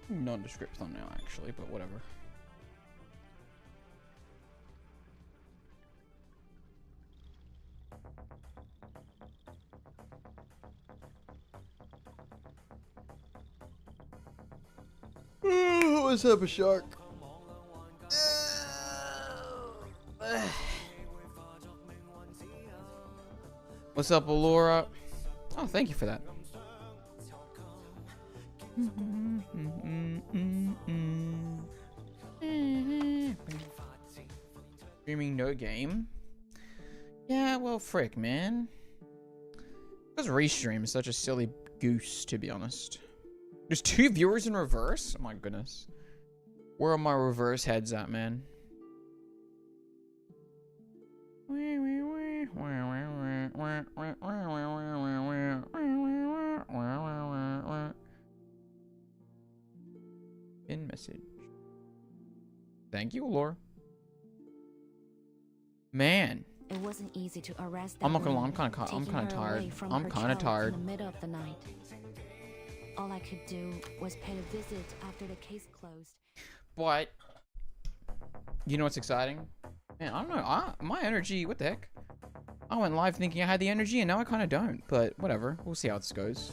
Nondescript thumbnail, actually, but whatever. What's up, a shark? What's up, Allura? Oh, thank you for that. Streaming no game? Yeah, well, frick, man. Because restream is such a silly goose, to be honest. There's 2 viewers in reverse? Oh my goodness. Where are my reverse heads at, man? In message. Thank you, Laura. Man. It wasn't easy to arrest I'm not gonna lie, I'm kind of tired. I'm kind of tired. In the middle of the night. All I could do was pay a visit after the case closed. But you know what's exciting? Man, I don't know. My energy, what the heck? I went live thinking I had the energy, and now I kind of don't. But whatever. We'll see how this goes.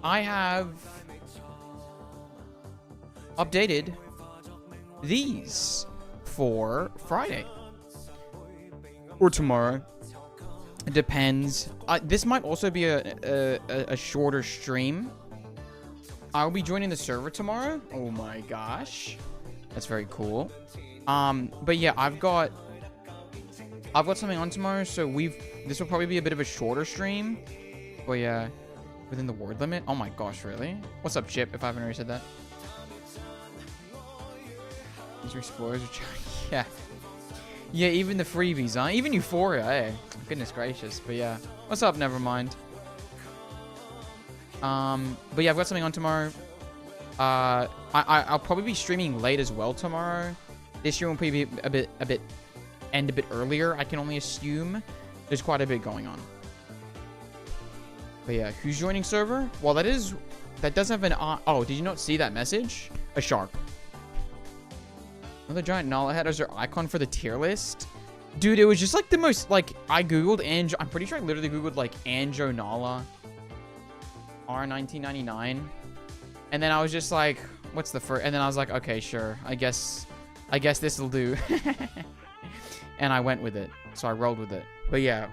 I have updated these for Friday. Or tomorrow. It depends. This might also be a shorter stream. I'll be joining the server tomorrow. Oh my gosh. That's very cool. But yeah, I've got something on tomorrow, so this will probably be a bit of a shorter stream. But yeah, within the word limit. Oh my gosh, really? What's up, Chip, if I haven't already said that? These explorers are yeah. Yeah, even the freebies, huh? Even Euphoria, eh? Goodness gracious. But yeah. What's up, Nevermind? But yeah, I've got something on tomorrow. I'll probably be streaming late as well tomorrow. This year will probably be end a bit earlier, I can only assume. There's quite a bit going on. But yeah, who's joining server? Well, that does have an oh, did you not see that message? A shark. Another giant Nala head as their icon for the tier list. Dude, it was just like the most, like, I googled I'm pretty sure I literally googled like Anjo Nala R1999, and then I was just like, what's the first? And then I was like, okay, sure, I guess this will do. And I went with it, so I rolled with it. But yeah,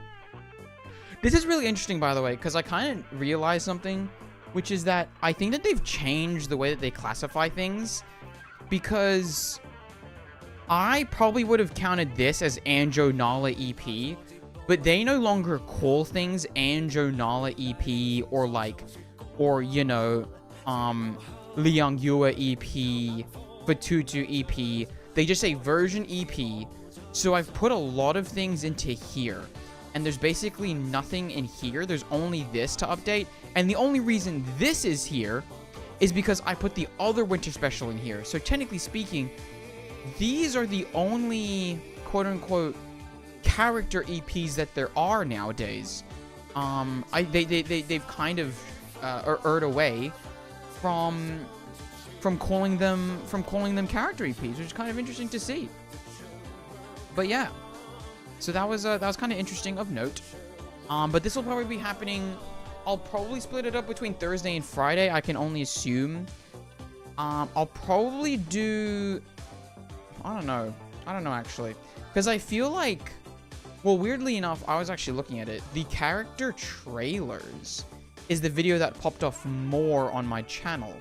this is really interesting, by the way, because I kind of realized something, which is that I think that they've changed the way that they classify things, because I probably would have counted this as Anjo Nala EP, but they no longer call things Anjo Nala EP or you know, Liang EP, Batutu EP. They just say version EP. So I've put a lot of things into here, and there's basically nothing in here. There's only this to update, and the only reason this is here is because I put the other winter special in here. So technically speaking, these are the only quote-unquote character EPs that there are nowadays. They've kind of erred away from calling them character EPs, which is kind of interesting to see. But yeah, so that was kind of interesting of note. But this will probably be happening. I'll probably split it up between Thursday and Friday. I can only assume. I'll probably do. I don't know actually, because I feel like, well, weirdly enough, I was actually looking at it. The character trailers is the video that popped off more on my channel,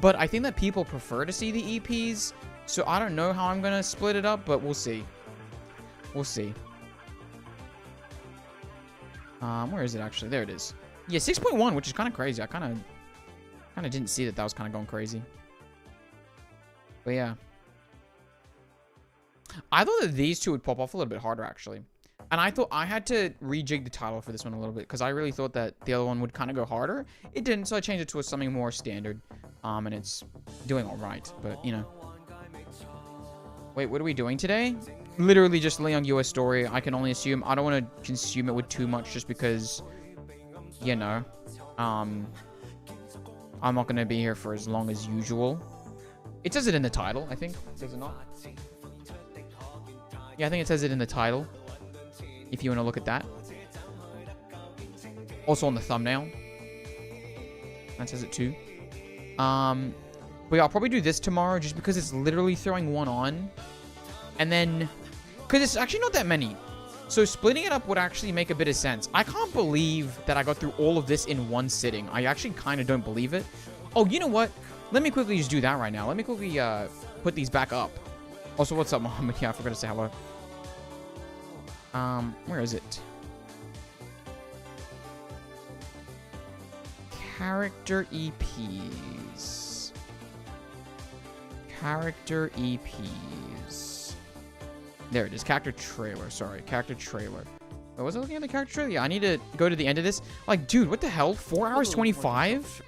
but I think that people prefer to see the EPs, so I don't know how I'm gonna split it up, but we'll see. We'll see. Where is it actually? There it is. Yeah, 6.1, which is kind of crazy. I kind of didn't see that was kind of going crazy. But yeah. I thought that these two would pop off a little bit harder, actually. And I thought I had to rejig the title for this one a little bit, because I really thought that the other one would kind of go harder. It didn't, so I changed it to something more standard. And it's doing all right, but, you know. Wait, what are we doing today? Literally just Liang US story. I can only assume. I don't want to consume it with too much, just because, you know. I'm not going to be here for as long as usual. It says it in the title, I think. Does it not? Yeah, I think it says it in the title. If you want to look at that. Also on the thumbnail. That says it too. But yeah, I'll probably do this tomorrow just because it's literally throwing one on. And then... Because it's actually not that many. So splitting it up would actually make a bit of sense. I can't believe that I got through all of this in one sitting. I actually kind of don't believe it. Oh, you know what? Let me quickly just do that right now. Let me quickly put these back up. Also, what's up, Mom? Yeah, I forgot to say hello. Where is it? Character EPs. Character EPs. There it is. Character trailer. Sorry. Character trailer. Oh, was I looking at the character trailer? Yeah, I need to go to the end of this. Like, dude, what the hell? 4 hours 25?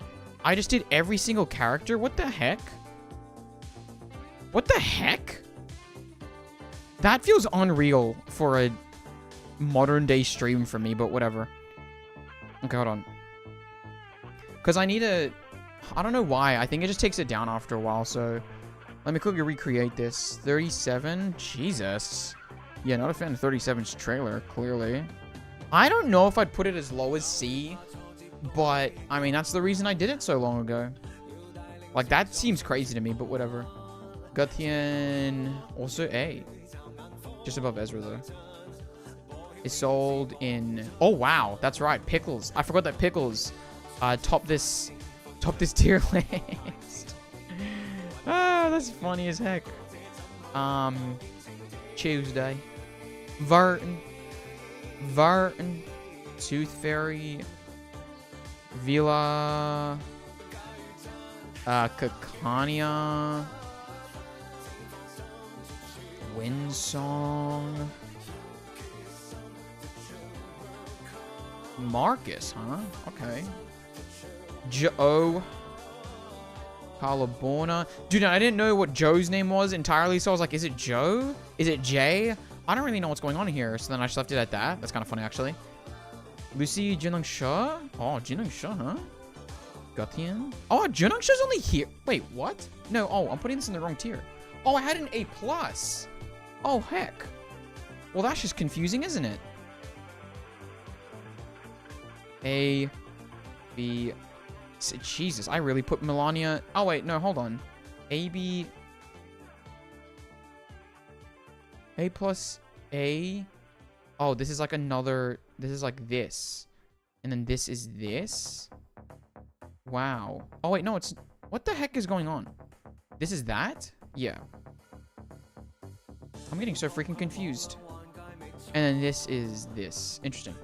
I just did every single character? What the heck? What the heck? That feels unreal for a modern day stream for me, but whatever. Okay, hold on. Because I need to... I don't know why. I think it just takes it down after a while, so... Let me quickly recreate this. 37? Jesus. Yeah, not a fan of 37's trailer, clearly. I don't know if I'd put it as low as C, but, I mean, that's the reason I did it so long ago. Like, that seems crazy to me, but whatever. Gutian... Also A. Just above Ezra, though. Is sold in... Oh, wow. That's right. Pickles. I forgot that Pickles top this tier list. Ah, that's funny as heck. Tuesday. Verton. Tooth Fairy. Villa. Kakania. Windsong. Marcus, huh? Okay. Joe. Calaborna. Dude, I didn't know what Joe's name was entirely, so I was like, is it Joe? Is it Jay? I don't really know what's going on here, so then I just left it at that. That's kind of funny, actually. Lucy Jinung Sha? Oh, Jinung Sha, huh? Gutian? Oh, Jinung Sha's only here. Wait, what? No, oh, I'm putting this in the wrong tier. Oh, I had an A+. Oh, heck. Well, that's just confusing, isn't it? A, B, C. Jesus, I really put Melania... Oh, wait, no, hold on. A, B... A plus A... Oh, this is like another... This is like this. And then this is this? Wow. Oh, wait, no, it's... What the heck is going on? This is that? Yeah. I'm getting so freaking confused. And then this is this. Interesting.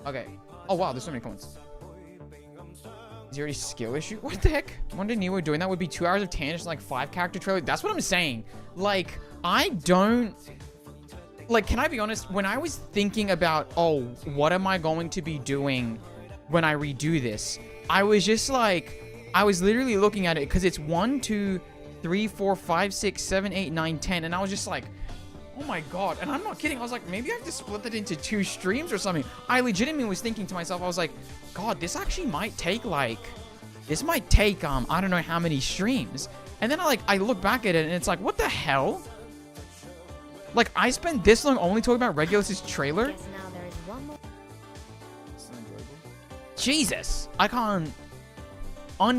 Okay. Oh, wow, there's so many comments. Is there any skill issue? What the heck? One day Neo doing that would be 2 hours of tangents, like 5 character trailer. That's what I'm saying. Like, I don't... Like, can I be honest? When I was thinking about, oh, what am I going to be doing when I redo this? I was just like... I was literally looking at it because it's 1, 2, 3, 4, 5, 6, 7, 8, 9, 10. And I was just like... Oh my god, and I'm not kidding. I was like, maybe I have to split it into 2 streams or something. I legitimately was thinking to myself, I was like, god, this actually might take like, this might take, I don't know how many streams. And then I look back at it and it's like, what the hell? Like, I spent this long only talking about Regulus's trailer? Guess now there is one more. Jesus, I can't,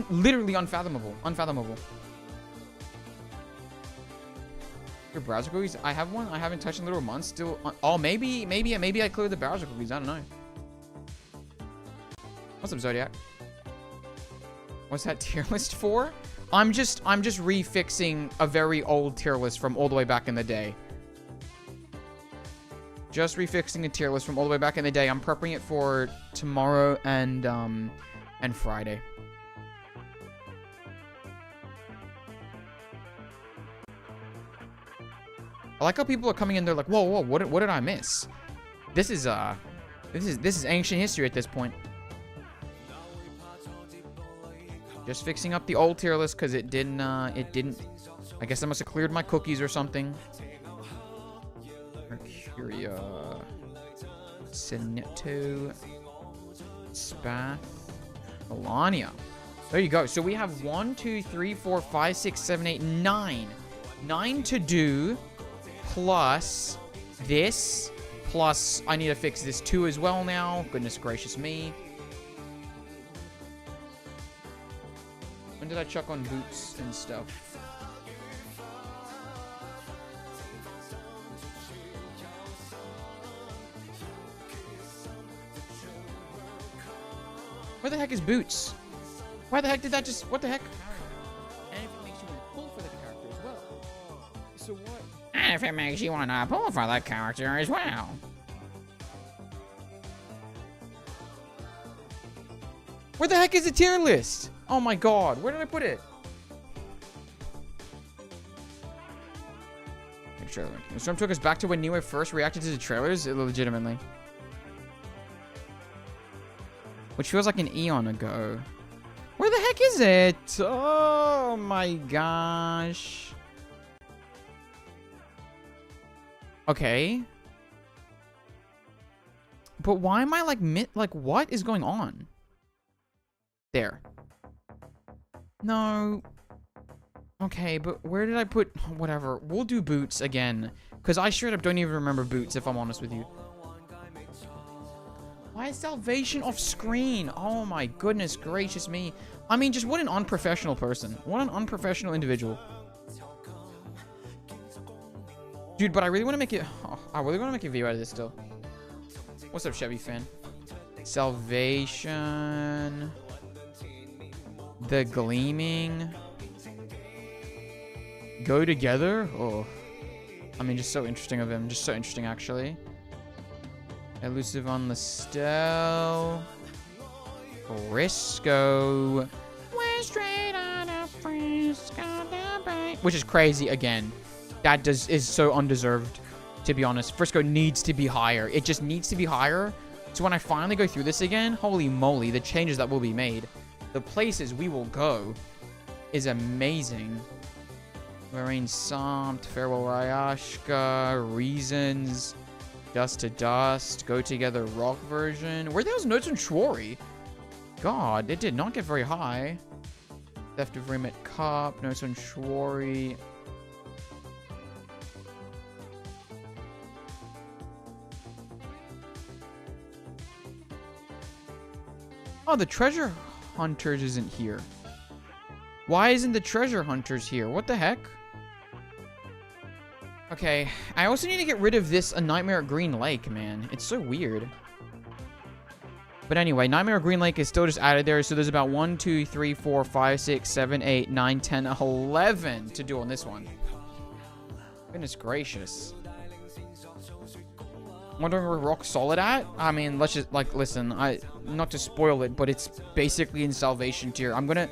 literally unfathomable, unfathomable. Your browser cookies? I have one. I haven't touched in literal months. Still. Oh, maybe I cleared the browser cookies. I don't know. What's up, Zodiac? What's that tier list for? I'm just refixing a very old tier list from all the way back in the day. Just refixing a tier list from all the way back in the day. I'm prepping it for tomorrow and Friday. I like how people are coming in. They're like, "Whoa, what did I miss?" This is ancient history at this point. Just fixing up the old tier list because it didn't. I guess I must have cleared my cookies or something. Mercuria, Sineto, Spath. Melania. There you go. So we have 1, 2, 3, 4, 5, 6, 7, 8, 9. 9 to do. Plus this. Plus I need to fix this too as well now. Goodness gracious me. When did I chuck on boots and stuff? Where the heck is Boots? Why the heck did that just... What the heck? And if it makes you want to pull for the character as well. So what? And if it makes you want to pull for the character as well. Where the heck is the tier list? Oh my god, where did I put it? Trailer. The storm took us back to when Niue first reacted to the trailers, legitimately. Which feels like an eon ago. Where the heck is it? Oh my gosh. Okay. But why am I like what is going on? There. No. Okay, but where did I put... Whatever. We'll do Boots again. Because I straight up don't even remember Boots, if I'm honest with you. Why is Salvation off screen? Oh my goodness gracious me. I mean, just what an unprofessional person. What an unprofessional individual. Dude, but I really want to make it... Oh, I really want to make a video out of this still. What's up, Chevy fan? Salvation... The Gleaming... Go together? Oh. I mean, just so interesting of him. Just so interesting, actually. Elusive on the Stel. Frisco. We're straight out of Frisco. Which is crazy, again. That is so undeserved, to be honest. Frisco needs to be higher. It just needs to be higher. So when I finally go through this again, holy moly, the changes that will be made. The places we will go is amazing. Marine Somt, Farewell Ryashka, Reasons, Dust to Dust, Go Together Rock version. Were those notes on Schwari? God, it did not get very high. Theft of Remit Cup, notes on Schwari. Oh, the Treasure Hunters isn't here. Why isn't the Treasure Hunters here? What the heck? Okay, I also need to get rid of this A Nightmare at Green Lake, man. It's so weird. But anyway, Nightmare at Green Lake is still just added there. So there's about 1, 2, 3, 4, 5, 6, 7, 8, 9, 10, 11 to do on this one. Goodness gracious. Wondering where Rock Solid at? I mean, let's just, like, listen. Not to spoil it, but it's basically in Salvation tier. I'm gonna,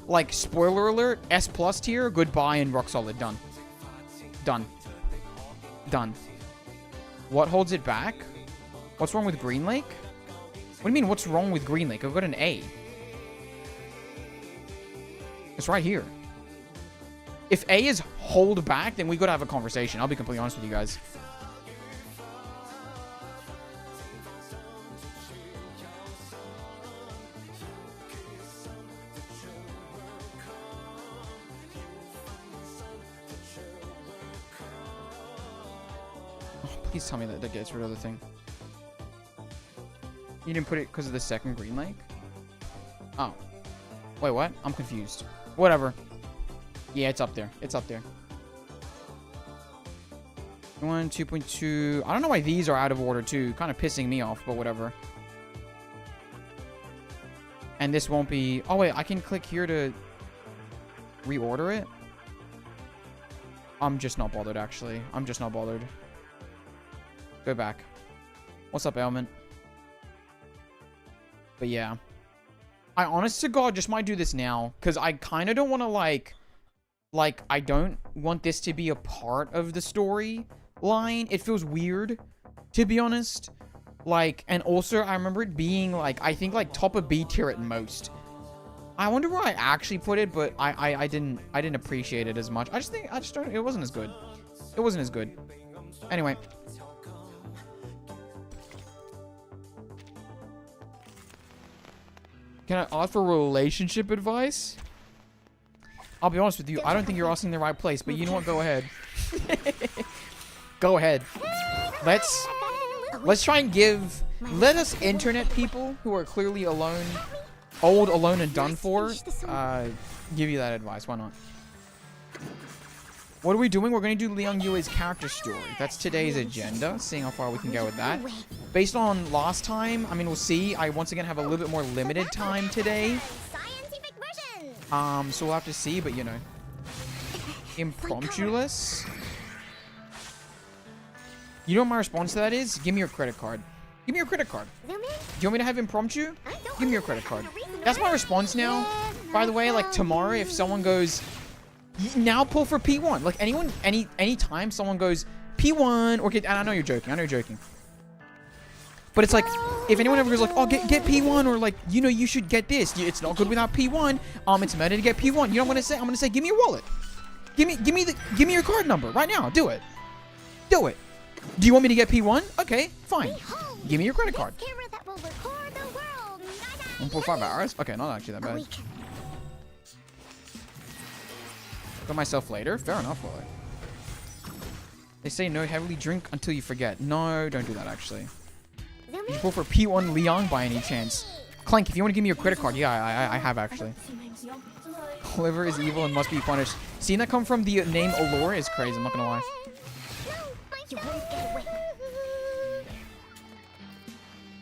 like, spoiler alert, S+ tier, goodbye, and Rock Solid. Done. Done. Done. What holds it back? What's wrong with Green Lake? What do you mean, what's wrong with Green Lake? I've got an A. It's right here. If A is hold back, then we gotta have a conversation. I'll be completely honest with you guys. Please tell me that that gets rid of the thing. You didn't put it because of the second Green Lake? Oh. Wait, what? I'm confused. Whatever. Yeah, it's up there. It's up there. 1, 2.2. I don't know why these are out of order, too. Kind of pissing me off, but whatever. And this won't be... Oh, wait. I can click here to reorder it? I'm just not bothered, actually. I'm just not bothered. Go back. What's up, Ailment? But yeah. I honest to God just might do this now. Because I kind of don't want to like, I don't want this to be a part of the story line. It feels weird, to be honest. Like, and also I remember it being like, I think like top of B tier at most. I wonder where I actually put it, but I didn't appreciate it as much. I just don't, it wasn't as good. It wasn't as good. Anyway. Can I ask for relationship advice? I'll be honest with you. I don't think you're asking the right place, but you know what? Go ahead. Go ahead. Let's try and give... Let us internet people who are clearly alone, old, alone, and done for, give you that advice. Why not? What are we doing? We're going to do Liang Yue's character story. That's today's agenda, seeing how far we can go with that. Based on last time, I mean, we'll see. I once again have a little bit more limited time today. So we'll have to see, but you know. Impromptu-less. You know what my response to that is? Give me your credit card. Give me your credit card. Do you want me to have impromptu? Give me your credit card. That's my response now. By the way, like tomorrow, if someone goes... Now pull for P1. Like anyone, anytime someone goes P1 or get, and I know you're joking. I know you're joking. But it's like, if anyone ever goes like, oh, get P1 or like, you know, you should get this. It's not good without P1. It's better to get P1. You know what I'm gonna say? I'm gonna say, give me your wallet. Give me your card number right now. Do it. Do it. Do you want me to get P1? Okay, fine. Give me your credit card. 1.5 hours? Okay, not actually that bad. Look at myself later. Fair enough, Willie. They say no heavily drink until you forget. No, don't do that, actually. Did you pull for P1 Liang by any chance? Clank, if you want to give me your credit card. Yeah, I have, actually. Liver is evil and must be punished. Seeing that come from the name Allure is crazy. I'm not going to lie.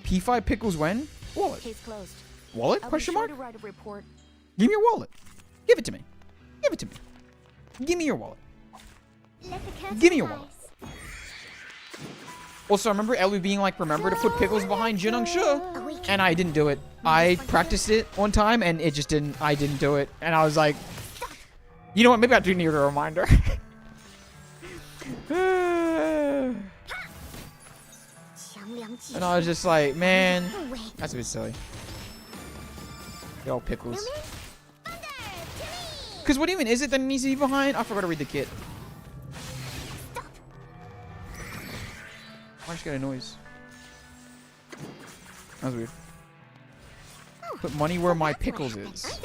P5 pickles when? Wallet. Wallet? Question mark? Give me your wallet. Give it to me. Give it to me. Give me your wallet. Give me your wallet. Also, I remember Elu being like, remember to put pickles behind Qiangliang Shi. And I didn't do it. I practiced it one time and it just didn't, I didn't do it. And I was like, you know what? Maybe I do need a reminder. And I was just like, man, that's a bit silly. Yo, pickles. Because what even is it that needs to be behind? I forgot to read the kit. I just got a noise. That was weird. Put money where my pickles is.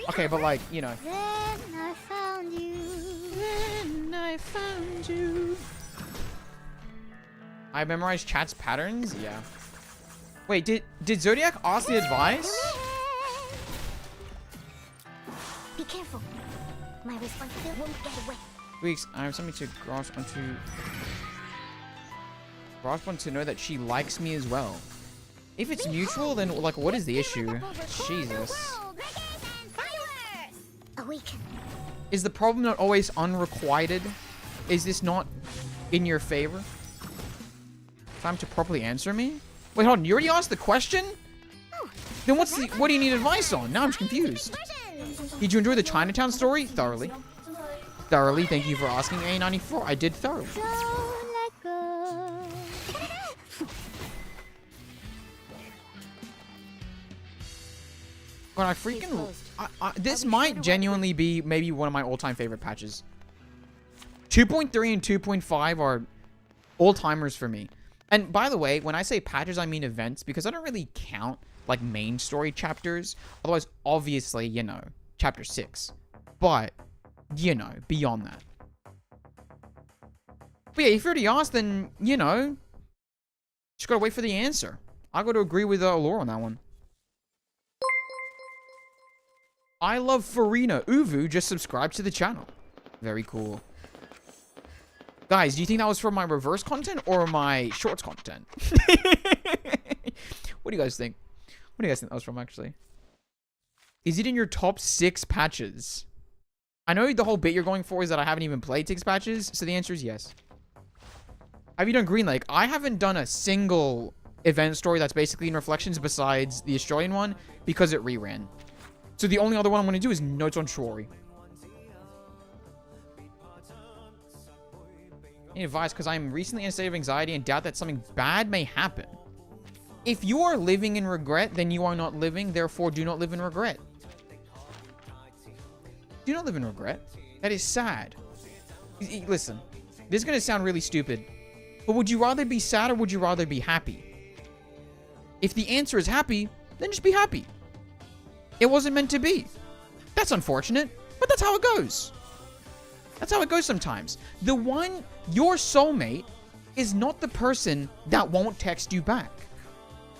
Okay, but like, you know. Then I found you. Then I found you. I memorized chat's patterns? Yeah. Wait, did Zodiac ask the advice? Be careful. My responsibility won't get away. Weeks, I have something to grasp onto know that she likes me as well. If it's mutual, then like what is the issue? Jesus. Is the problem not always unrequited? Is this not in your favor? Time to properly answer me? Wait, hold on, you already asked the question? Then what do you need advice on? Now I'm confused. Did you enjoy the Chinatown story? Thoroughly. Thoroughly, thank you for asking, A94. I did thoroughly. But I freaking... this might genuinely be maybe one of my all-time favorite patches. 2.3 and 2.5 are all-timers for me. And by the way, when I say patches, I mean events, because I don't really count, like, main story chapters. Otherwise, obviously, you know, chapter 6. But, you know, beyond that. But yeah, if you already asked, then, you know, just gotta wait for the answer. I gotta agree with Allure on that one. I love Farina. Uvu just subscribed to the channel. Very cool. Guys, do you think that was from my reverse content or my shorts content? What do you guys think? What do you guys think that was from, actually? Is it in your top 6 patches? I know the whole bit you're going for is that I haven't even played 6 patches, so the answer is yes. Have you done Green Lake? I haven't done a single event story that's basically in Reflections besides the Australian one because it reran. So the only other one I'm going to do is Notes on Shori. Need advice because I'm recently in a state of anxiety and doubt that something bad may happen. If you are living in regret, then you are not living. Therefore, do not live in regret. Do not live in regret. That is sad. Listen, this is going to sound really stupid. But would you rather be sad or would you rather be happy? If the answer is happy, then just be happy. It wasn't meant to be. That's unfortunate, but that's how it goes. That's how it goes sometimes. Your soulmate is not the person that won't text you back.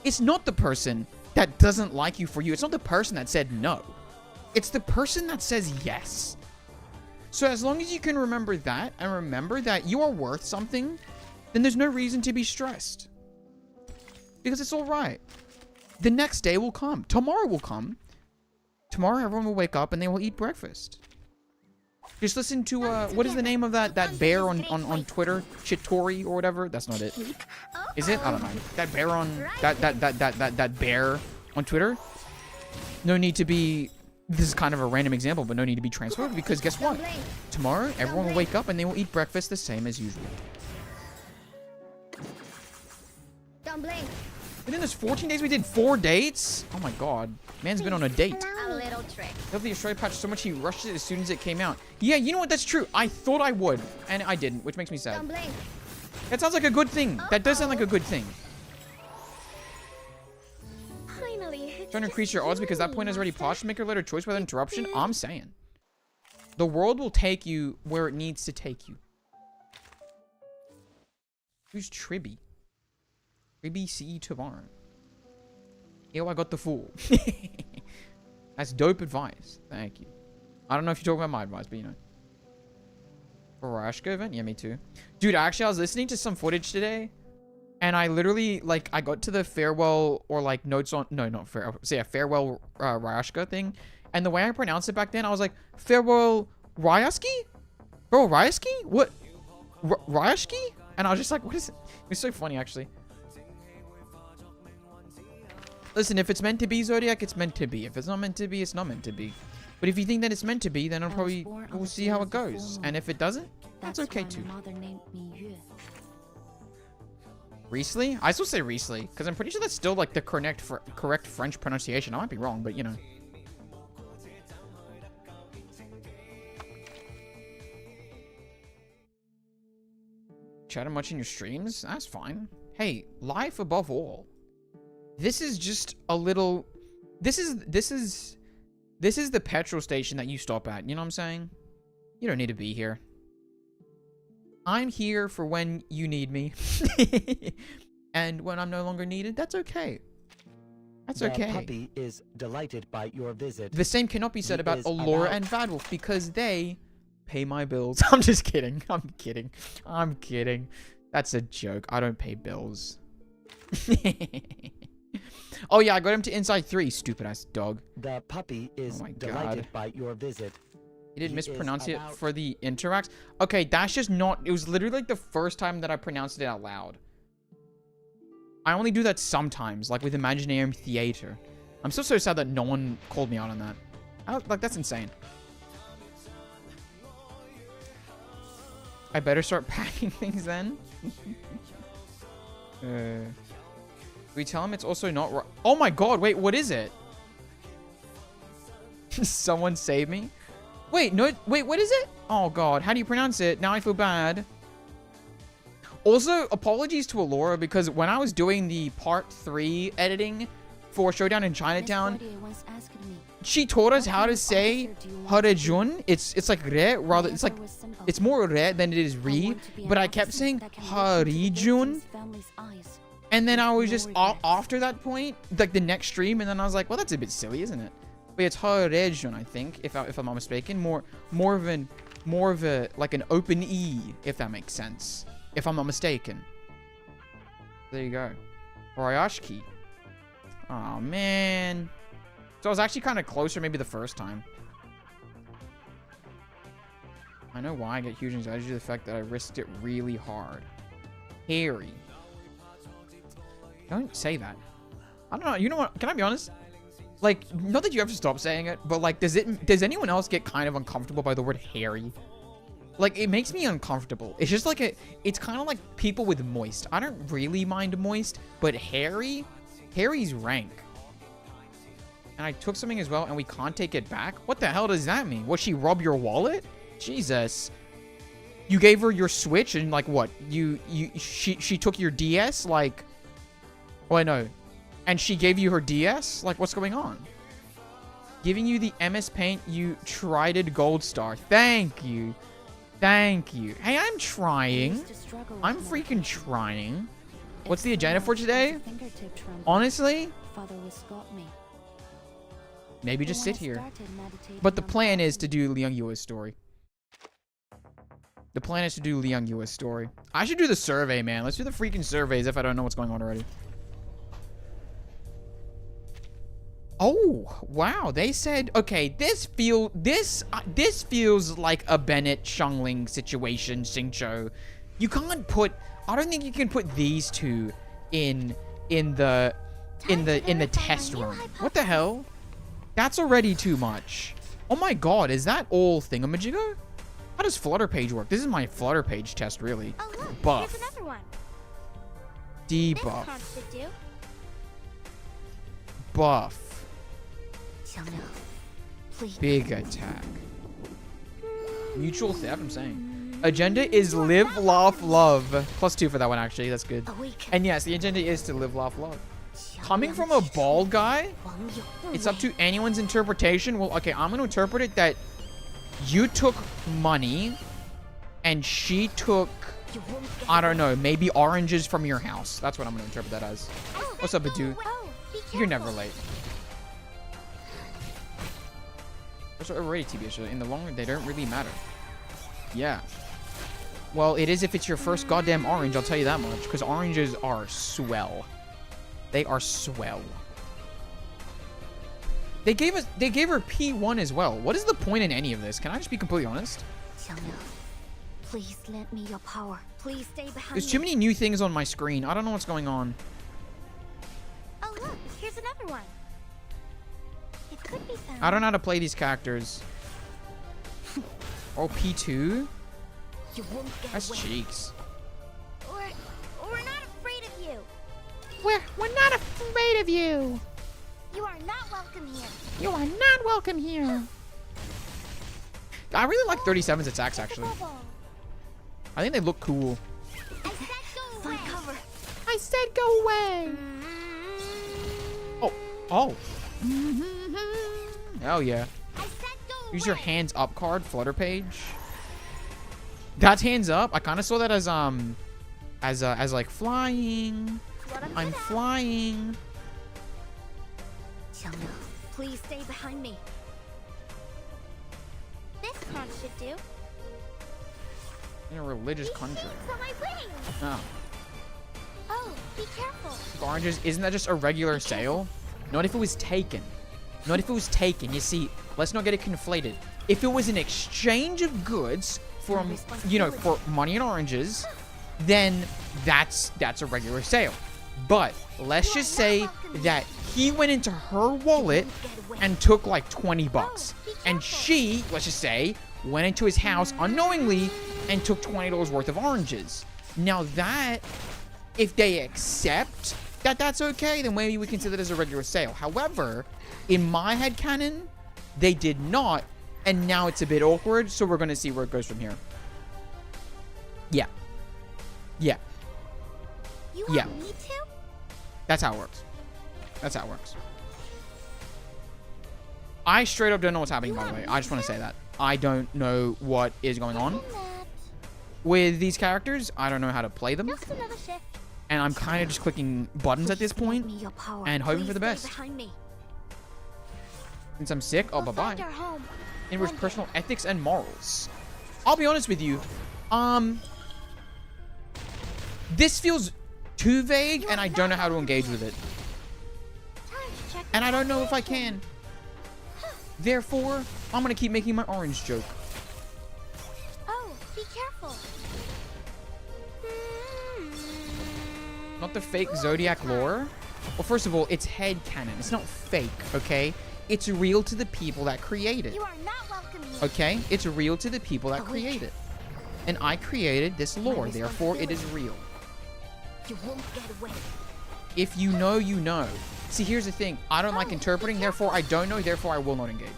It's not the person that doesn't like you for you. It's not the person that said no. It's the person that says yes. So as long as you can remember that and remember that you are worth something, then there's no reason to be stressed. Because it's all right. The next day will come. Tomorrow will come. Tomorrow everyone will wake up and they will eat breakfast. Just listen to, what is the name of that bear on Twitter? Chitori or whatever? That's not it. Is it? I don't know. That bear on, that bear on Twitter? No need to be, this is kind of a random example, but no need to be transferred because guess what? Tomorrow, everyone will wake up and they will eat breakfast the same as usual. Don't blink. Within this 14 days, we did 4 dates? Oh my god. Man's been on a date. A little trick. Love the Australia patch so much he rushed it as soon as it came out. Yeah, you know what? That's true. I thought I would, and I didn't, which makes me sad. Don't blink. That sounds like a good thing. That does sound like a good thing. Finally. Trying to increase your odds because that point has already passed. Make your later choice without interruption. I'm saying. The world will take you where it needs to take you. Who's Tribby? Tribby CE tomorrow. Yo, I got the fool. That's dope advice. Thank you. I don't know if you're talking about my advice, but you know. Barashka event? Yeah, me too. Dude, actually, I was listening to some footage today. And I literally, like, I got to the farewell or, like, notes on... No, not farewell. So, yeah, farewell Rayashka thing. And the way I pronounced it back then, I was like, farewell Ryaski? Bro, Ryaski? What? Ryashki? And I was just like, what is it? It's so funny, actually. Listen, if it's meant to be, Zodiac, it's meant to be. If it's not meant to be, it's not meant to be. But if you think that it's meant to be, then we'll see how it goes. And if it doesn't, that's okay too. Riesli? I still say Riesli, because I'm pretty sure that's still like the correct French pronunciation. I might be wrong, but you know. Chatting much in your streams? That's fine. Hey, life above all. This is just a little... This is the petrol station that you stop at. You know what I'm saying? You don't need to be here. I'm here for when you need me. And when I'm no longer needed, that's okay. That's okay. The puppy is delighted by your visit. The same cannot be said about Allura and Vadwolf because they pay my bills. I'm just kidding. I'm kidding. I'm kidding. That's a joke. I don't pay bills. Oh yeah, I got him to inside 3, stupid ass dog. The puppy is delighted by your visit. You didn't mispronounce it for the interacts? Okay, that's just not... It was literally like the first time that I pronounced it out loud. I only do that sometimes, like with Imaginarium Theater. I'm still so sad that no one called me out on that. Like, that's insane. I better start packing things then. We tell him it's also not right. Oh my god, wait, what is it? Someone save me? Wait, no, wait, what is it? Oh god, how do you pronounce it? Now I feel bad. Also, apologies to Allura because when I was doing the part 3 editing for Showdown in Chinatown, she taught us how to say Harejun. It's like re, rather, it's like, it's more re than it is re, but I kept saying Harijun. And then I was just after that point, like the next stream, and then I was like, well, that's a bit silly, isn't it? But it's Harejun, I think, if I'm not mistaken. More of a like an open E, if that makes sense. If I'm not mistaken. There you go. Ryashki. Oh man. So I was actually kind of closer maybe the first time. I know why I get huge anxiety due to the fact that I risked it really hard. Harry. Don't say that. I don't know. You know what? Can I be honest? Like, not that you have to stop saying it, but like, does anyone else get kind of uncomfortable by the word hairy? Like, it makes me uncomfortable. It's just like it's kind of like people with moist. I don't really mind moist, but hairy's rank. And I took something as well, and we can't take it back? What the hell does that mean? What, she robbed your wallet? Jesus. You gave her your Switch, and like what? She took your DS? Like... Oh, I know. And she gave you her DS? Like, what's going on? Giving you the MS Paint you trided gold star. Thank you. Thank you. Hey, I'm trying. I'm freaking trying. What's the agenda for today? Honestly, maybe just sit here. But the plan is to do Liang Yue's story. The plan is to do Liang Yue's story. I should do the survey, man. Let's do the freaking surveys if I don't know what's going on already. Oh, wow. They said, okay, this feels like a Bennett Qiangliang situation, Xingqiu. You can't put, I don't think you can put these two in the test run. What the hell? That's already too much. Oh my god, is that all thingamajigger? How does Flutter Page work? This is my Flutter Page test, really. Oh, look, buff. here's another one. Debuff. This should do. Buff. Please. Big attack. Mutual theft, I'm saying. Agenda is live, laugh, love. +2 for that one, actually. That's good. And yes, the agenda is to live, laugh, love. Coming from a bald guy, it's up to anyone's interpretation. Well, okay, I'm going to interpret it that you took money and she took, I don't know, maybe oranges from your house. That's what I'm going to interpret that as. What's up, Badu? You're never late. Those are already TBH. In the long run, they don't really matter. Yeah. Well, it is if it's your first goddamn orange, I'll tell you that much. Because oranges are swell. They are swell. They gave her P1 as well. What is the point in any of this? Can I just be completely honest? Please lend me your power. Please stay behind There's too many new things on my screen. I don't know what's going on. Oh, look. Here's another one. It could be found. I don't know how to play these characters. Oh, P2? You won't get That's away. cheeks. We're not afraid of you. We're not afraid of you. You are not welcome here. You are not welcome here. I really like 37's attacks, actually. I think they look cool. I said go away. Find cover. I said go away. Oh. Oh. Hell yeah. I said go Use away. your hands up card, Flutter Page. That's hands up. I kind of saw that as like flying. I'm flying. Please stay behind me. This card should do. In a religious country. On my wings. Oh. Oh, be careful. Oranges, isn't that just a regular sale? Not if it was taken. Not if it was taken. You see, let's not get it conflated. If it was an exchange of goods for, you know, for money and oranges, then that's a regular sale. But let's just say that he went into her wallet and took like 20 bucks. And she, let's just say, went into his house unknowingly and took $20 worth of oranges. Now that, if they accept that that's okay, then maybe we consider it as a regular sale. However, in my headcanon, they did not, and now it's a bit awkward, so we're going to see where it goes from here. Yeah. Yeah. You Yeah. want me to? That's how it works. That's how it works. I straight up don't know what's happening, by the way. I just want to say that. I don't know what is going on with these characters. I don't know how to play them. Just another shift. And I'm kind of just clicking buttons at this point and hoping for the best. Behind me. Since I'm sick, oh, We'll bye-bye. find our home. In which personal ethics and morals. I'll be honest with you. This feels too vague, and I don't know how to engage with it. Time to check And I don't know if I can. Therefore, I'm going to keep making my orange joke. Oh, be careful. Not the fake Zodiac lore. Well, first of all, it's headcanon. It's not fake, okay? It's real to the people that create it. You are not welcome here. Okay? It's real to the people that create it. And I created this lore, therefore it is real. You won't get away. If you know, you know. See, here's the thing. I don't like interpreting, therefore I don't know, therefore I will not engage.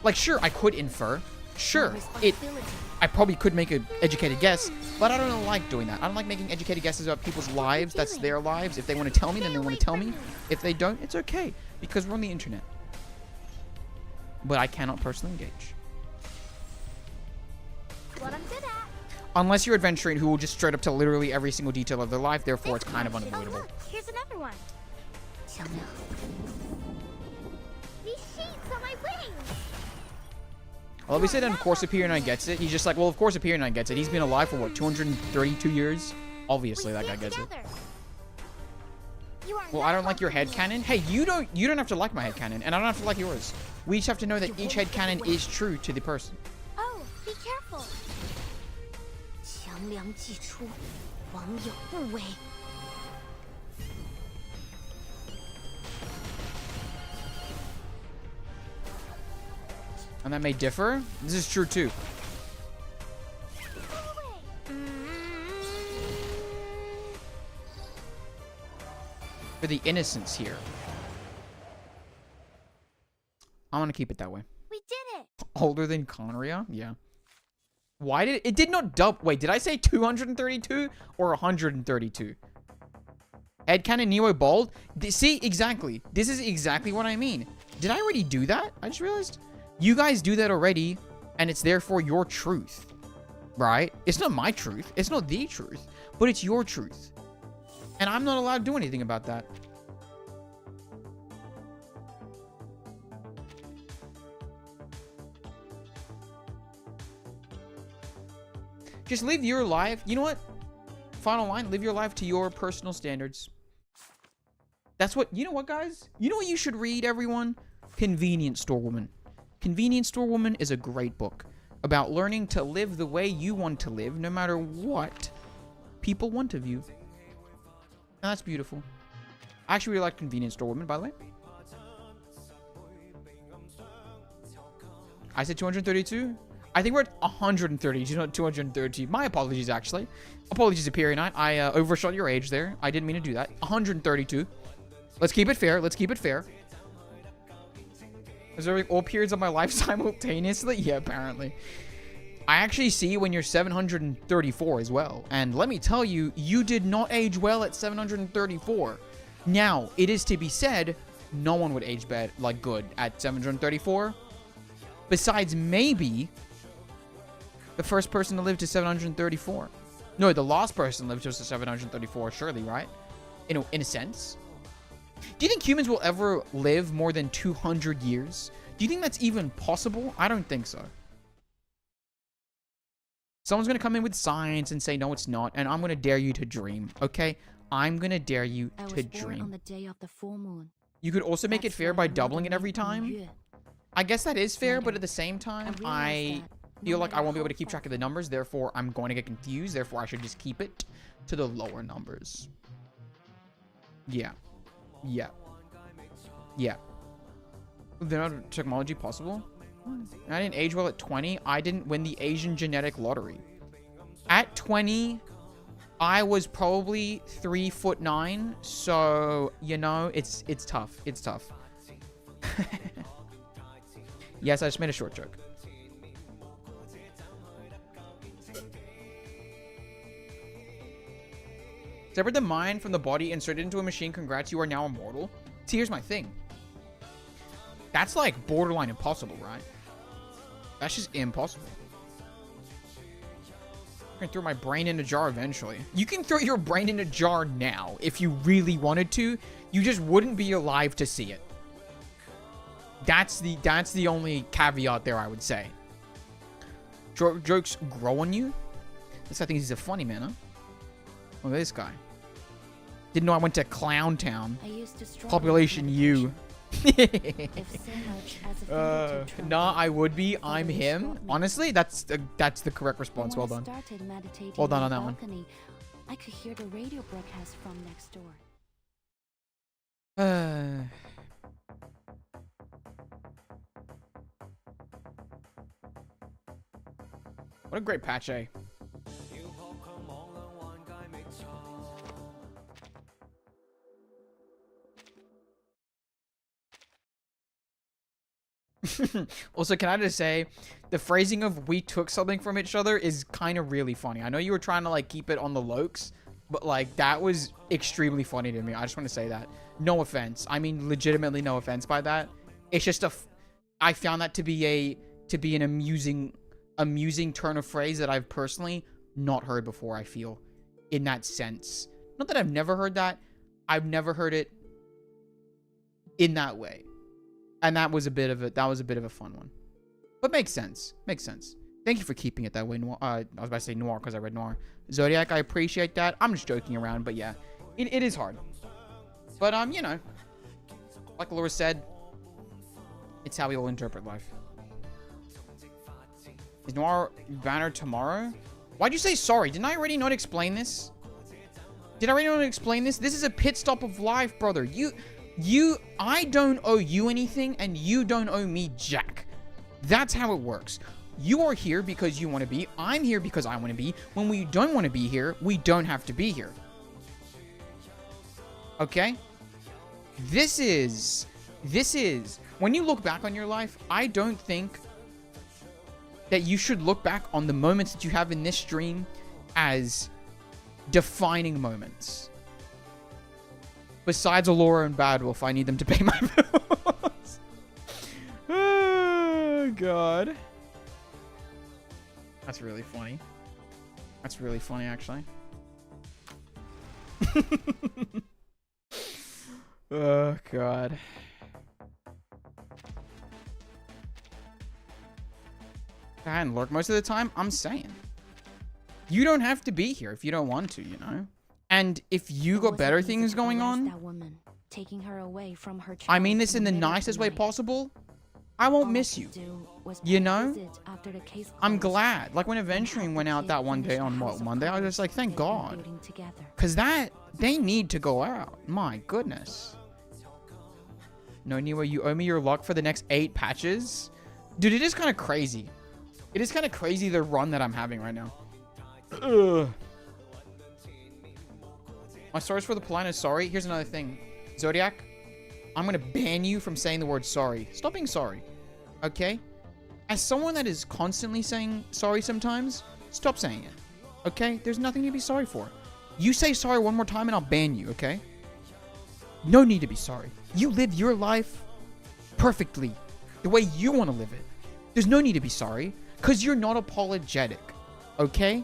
Like, sure, I could infer. Sure, I probably could make an educated guess, but I don't like doing that. I don't like making educated guesses about people's lives. That's their lives. If they want to tell me, then they want to tell me. If they don't, it's okay, because we're on the internet. But I cannot personally engage. What I'm good at. Unless you're adventuring who will just straight up tell literally every single detail of their life, therefore it's kind of Oh, unavoidable. look, here's another one. These sheets on my wings. Well, if we said, of course, Superior Knight gets it. He's just like, well, of course, Superior Knight gets it. He's been alive for, what, 232 years? Obviously, that guy gets it. Well, I don't like your headcanon. Hey, you don't have to like my headcanon, and I don't have to like yours. We just have to know that each headcanon is true to the person. Oh, be careful. Qiangliang 既出，王有不为。 And that may differ. This is true, too. For the innocence here. I want to keep it that way. We did it. Older than Qiangliang? Yeah. Why did it did not double? Wait, did I say 232 or 132? Headcanon Neo bald? See, exactly. This is exactly what I mean. Did I already do that? I just realized. You guys do that already, and it's therefore your truth. Right? It's not my truth. It's not the truth. But it's your truth. And I'm not allowed to do anything about that. Just live your life. You know what? Final line, live your life to your personal standards. That's what, you know what, guys? You know what you should read, everyone? Convenience Store Woman. Convenience Store Woman is a great book about learning to live the way you want to live, no matter what people want of you. And that's beautiful. I actually really like Convenience Store Woman, by the way. I said 232? I think we're at 132, not 230. My apologies, actually. Apologies, Superior Knight. I overshot your age there. I didn't mean to do that. 132. Let's keep it fair. Let's keep it fair. Observing all periods of my life simultaneously? Yeah, apparently. I actually see when you're 734 as well. And let me tell you, you did not age well at 734. Now, it is to be said, no one would age bad, like good at 734. Besides maybe the first person to live to 734. No, the last person lived to 734, surely, right? In a sense. Do you think humans will ever live more than 200 years? Do you think that's even possible? I don't think so. Someone's going to come in with science and say, no, it's not. And I'm going to dare you to dream, okay? I'm going to dare you to dream. On the day of the full moon. You could also make it fair by doubling it every time. I guess that is fair, but at the same time, I feel like I won't be able to keep track of the numbers. Therefore, I'm going to get confused. Therefore, I should just keep it to the lower numbers. Yeah. Yeah. Yeah. They're not technology possible? I didn't age well at 20. I didn't win the Asian genetic lottery. At 20, I was probably 3'9". So, you know, it's tough. It's tough. Yes, I just made a short joke. Separate the mind from the body, insert it into a machine. Congrats, you are now immortal. See, here's my thing. That's like borderline impossible, right? That's just impossible. I'm gonna throw my brain in a jar eventually. You can throw your brain in a jar now if you really wanted to. You just wouldn't be alive to see it. That's the only caveat there, I would say. Jokes grow on you? This guy thinks he's a funny man, huh? Look at this guy. Didn't know I went to Clown Town. Population U. Nah, I would be. I'm him. Honestly, that's the correct response. Well done. Well done on that one. I could hear the radio broadcast from next door. What a great patch, eh? Also, can I just say, the phrasing of "we took something from each other" is kind of really funny. I know you were trying to like keep it on the lokes, but like that was extremely funny to me. I just want to say that. No offense. I mean, legitimately no offense by that. It's just I found that to be an amusing turn of phrase that I've personally not heard before. I feel in that sense. Not that I've never heard that. I've never heard it in that way. And that was a bit of a fun one. But makes sense. Makes sense. Thank you for keeping it that way, Noir. I was about to say Noir because I read Noir. Zodiac, I appreciate that. I'm just joking around, but yeah. It is hard. But, you know. Like Laura said, it's how we all interpret life. Is Noir banner tomorrow? Why'd you say sorry? Didn't I already not explain this? Did I already not explain this? This is a pit stop of life, brother. I don't owe you anything, and you don't owe me jack. That's how it works. You are here because you want to be. I'm here because I want to be. When we don't want to be here, we don't have to be here. Okay? This is, when you look back on your life, I don't think that you should look back on the moments that you have in this stream as defining moments. Besides Allura and Bad Wolf, I need them to pay my bills. Oh, God. That's really funny. That's really funny, actually. Oh, God. I hadn't lurked most of the time. I'm saying. You don't have to be here if you don't want to, you know? And if you got better things going on, taking her away from her I mean this in the nicest way possible, I won't miss you. You know? I'm glad. Like when Adventuring went out that one day on what, Monday, I was just like, thank God. Because they need to go out. My goodness. No, Niwa, you owe me your luck for the next 8 patches? Dude, it is kind of crazy. It is kind of crazy the run that I'm having right now. Ugh. My source for the plan is sorry. Here's another thing. Zodiac, I'm going to ban you from saying the word sorry. Stop being sorry. Okay? As someone that is constantly saying sorry sometimes, stop saying it. Okay? There's nothing to be sorry for. You say sorry one more time and I'll ban you, okay? No need to be sorry. You live your life perfectly. The way you want to live it. There's no need to be sorry. Because you're not apologetic. Okay?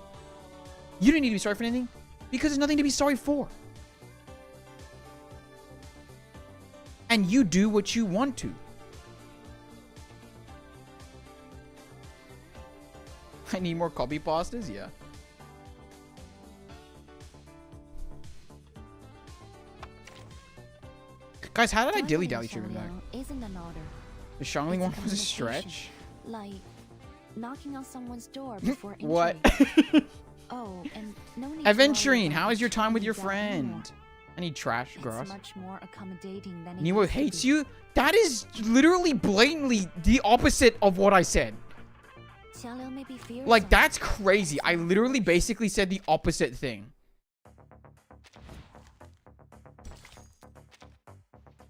You don't need to be sorry for anything. Because there's nothing to be sorry for. And you do what you want to. I need more copy pastas? Yeah. Guys, how did I dilly-dally trigger that? The Qiangliang one was a stretch? Like knocking on someone's door before entering. What? Oh, and no need Adventuring, how is your time with your friend? I need trash grass. Much more accommodating than Nemo hates you? That is literally blatantly the opposite of what I said. Like, that's crazy. I literally basically said the opposite thing.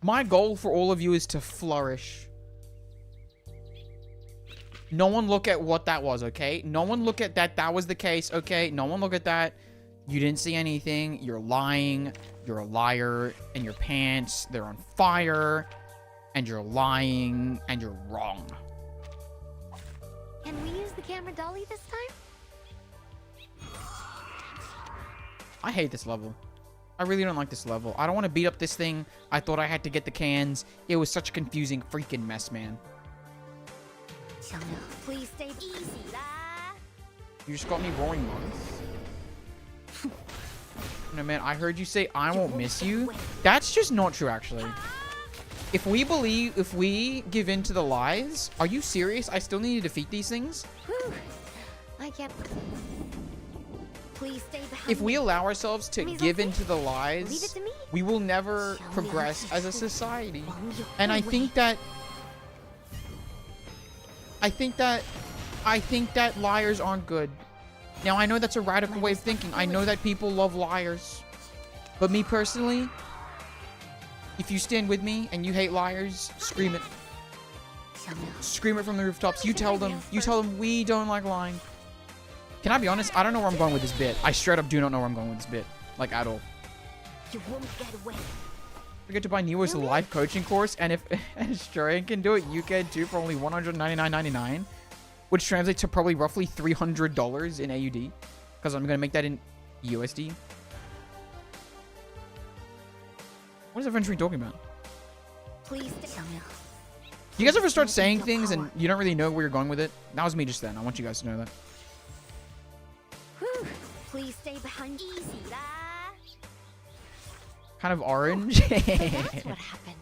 My goal for all of you is to flourish. No one look at what that was, okay? No one look at that. That was the case, okay? No one look at that. You didn't see anything. You're lying. You're a liar. And your pants, they're on fire. And you're lying. And you're wrong. Can we use the camera dolly this time? I hate this level. I really don't like this level. I don't want to beat up this thing. I thought I had to get the cans. It was such a confusing freaking mess, man. Please stay easy. You just got me roaring months. No, man, I heard you say I won't miss you. That's just not true, actually. If we give in to the lies, are you serious? I still need to defeat these things? I can't. Please stay behind. If we allow ourselves to give in to the lies, we will never progress as a society. And I think that liars aren't good. Now, I know that's a radical way of thinking. I know that people love liars. But me personally, if you stand with me and you hate liars, scream it. Scream it from the rooftops. You tell them. You tell them we don't like lying. Can I be honest? I don't know where I'm going with this bit. I straight up do not know where I'm going with this bit. Like, at all. You won't get away. We get to buy Neo's life coaching course, and if an Australian can do it, you can too for only $199.99, which translates to probably roughly $300 in AUD, because I'm going to make that in USD. What is Adventuring talking about? Please, You guys ever start saying things and you don't really know where you're going with it? That was me just then. I want you guys to know that. Whew. Please stay behind. Easy. Kind of orange. That's what happened.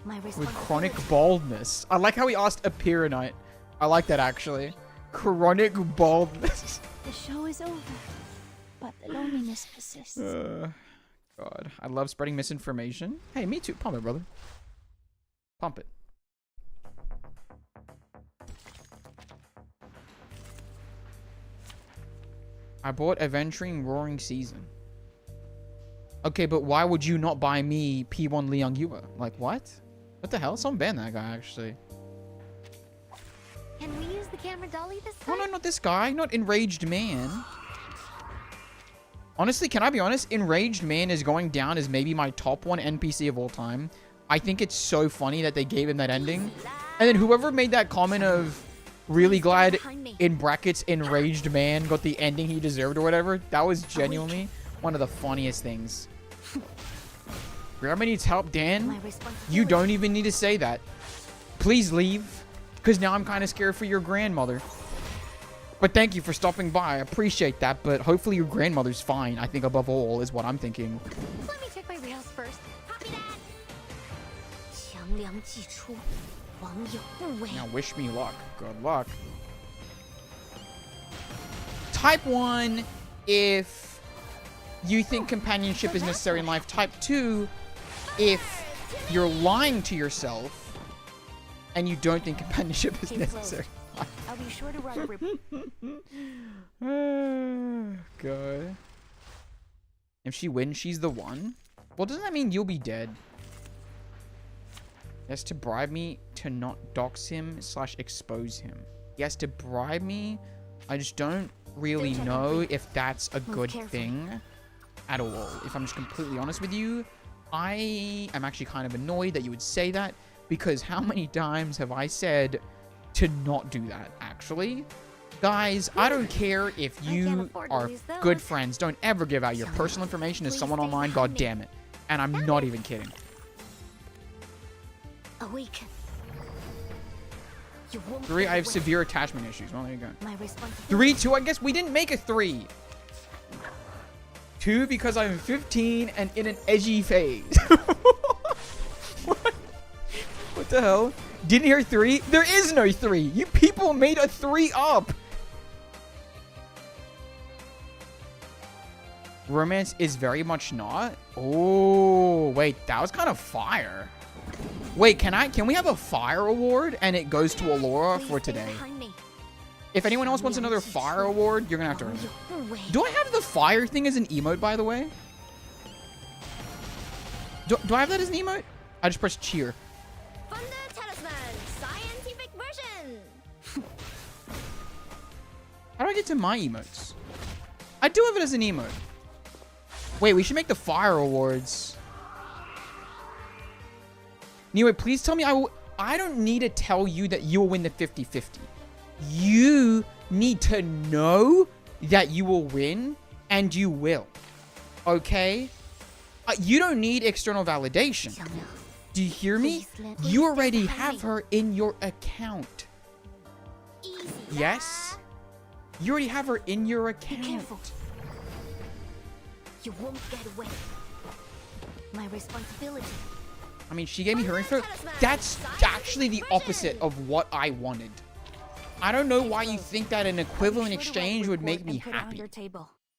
My With chronic baldness. I like how he asked a Pyronite. I like that actually. Chronic baldness. The show is over, but the loneliness persists. God, I love spreading misinformation. Hey, me too. Pump it, brother. Pump it. I bought Adventuring Roaring Season. Okay, but why would you not buy me P1 Liang Yua? Like, what? What the hell? Someone banned that guy, actually. Can we use the camera dolly this time? No, not this guy. Not Enraged Man. Honestly, can I be honest? Enraged Man is going down as maybe my top 1 NPC of all time. I think it's so funny that they gave him that ending. And then whoever made that comment of really glad, in brackets, Enraged Man got the ending he deserved or whatever, that was genuinely one of the funniest things. Grandma needs help, Dan. You don't even need to say that. Please leave. Because now I'm kind of scared for your grandmother. But thank you for stopping by. I appreciate that. But hopefully your grandmother's fine. I think above all is what I'm thinking. Let me check my rails first. Copy that. Qiangliang 祭出，网友不为。 Now wish me luck. Good luck. Type 1 if you think companionship is necessary in life. Type 2 if you're lying to yourself and you don't think companionship is necessary. I'll be sure to write God. If she wins, she's the one. Well, doesn't that mean you'll be dead? He has to bribe me to not dox him / expose him. He has to bribe me. I just don't really know if that's a good thing at all. If I'm just completely honest with you, I am actually kind of annoyed that you would say that, because how many times have I said to not do that, actually? Guys, I don't care if you are good friends. Don't ever give out your personal information to someone online, god damn it. And I'm not even kidding. Awaken. 3, I have severe attachment issues. Well, there you go. 3, 2, I guess we didn't make a 3. 2, because I'm 15 and in an edgy phase. What the hell? Didn't hear 3? There is no 3. You people made a 3 up. Romance is very much not. Oh, wait, that was kind of fire. Wait, can we have a fire award and it goes to Allura for today? If anyone else wants another fire award, you're gonna have to earn it. Do I have the fire thing as an emote, by the way? Do I have that as an emote? I just pressed cheer. Thunder Talisman, scientific version. How do I get to my emotes? I do have it as an emote. Wait, we should make the fire awards. Anyway, please tell me I don't need to tell you that you'll win the 50-50. You need to know that you will win, and you will. Okay? You don't need external validation. Do you hear me? You already have her in your account. Yes? You already have her in your account. You won't get away. My responsibility. I mean, she gave me her info. That's actually the opposite of what I wanted. I don't know why you think that an equivalent exchange would make me happy.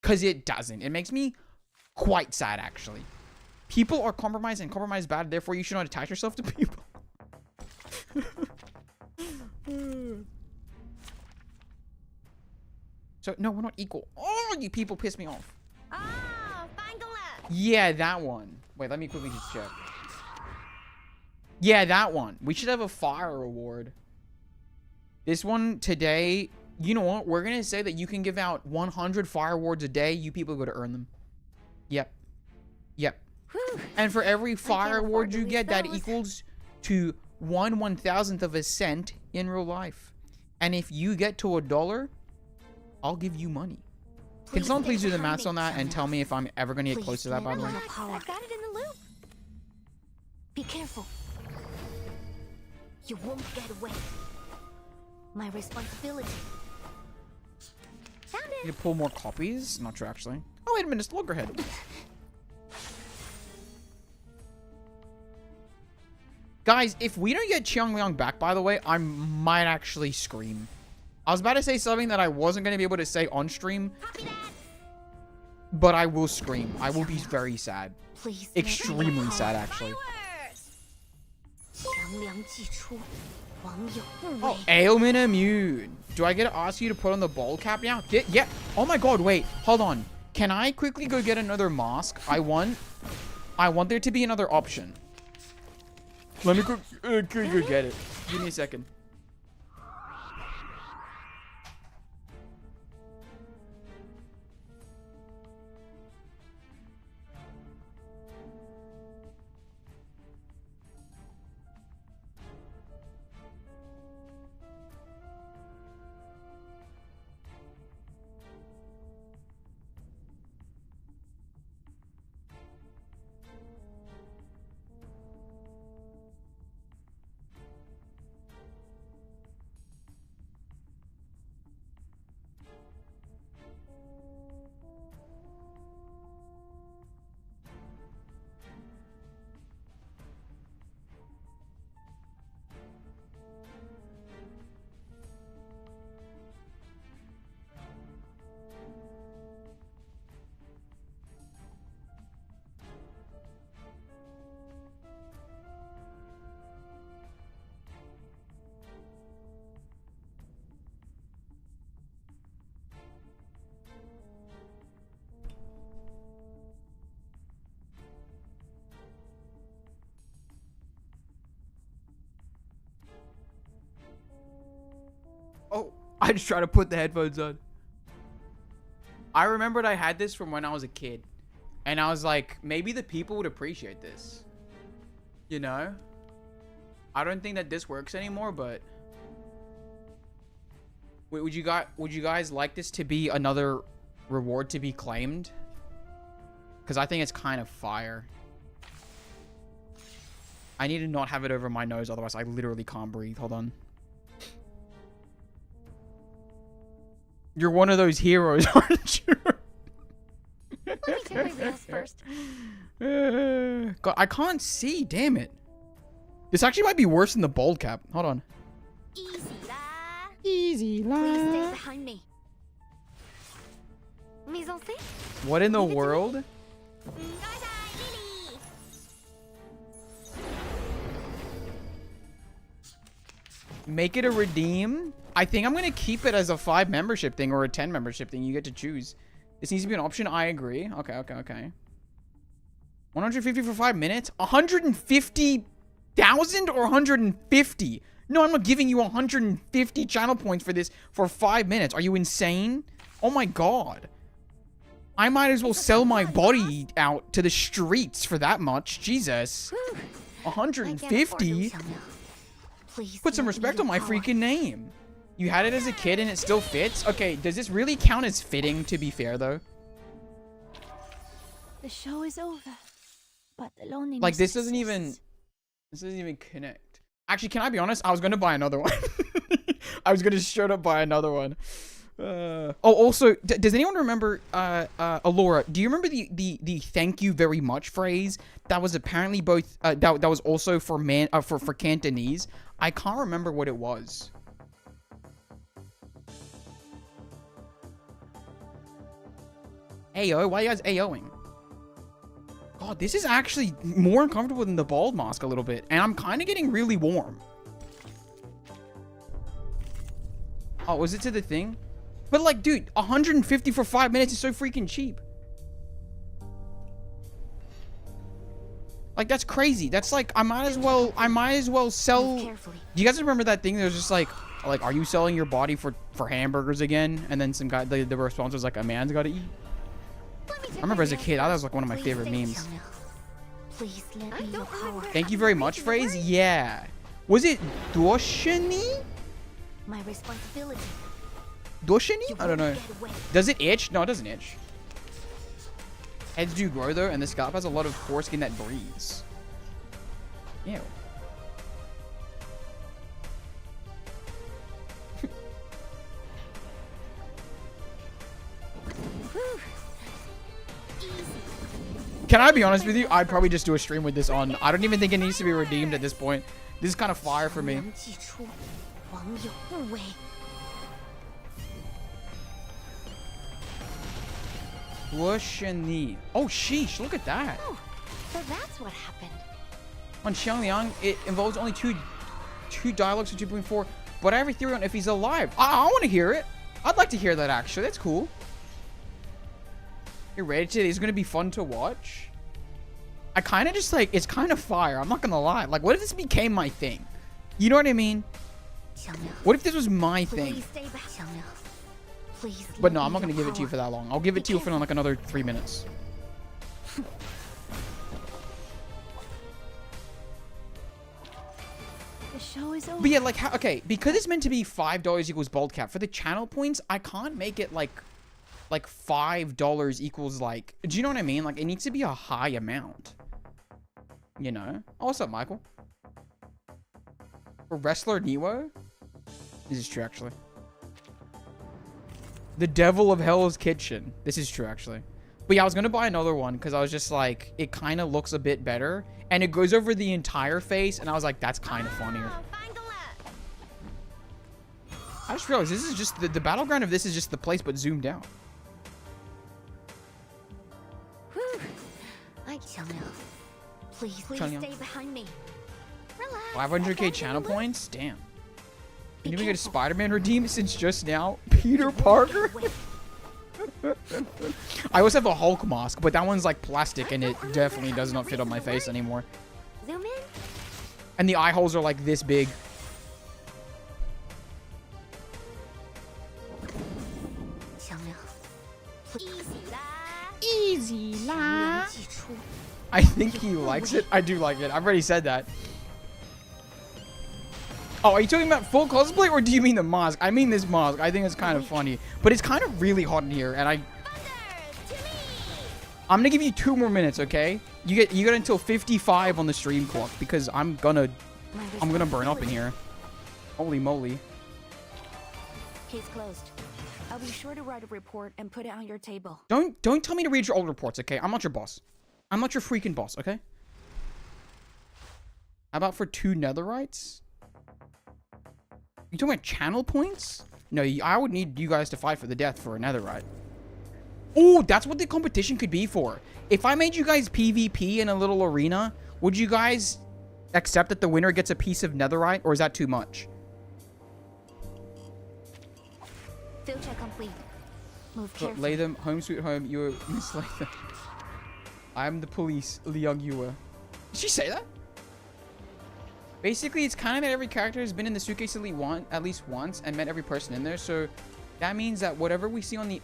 Because it doesn't. It makes me quite sad, actually. People are compromised and compromised bad, therefore you should not attach yourself to people. So, no, we're not equal. Oh, you people piss me off. Yeah, that one. Wait, let me quickly just check. Yeah, that one. We should have a fire award. This one today, you know what? We're going to say that you can give out 100 fire wards a day. You people go to earn them. Yep. Yep. Whew. And for every fire ward you lose get, that those. equals to 1/1000th of a cent in real life. And if you get to $1, I'll give you money. Can someone please do the maths on that and tell me if I'm ever going to get close to that, by the way? I've got it in the loop. Be careful. You won't get away. My responsibility. Found it. You pull more copies? Not true, actually. Oh, wait a minute. It's Loggerhead. Guys, if we don't get Qiangliang back, by the way, I might actually scream. I was about to say something that I wasn't going to be able to say on stream. But I will scream. I will be very sad. Please. Extremely sad, actually. Oh, ailment immune. Do I get to ask you to put on the ball cap now? Yeah. Oh my god, wait. Hold on. Can I quickly go get another mask? I want there to be another option. Let me go get it. Give me a second. Oh, I just tried to put the headphones on. I remembered I had this from when I was a kid. And I was like, maybe the people would appreciate this. You know? I don't think that this works anymore, but... Wait, would you guys like this to be another reward to be claimed? Because I think it's kind of fire. I need to not have it over my nose, otherwise I literally can't breathe. Hold on. You're one of those heroes, aren't you? Let me check my wheels first. God, I can't see. Damn it. This actually might be worse than the bald cap. Hold on. Easy la. Easy la. Please stay behind me. Mise en scène. What in the world? Make it a redeem. I think I'm gonna keep it as a 5 membership thing or a 10 membership thing. You get to choose. This needs to be an option. I agree. Okay. 150 for 5 minutes? 150,000 or 150? No, I'm not giving you 150 channel points for this for 5 minutes. Are you insane? Oh my god. I might as well sell my body out to the streets for that much. Jesus. 150? Put some respect on my freaking name. You had it as a kid and it still fits? Okay, does this really count as fitting, to be fair, though? The show is over, but the loneliness. Like, this doesn't even connect. Actually, can I be honest? I was going to buy another one. I was going to straight up buy another one. Oh, also, does anyone remember, Alora, do you remember the thank you very much phrase that was apparently both, that was also for for Cantonese? I can't remember what it was. Ayo, why are you guys AOing? God, this is actually more uncomfortable than the bald mask a little bit, and I'm kind of getting really warm. Oh, was it to the thing? But like, dude, 150 for 5 minutes is so freaking cheap. Like, that's crazy. That's like, I might as well sell. Do you guys remember that thing that was just like Like, are you selling your body for hamburgers again? And then some guy, the response was like, a man's got to eat. I remember as a kid, that was like one of my favorite memes. Please lend me your power. Thank you very much, phrase. Yeah. Was it Doshini? My responsibility. Doshini? I don't know. Does it itch? No, it doesn't itch. Heads do grow though, and the scalp has a lot of foreskin that breathes. Ew. Can I be honest with you? I'd probably just do a stream with this on. I don't even think it needs to be redeemed at this point. This is kind of fire for me. Wushani. Oh, sheesh. Look at that. Oh, so that's what happened. On Qiangliang, it involves only two dialogues for 2.4, but I have a theory on if he's alive. I want to hear it. I'd like to hear that, actually. That's cool. You're ready to? It's going to be fun to watch. I kind of just like, it's kind of fire. I'm not going to lie. Like, what if this became my thing? You know what I mean? What if this was my thing? But no, I'm not going to give it to you for that long. I'll give it to you for like another 3 minutes. The show is over. But yeah, like, how, okay, because it's meant to be $5 equals bald cap. For the channel points, I can't make it like $5 equals like, do you know what I mean? Like, it needs to be a high amount. You know? Oh, what's up, Michael? For Wrestler Neo? This is true, actually. The Devil of Hell's Kitchen. This is true, actually. But yeah, I was going to buy another one because I was just like, it kind of looks a bit better. And it goes over the entire face. And I was like, that's kind of funnier. I just realized this is just, the battleground of this is just the place, but zoomed out. Please stay behind me. Relax. 500k channel points? Damn. Can you even get a Spider-Man redeem since just now? Peter Parker? I also have a Hulk mask, but that one's like plastic and it definitely does not fit on my face anymore. Zoom in. And the eye holes are like this big. Easy la. I think he likes it. I do like it. I've already said that. Oh, are you talking about full cosplay or do you mean the mask? I mean this mask. I think it's kind of funny. But it's kind of really hot in here and I'm gonna give you 2 more minutes, okay? You get until 55 on the stream clock because I'm gonna burn up in here. Holy moly. Case closed. I'll be sure to write a report and put it on your table. Don't tell me to read your old reports, okay? I'm not your boss. I'm not your freaking boss, okay? How about for 2 netherites? You talking about channel points? No, I would need you guys to fight for the death for a netherite. Oh, that's what the competition could be for. If I made you guys PvP in a little arena, would you guys accept that the winner gets a piece of netherite, or is that too much? Field check complete. Move carefully. Lay them home sweet home. You're Miss Latham. I'm the police, Liang Yue. Did she say that? Basically, it's kind of that every character has been in the suitcase at least once and met every person in there. So that means that whatever we see on the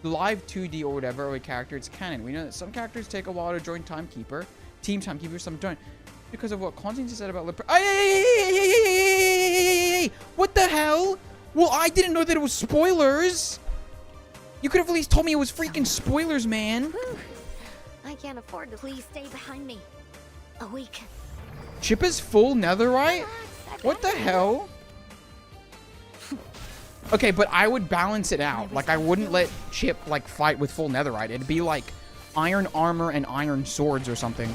live 2D or whatever of a character, it's canon. We know that some characters take a while to join Team Timekeeper, some don't. Because of what Constantine said about what the hell? Well, I didn't know that it was spoilers. You could have at least told me it was freaking spoilers, man. I can't afford to. Please stay behind me. Awaken. Chip is full netherite? What the hell? Okay, but I would balance it out. Like, I wouldn't let Chip, like, fight with full netherite. It'd be, like, iron armor and iron swords or something.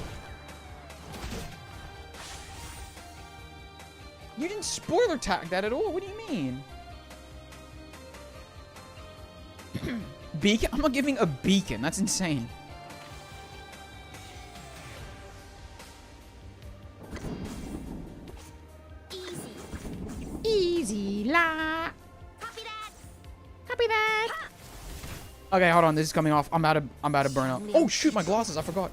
You didn't spoiler tag that at all. What do you mean? Beacon? I'm not giving a beacon. That's insane. Easy la. Copy that. Copy that. Okay, hold on. This is coming off. I'm about to burn up. Oh shoot, my glasses. I forgot.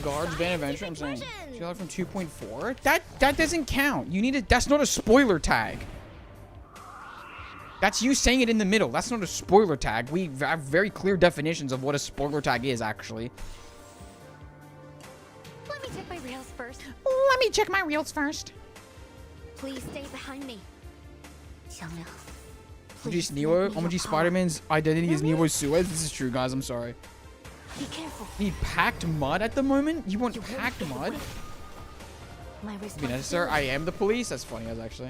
Guards ban adventure. I'm saying. She left from 2.4. That doesn't count. You need a. That's not a spoiler tag. That's you saying it in the middle. That's not a spoiler tag. We have very clear definitions of what a spoiler tag is, actually. Let me check my reels first. Let me check my reels first. Please stay behind me. Qiangliang. OMG Neo. OMG Spider-Man's identity is Neo Suez. This is true, guys. I'm sorry. Be careful. Need packed mud at the moment? You want packed mud? My Be necessary. I am the police. That's funny, guys, actually.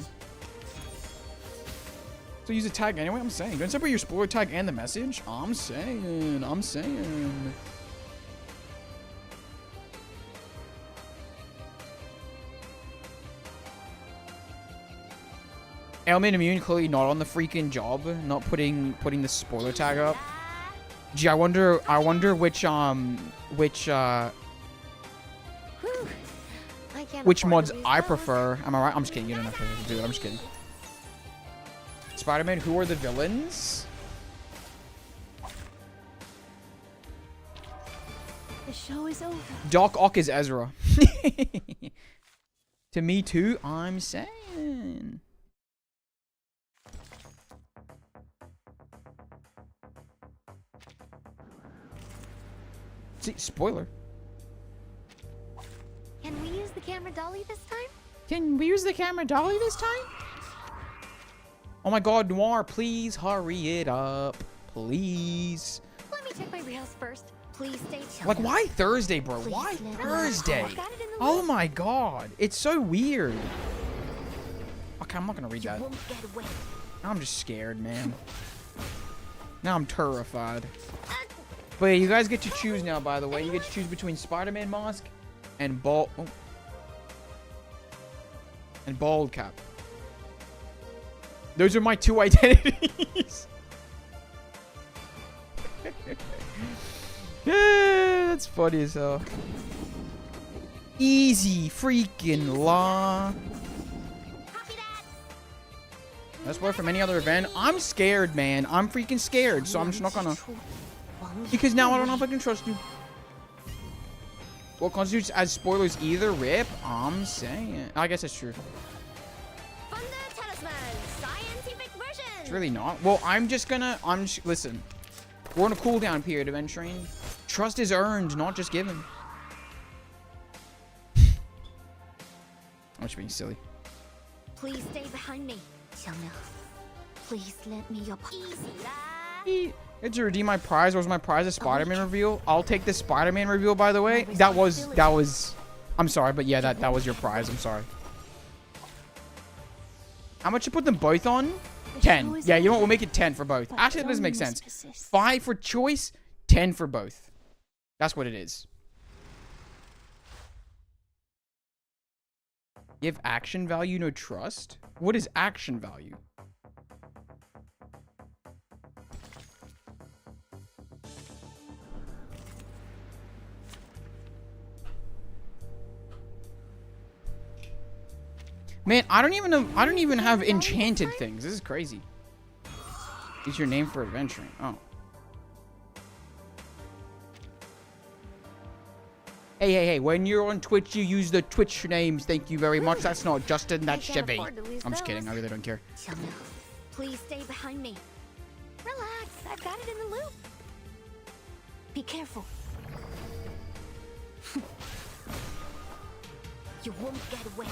So use a tag anyway. I'm saying. Don't separate your spoiler tag and the message. I'm saying. Ailment immune clearly not on the freaking job. Not putting the spoiler tag up. Gee, I wonder which mods I prefer. Am I right? I'm just kidding. You don't have to do it. I'm just kidding. Spider-Man, who are the villains? The show is over. Doc Ock is Ezra. To me too, I'm saying. See, spoiler. Can we use the camera dolly this time? Can we use the camera dolly this time? Oh my god, Noir, please hurry it up. Please. Let me check my reels first. Please stay tuned. Like, why Thursday, bro? Please Why let me Thursday? know. I got it in the Oh list. my god. It's so weird. Okay, I'm not gonna read You that. won't get away. I'm just scared, man. Now I'm terrified. But yeah, you guys get to choose now, by the way. You get to choose between Spider-Man mask and and bald cap. Those are my two identities. Yeah, that's funny as hell. Easy freaking law. Copy that. That's why from any other event, I'm scared, man. I'm freaking scared, so I'm just not gonna. Because now I don't know if I can trust you. What constitutes as spoilers either? Rip. I'm saying. I guess that's true. Thunder Talisman, scientific version. It's really not. Well, listen. We're on a cooldown period of entering. Trust is earned, not just given. I'm just being silly. Please stay behind me. Qiangliang. Please let me your easy lah. It's to redeem my prize. Was my prize a Spider-Man reveal? I'll take the Spider-Man reveal, by the way. That was. I'm sorry, but yeah, that was your prize. I'm sorry. How much you put them both on? 10. Yeah, you know what? We'll make it 10 for both. Actually, that doesn't make sense. 5 for choice, 10 for both. That's what it is. Give action value, no trust? What is action value? Man, I don't even have enchanted things. This is crazy. Use your name for adventuring. Oh. Hey, when you're on Twitch, you use the Twitch names. Thank you very much. That's not Justin, that's Chevy. I'm just kidding. I really don't care. Please stay behind me. Relax. I've got it in the loop. Be careful. You won't get away.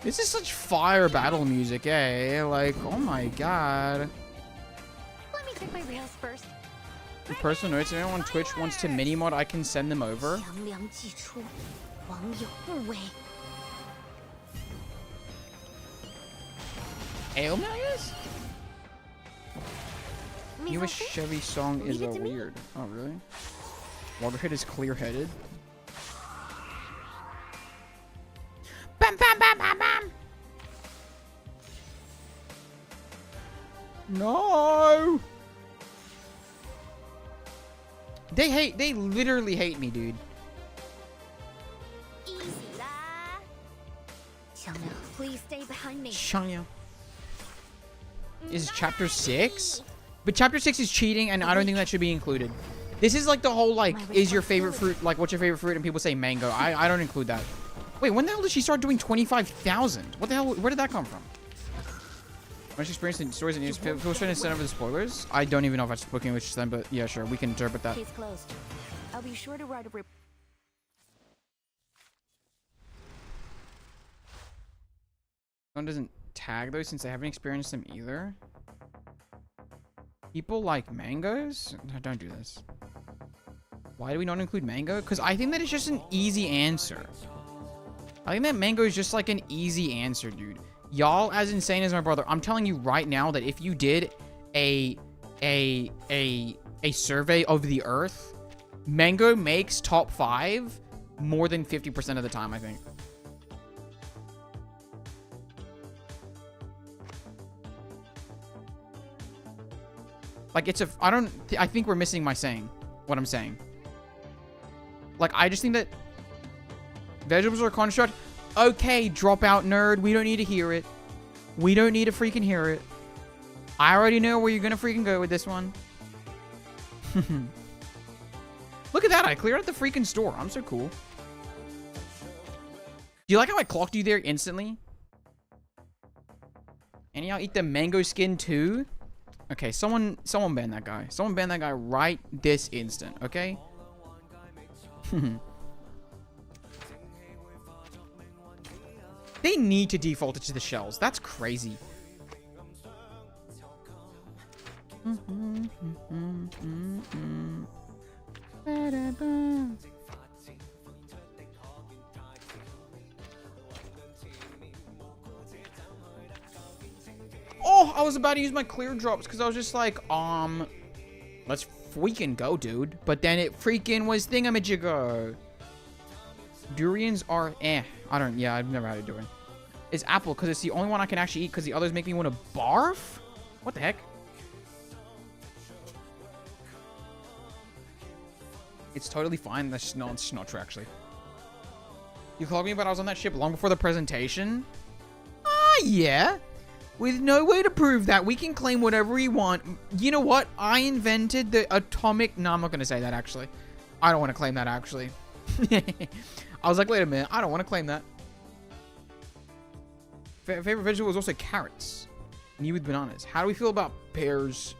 This is such fire battle music, eh? Like, oh my god. Let me check my rails first. The personal notes, if anyone on Twitch wants to mini-mod, I can send them over. Qiangliang 祭出，网友互为。 Ailmanias? Newest Chevy song is weird. Oh, really? Waterhead is clear-headed. Bam, bam, bam, bam, bam! No! They literally hate me, dude. Easy lah. Qiangliang, please stay behind me. Qiangliang. Is chapter 6? But chapter 6 is cheating, and I don't think that should be included. This is like the whole, like, is your favorite fruit, like, what's your favorite fruit? And people say mango. I don't include that. Wait, when the hell did she start doing 25,000? What the hell? Where did that come from? Much experience in stories and news. People trying to send over the spoilers? I don't even know if I spoke English to them, but yeah, sure. We can interpret that. Case closed. I'll be sure to write a report. One doesn't tag those since I haven't experienced them either. People like mangoes? No, don't do this. Why do we not include mango? Because I think that it's just an easy answer. I think that mango is just like an easy answer, dude. Y'all as insane as my brother. I'm telling you right now that if you did a survey of the earth, mango makes top 5 more than 50% of the time, I think. Like, I think we're missing my saying, what I'm saying. Like, I just think that vegetables are a construct. Okay, dropout nerd, we don't need to hear it. We don't need to freaking hear it. I already know where you're gonna freaking go with this one. Look at that, I cleared out the freaking store. I'm so cool. Do you like how I clocked you there instantly? And y'all eat the mango skin too? Okay, someone ban that guy. Someone ban that guy right this instant, okay? They need to default it to the shells. That's crazy. Oh, I was about to use my clear drops because I was just like, let's freaking go, dude. But then it freaking was thingamajigger. Durians are yeah, I've never had a durian. It's apple because it's the only one I can actually eat because the others make me want to barf? What the heck? It's totally fine. That's just not true, actually. You called me, but I was on that ship long before the presentation? Yeah. With no way to prove that, we can claim whatever we want. You know what? I invented the atomic... No, I'm not going to say that, actually. I don't want to claim that, actually. I was like, wait a minute. I don't want to claim that. Favorite vegetable is also carrots. Me with bananas. How do we feel about pears?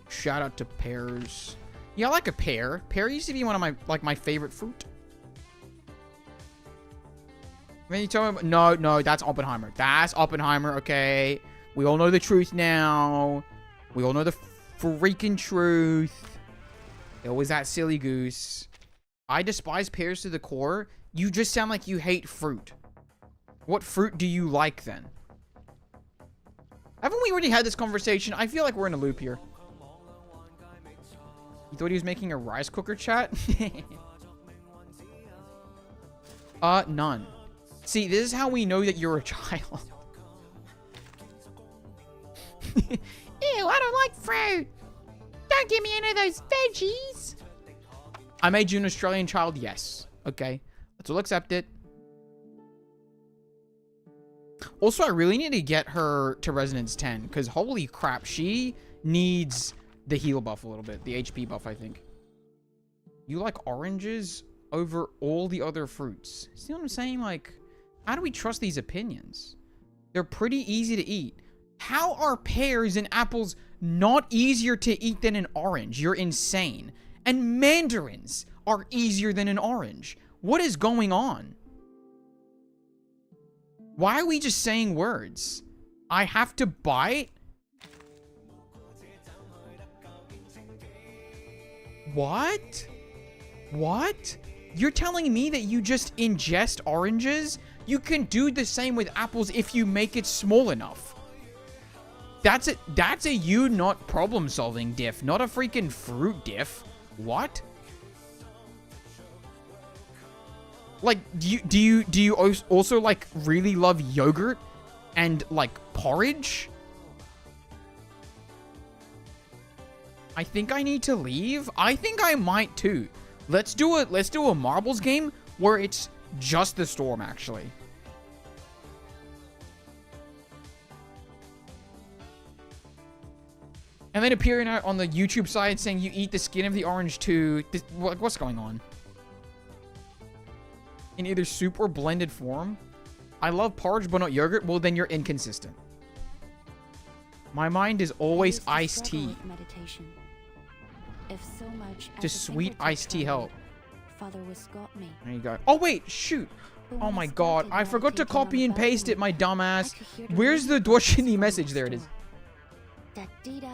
Shout out to pears. Yeah, I like a pear. Pear used to be one of my favorite fruit. Then you tell me... No, that's Oppenheimer. That's Oppenheimer, okay? We all know the truth now. We all know the freaking truth. It was that silly goose. I despise pears to the core. You just sound like you hate fruit. What fruit do you like, then? Haven't we already had this conversation? I feel like we're in a loop here. You thought he was making a rice cooker chat? None. See, this is how we know that you're a child. Ew, I don't like fruit. Don't give me any of those veggies. I made you an Australian child, yes. Okay, let's all accept it. Also, I really need to get her to Resonance 10, because holy crap, she needs the heal buff a little bit. The HP buff, I think. You like oranges over all the other fruits. See what I'm saying? Like, how do we trust these opinions? They're pretty easy to eat. How are pears and apples not easier to eat than an orange? You're insane. And mandarins are easier than an orange. What is going on? Why are we just saying words? I have to bite? What? What? You're telling me that you just ingest oranges? You can do the same with apples if you make it small enough. That's a you not problem solving diff, not a freaking fruit diff. What? Like, do you also like really love yogurt and like porridge? I think I need to leave. I think I might too. Let's do a marbles game where it's just the storm, actually. And then appearing out on the YouTube side saying you eat the skin of the orange too. What's going on? In either soup or blended form. I love porridge but not yogurt. Well, then you're inconsistent. My mind is always iced tea. If so much Just sweet iced tea help. Father was got me. There you go. Oh wait, shoot. Oh my god, I forgot to copy and paste it, my dumbass. Where's the Dwashini message? There it is. Da-dee-da.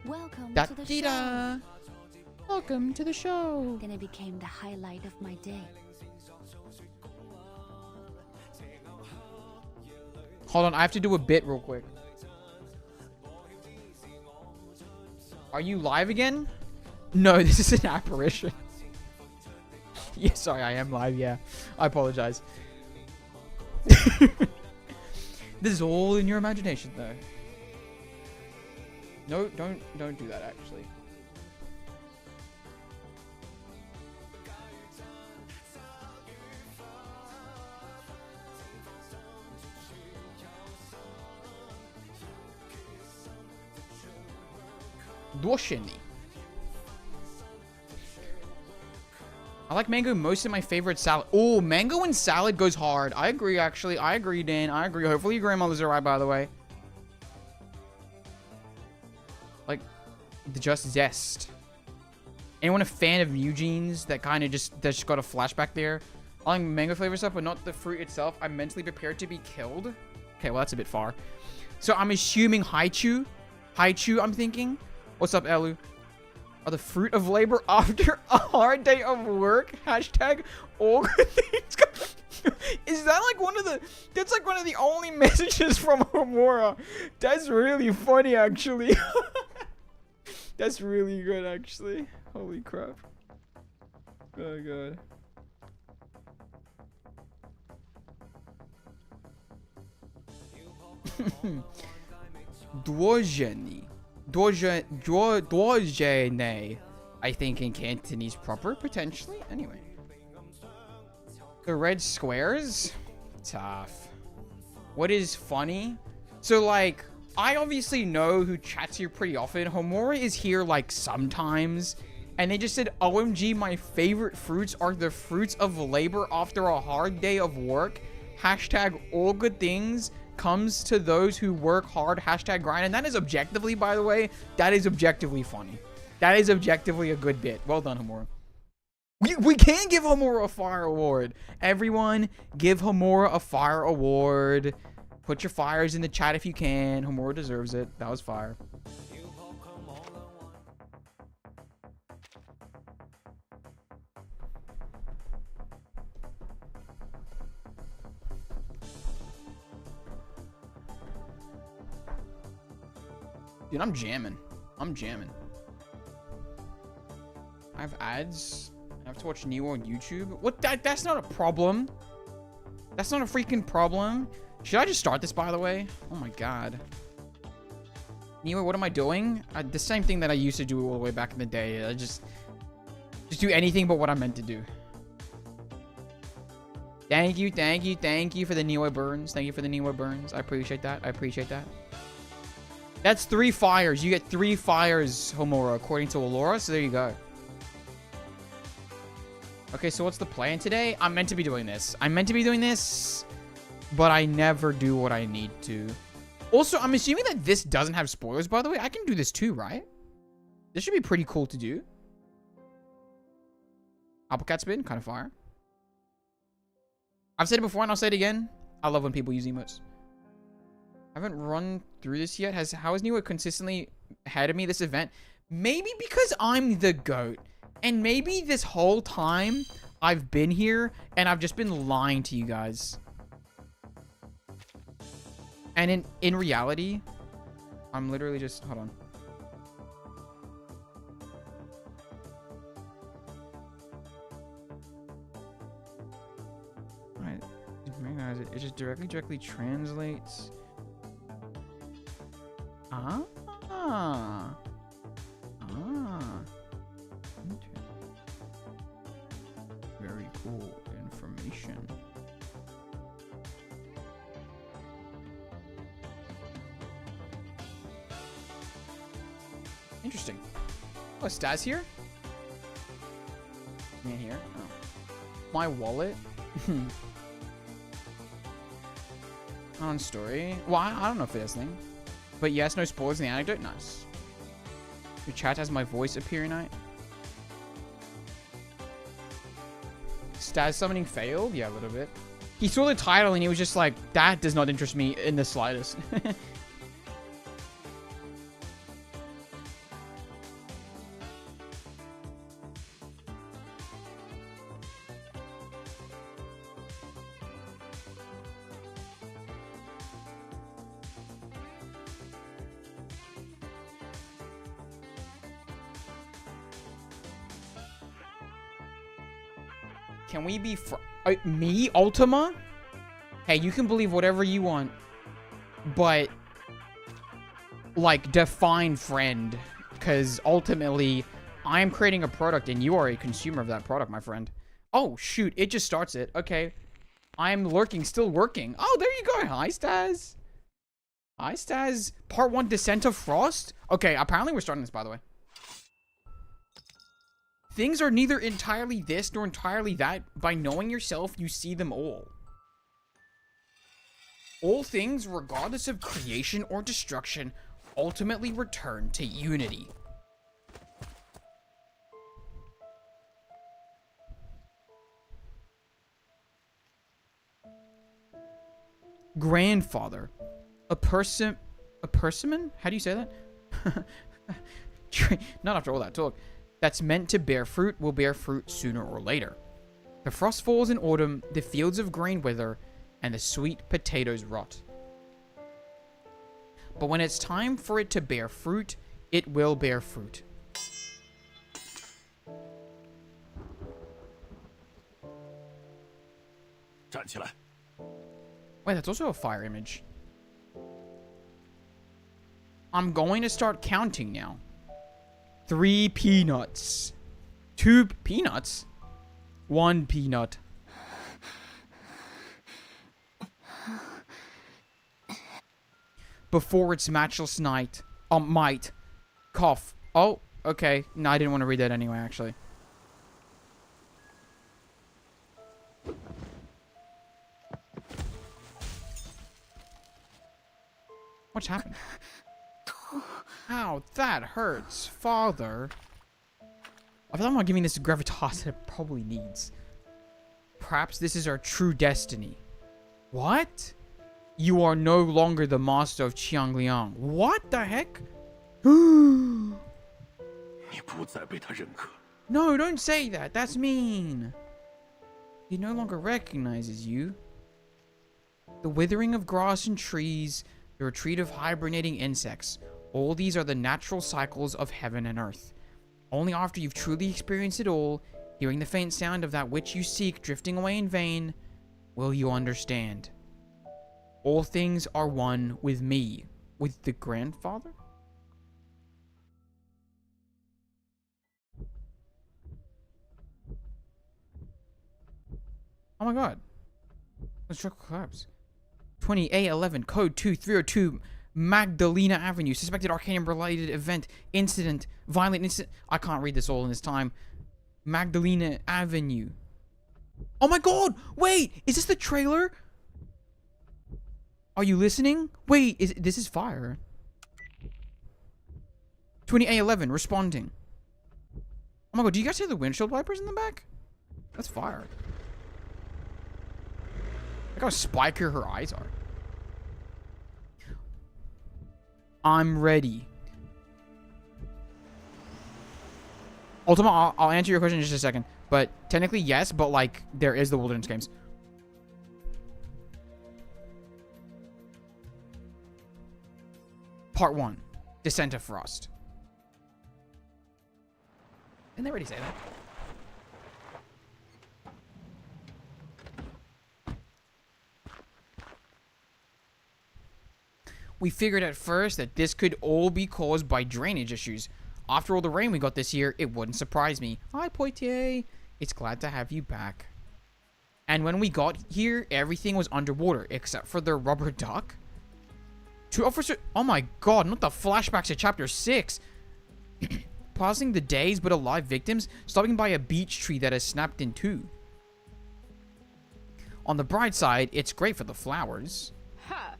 Welcome to the show. Welcome to the show. Then it became the highlight of my day. Hold on, I have to do a bit real quick. Are you live again? No, this is an apparition. Yeah, sorry, I am live, yeah. I apologize. This is all in your imagination, though. No, don't do that, actually. Dwashini. I like mango most in my favorite salad. Oh, mango and salad goes hard. I agree, actually. I agree, Dan. I agree. Hopefully your grandmother's alright, by the way. Like, just zest. Anyone a fan of Eugene's that kind of just got a flashback there? I like mango flavor stuff, but not the fruit itself. I'm mentally prepared to be killed. Okay, well, that's a bit far. So I'm assuming Haichu. Haichu, I'm thinking. What's up, Elu? Are the fruit of labor after a hard day of work? Hashtag all good things. Is that like one of the... That's like one of the only messages from Homura. That's really funny, actually. That's really good, actually. Holy crap. Oh, God. Dwashini. Dwashini, I think in Cantonese proper, potentially. Anyway. The red squares? Tough. What is funny? So, like, I obviously know who chats here pretty often. Homura is here, like, sometimes. And they just said, OMG, my favorite fruits are the fruits of labor after a hard day of work. Hashtag all good things comes to those who work hard. Hashtag grind. And that is objectively, by the way, that is objectively funny. That is objectively a good bit. Well done, Homura. We can give Homura a fire award. Everyone, give Homura a fire award. Put your fires in the chat if you can. Homura deserves it. That was fire. Dude, I'm jamming. I'm jamming. I have ads. I have to watch Neo on YouTube. What? That's not a problem. That's not a freaking problem. Should I just start this, by the way? Oh my god. Neo, what am I doing? The same thing that I used to do all the way back in the day. I just do anything but what I'm meant to do. Thank you, thank you, thank you for the Neo burns. Thank you for the Neo burns. I appreciate that. I appreciate that. That's 3 fires. You get 3 fires, Homura, according to Allura. So there you go. Okay, so what's the plan today? I'm meant to be doing this. I'm meant to be doing this, but I never do what I need to. Also, I'm assuming that this doesn't have spoilers, by the way. I can do this too, right? This should be pretty cool to do. Applecat spin, kind of fire. I've said it before and I'll say it again. I love when people use emotes. I haven't run through this yet. How is Neo consistently ahead of me this event? Maybe because I'm the GOAT. And maybe this whole time I've been here and I've just been lying to you guys. And in reality, I'm literally just... Hold on. Alright. It just directly translates... Ah. Interesting. Oh, Stas here? In here? Oh. My wallet? On story. Well, I don't know if it's a thing. But yes, no spoilers in the anecdote. Nice. Your chat has my voice appearing night. Stas summoning failed? Yeah, a little bit. He saw the title and he was just like, that does not interest me in the slightest. Can we be me, Ultima? Hey, you can believe whatever you want, but like define friend, because ultimately I am creating a product and you are a consumer of that product, my friend. Oh shoot, it just starts it. Okay, I'm lurking, still working. Oh, there you go. Hi, Stas. Hi, Stas. Part 1, Descent of Frost. Okay, apparently we're starting this, by the way. Things are neither entirely this nor entirely that. By knowing yourself, you see them all. All things, regardless of creation or destruction, ultimately return to unity. Grandfather. A persimmon? How do you say that? Not after all that talk. That's meant to bear fruit will bear fruit sooner or later. The frost falls in autumn, the fields of grain wither, and the sweet potatoes rot. But when it's time for it to bear fruit, it will bear fruit. Wait, that's also a fire image. I'm going to start counting now. 3 peanuts. 2 peanuts? 1 peanut. Before its matchless night. Might. Cough. Oh, okay. No, I didn't want to read that anyway, actually. What's happened? Ow, that hurts, father. I feel like I'm not giving this gravitas that it probably needs. Perhaps this is our true destiny. What? You are no longer the master of Qiangliang. What the heck? No, don't say that. That's mean. He no longer recognizes you. The withering of grass and trees, the retreat of hibernating insects. All these are the natural cycles of heaven and earth. Only after you've truly experienced it all, hearing the faint sound of that which you seek drifting away in vain, will you understand. All things are one with me. With the grandfather? Oh my god. Let's check collapse. 20A11, code 2302. Magdalena Avenue, suspected Arcanium-related event, incident, violent incident. I can't read this all in this time. Magdalena Avenue. Oh my god! Wait! Is this the trailer? Are you listening? Wait, this is fire. 20A11, responding. Oh my god, do you guys hear the windshield wipers in the back? That's fire. Look how spikier her eyes are. I'm ready. Ultima, I'll answer your question in just a second. But technically, yes, but like, there is the Wilderness games. Part 1. Descent of Frost. Didn't they already say that? We figured at first that this could all be caused by drainage issues. After all the rain we got this year, it wouldn't surprise me. Hi, Poitier. It's glad to have you back. And when we got here, everything was underwater, except for the rubber duck. Two officers... Oh my god, not the flashbacks to chapter 6. Passing the days but alive victims, stopping by a beech tree that has snapped in two. On the bright side, it's great for the flowers. Ha!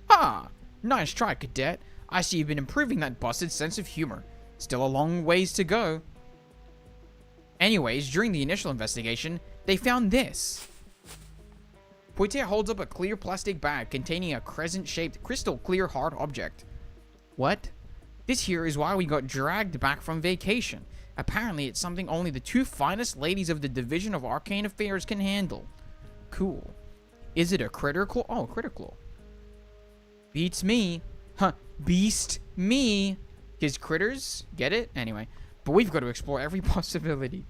Ha! Nice try, cadet. I see you've been improving that busted sense of humor. Still a long ways to go. Anyways, during the initial investigation, they found this. Poitier holds up a clear plastic bag containing a crescent-shaped, crystal-clear hard object. What? This here is why we got dragged back from vacation. Apparently, it's something only the two finest ladies of the Division of Arcane Affairs can handle. Cool. Is it a critter claw? Oh, critter claw. Beats me. Huh. Beast me. His critters? Get it? Anyway. But we've got to explore every possibility.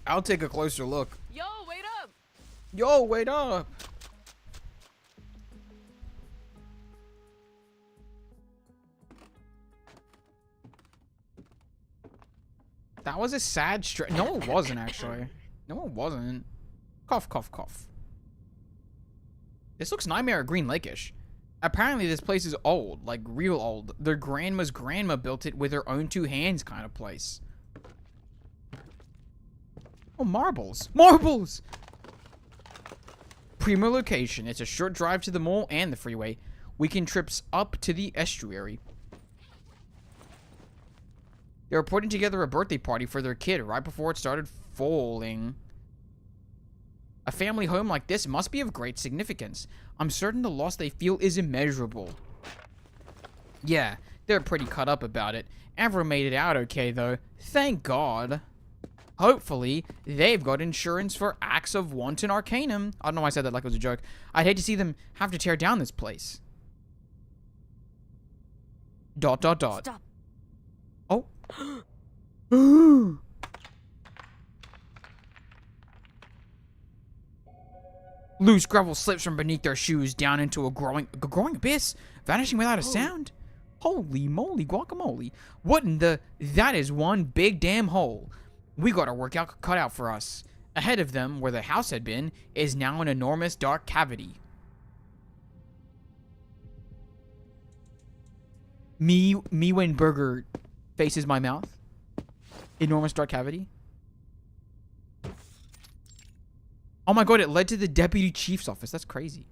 I'll take a closer look. Yo, wait up! Yo, wait up! That was a sad no, it wasn't, actually. No, it wasn't. Cough, cough, cough. This looks Nightmare Green Lake-ish. Apparently, this place is old. Like, real old. Their grandma's grandma built it with her own two hands kind of place. Oh, marbles. Marbles! Primo location. It's a short drive to the mall and the freeway. Weekend trips up to the estuary. They were putting together a birthday party for their kid right before it started falling. A family home like this must be of great significance. I'm certain the loss they feel is immeasurable. Yeah, they're pretty cut up about it. Avro made it out okay, though. Thank God. Hopefully, they've got insurance for acts of wanton arcanum. I don't know why I said that like it was a joke. I'd hate to see them have to tear down this place. ... Stop. Oh. Loose gravel slips from beneath their shoes down into a growing abyss, vanishing without a sound. Holy moly guacamole. What in the... That is one big damn hole. We got our workout cut out for us. Ahead of them, where the house had been, is now an enormous dark cavity. Me when burger faces my mouth. Enormous dark cavity. Oh my god, it led to the deputy chief's office. That's crazy.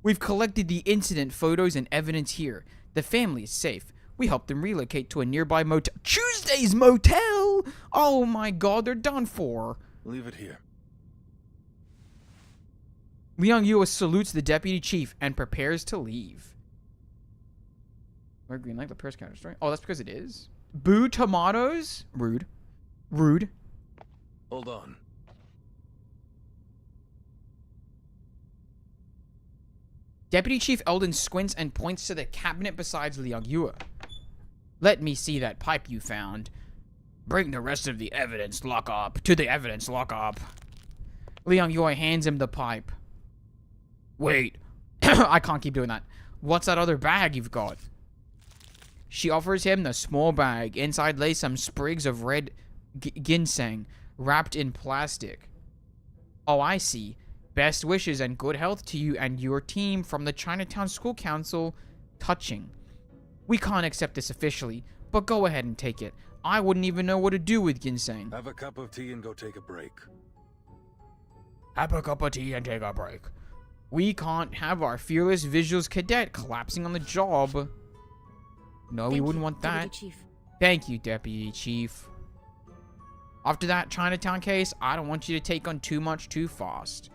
We've collected the incident photos and evidence here. The family is safe. We helped them relocate to a nearby motel. Tuesday's motel! Oh my god, they're done for. Leave it here. Liang Yua salutes the deputy chief and prepares to leave. Where green light, the Paris counter story? Oh, that's because it is. Boo tomatoes? Rude. Rude. Hold on. Deputy Chief Eldon squints and points to the cabinet beside Liang Yua. Let me see that pipe you found. Bring the rest of the evidence lockup to the evidence lockup. Liang Yua hands him the pipe. Wait. I can't keep doing that. What's that other bag you've got? She offers him the small bag. Inside lay some sprigs of red ginseng wrapped in plastic. Oh, I see. Best wishes and good health to you and your team from the Chinatown School Council. Touching. We can't accept this officially, but go ahead and take it. I wouldn't even know what to do with ginseng. Have a cup of tea and go take a break. Have a cup of tea and take a break. We can't have our fearless visuals cadet collapsing on the job. No, we wouldn't want that. Deputy Chief. Thank you, Deputy Chief. After that Chinatown case, I don't want you to take on too much too fast.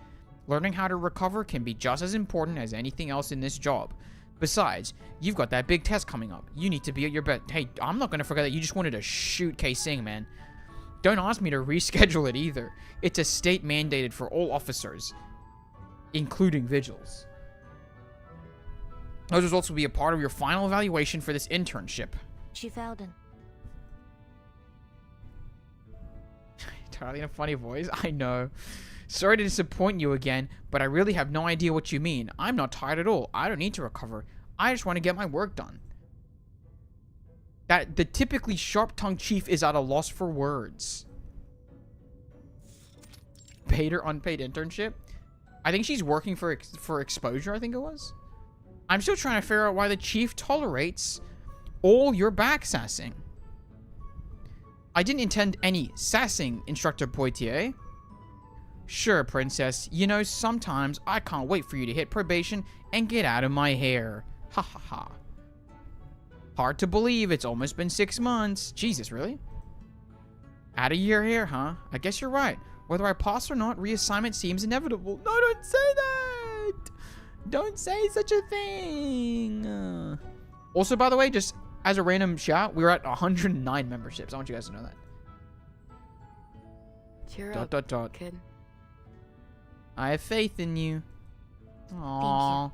Learning how to recover can be just as important as anything else in this job. Besides, you've got that big test coming up. You need to be at your best. Hey, I'm not going to forget that you just wanted to shoot K-Sing, man. Don't ask me to reschedule it either. It's a state mandated for all officers, including vigils. Those results will be a part of your final evaluation for this internship. Chief Eldon. Entirely in a funny voice. I know. Sorry to disappoint you again, but I really have no idea what you mean. I'm not tired at all. I don't need to recover. I just want to get my work done. That the typically sharp-tongued chief is at a loss for words. Paid or unpaid internship? I think she's working for exposure, I think it was. I'm still trying to figure out why the chief tolerates all your backsassing. I didn't intend any sassing, Instructor Poitier. Sure, Princess. You know, sometimes I can't wait for you to hit probation and get out of my hair. Ha ha ha. Hard to believe it's almost been 6 months. Jesus, really? Out of your hair, huh? I guess you're right. Whether I pass or not, reassignment seems inevitable. No, don't say that! Don't say such a thing! Also, by the way, just as a random shout, we were at 109 memberships. I want you guys to know that. Cheer dot, up, dot, dot. kid. I have faith in you. Aww.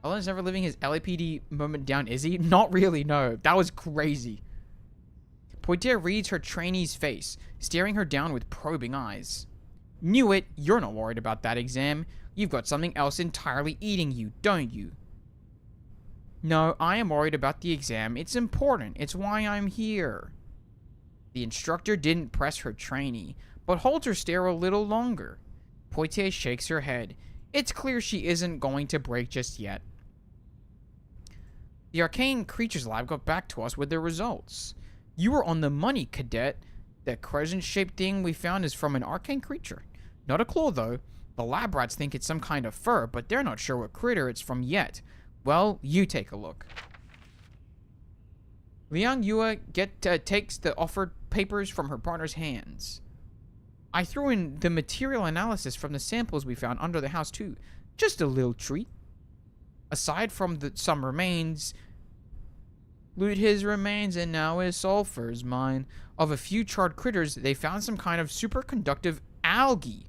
Owen's never living his LAPD moment down, is he? Not really, no. That was crazy. Poitier reads her trainee's face, staring her down with probing eyes. Knew it. You're not worried about that exam. You've got something else entirely eating you, don't you? No, I am worried about the exam. It's important. It's why I'm here. The instructor didn't press her trainee, but holds her stare a little longer. Poitier shakes her head. It's clear she isn't going to break just yet. The Arcane Creatures Lab got back to us with their results. You were on the money, cadet. That crescent-shaped thing we found is from an arcane creature. Not a claw, though. The lab rats think it's some kind of fur, but they're not sure what critter it's from yet. Well, you take a look. Liang Yue takes the offered papers from her partner's hands. I threw in the material analysis from the samples we found under the house, too. Just a little treat. Aside from some remains, loot his remains and now his sulfur's mine. Of a few charred critters, they found some kind of superconductive algae.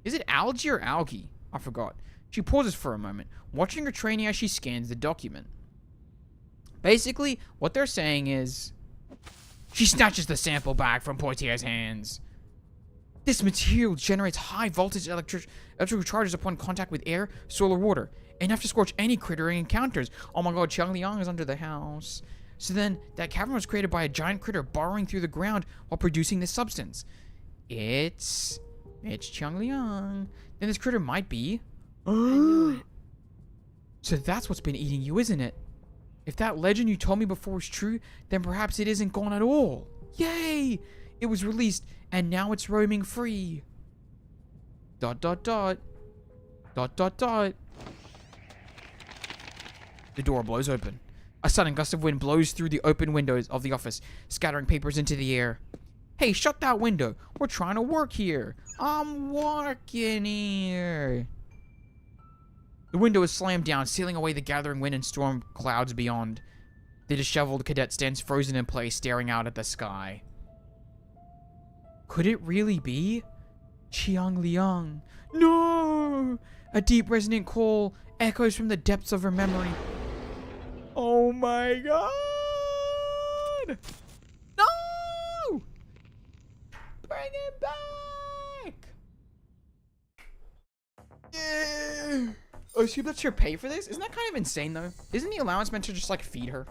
Is it algae or algae? I forgot. She pauses for a moment, watching her trainee as she scans the document. Basically, what they're saying is... She snatches the sample back from Poitier's hands. This material generates high voltage electrical charges upon contact with air, soil, or water, enough to scorch any critter it encounters. Oh my god, Qiangliang is under the house. So then, that cavern was created by a giant critter burrowing through the ground while producing this substance. It's Qiangliang. Then this critter might be... I knew it. So that's what's been eating you, isn't it? If that legend you told me before was true, then perhaps it isn't gone at all. Yay! It was released, and now it's roaming free. ... The door blows open. A sudden gust of wind blows through the open windows of the office, scattering papers into the air. Hey, shut that window. We're trying to work here. I'm working here. The window is slammed down, sealing away the gathering wind and storm clouds beyond. The disheveled cadet stands frozen in place, staring out at the sky. Could it really be Qiangliang? No! A deep resonant call echoes from the depths of her memory. Oh my god! No! Bring it back! Yeah. Oh, she lets her pay for this? Isn't that kind of insane, though? Isn't the allowance meant to just, like, feed her?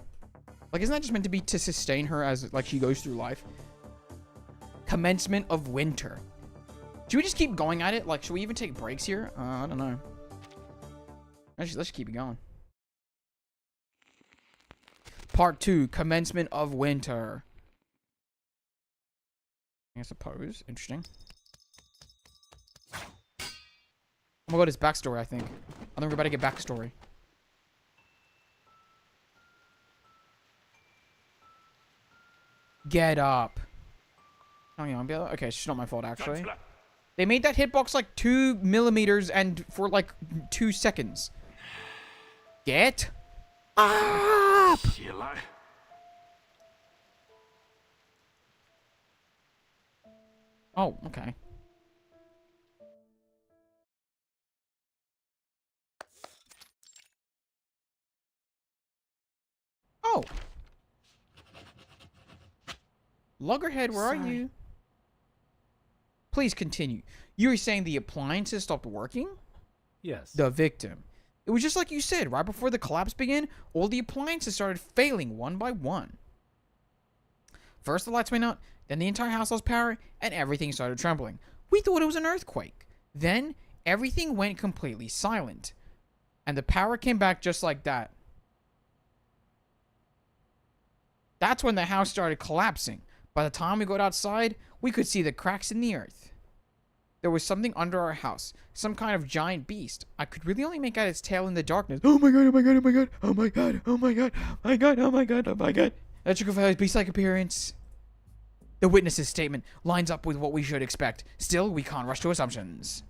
Like, isn't that just meant to be to sustain her as, like, she goes through life? Commencement of winter. Should we just keep going at it? Like, should we even take breaks here? I don't know. Let's just keep it going. Part 2, commencement of winter. I suppose. Interesting. Oh my god, it's backstory, I think. I think we're about to get backstory. Get up. Oh, yeah, okay, it's not my fault, actually. They made that hitbox like 2 millimeters and for like 2 seconds. Get up! Oh, okay. Oh. Loggerhead, where are you? Please continue. You were saying the appliances stopped working? Yes. The victim. It was just like you said, right before the collapse began, all the appliances started failing one by one. First the lights went out, then the entire house lost power, and everything started trembling. We thought it was an earthquake. Then, everything went completely silent. And the power came back just like that. That's when the house started collapsing. By the time we got outside, we could see the cracks in the earth. There was something under our house. Some kind of giant beast. I could really only make out its tail in the darkness. Oh my god, oh my god, oh my god, oh my god, oh my god, oh my god, oh my god, oh my god. Electrical beast-like appearance. The witness's statement lines up with what we should expect. Still, we can't rush to assumptions.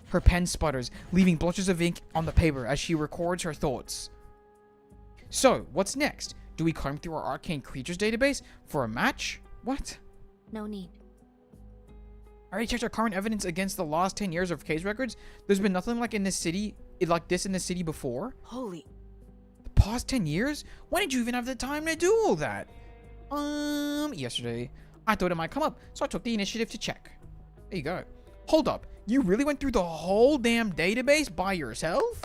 Her pen sputters, leaving blotches of ink on the paper as she records her thoughts. So, what's next? Do we comb through our arcane creatures database for a match? What? No need. I already checked our current evidence against the last 10 years of case records. There's been nothing like this in the city before. Holy. The past 10 years? Why did you even have the time to do all that? Yesterday. I thought it might come up, so I took the initiative to check. There you go. Hold up. You really went through the whole damn database by yourself?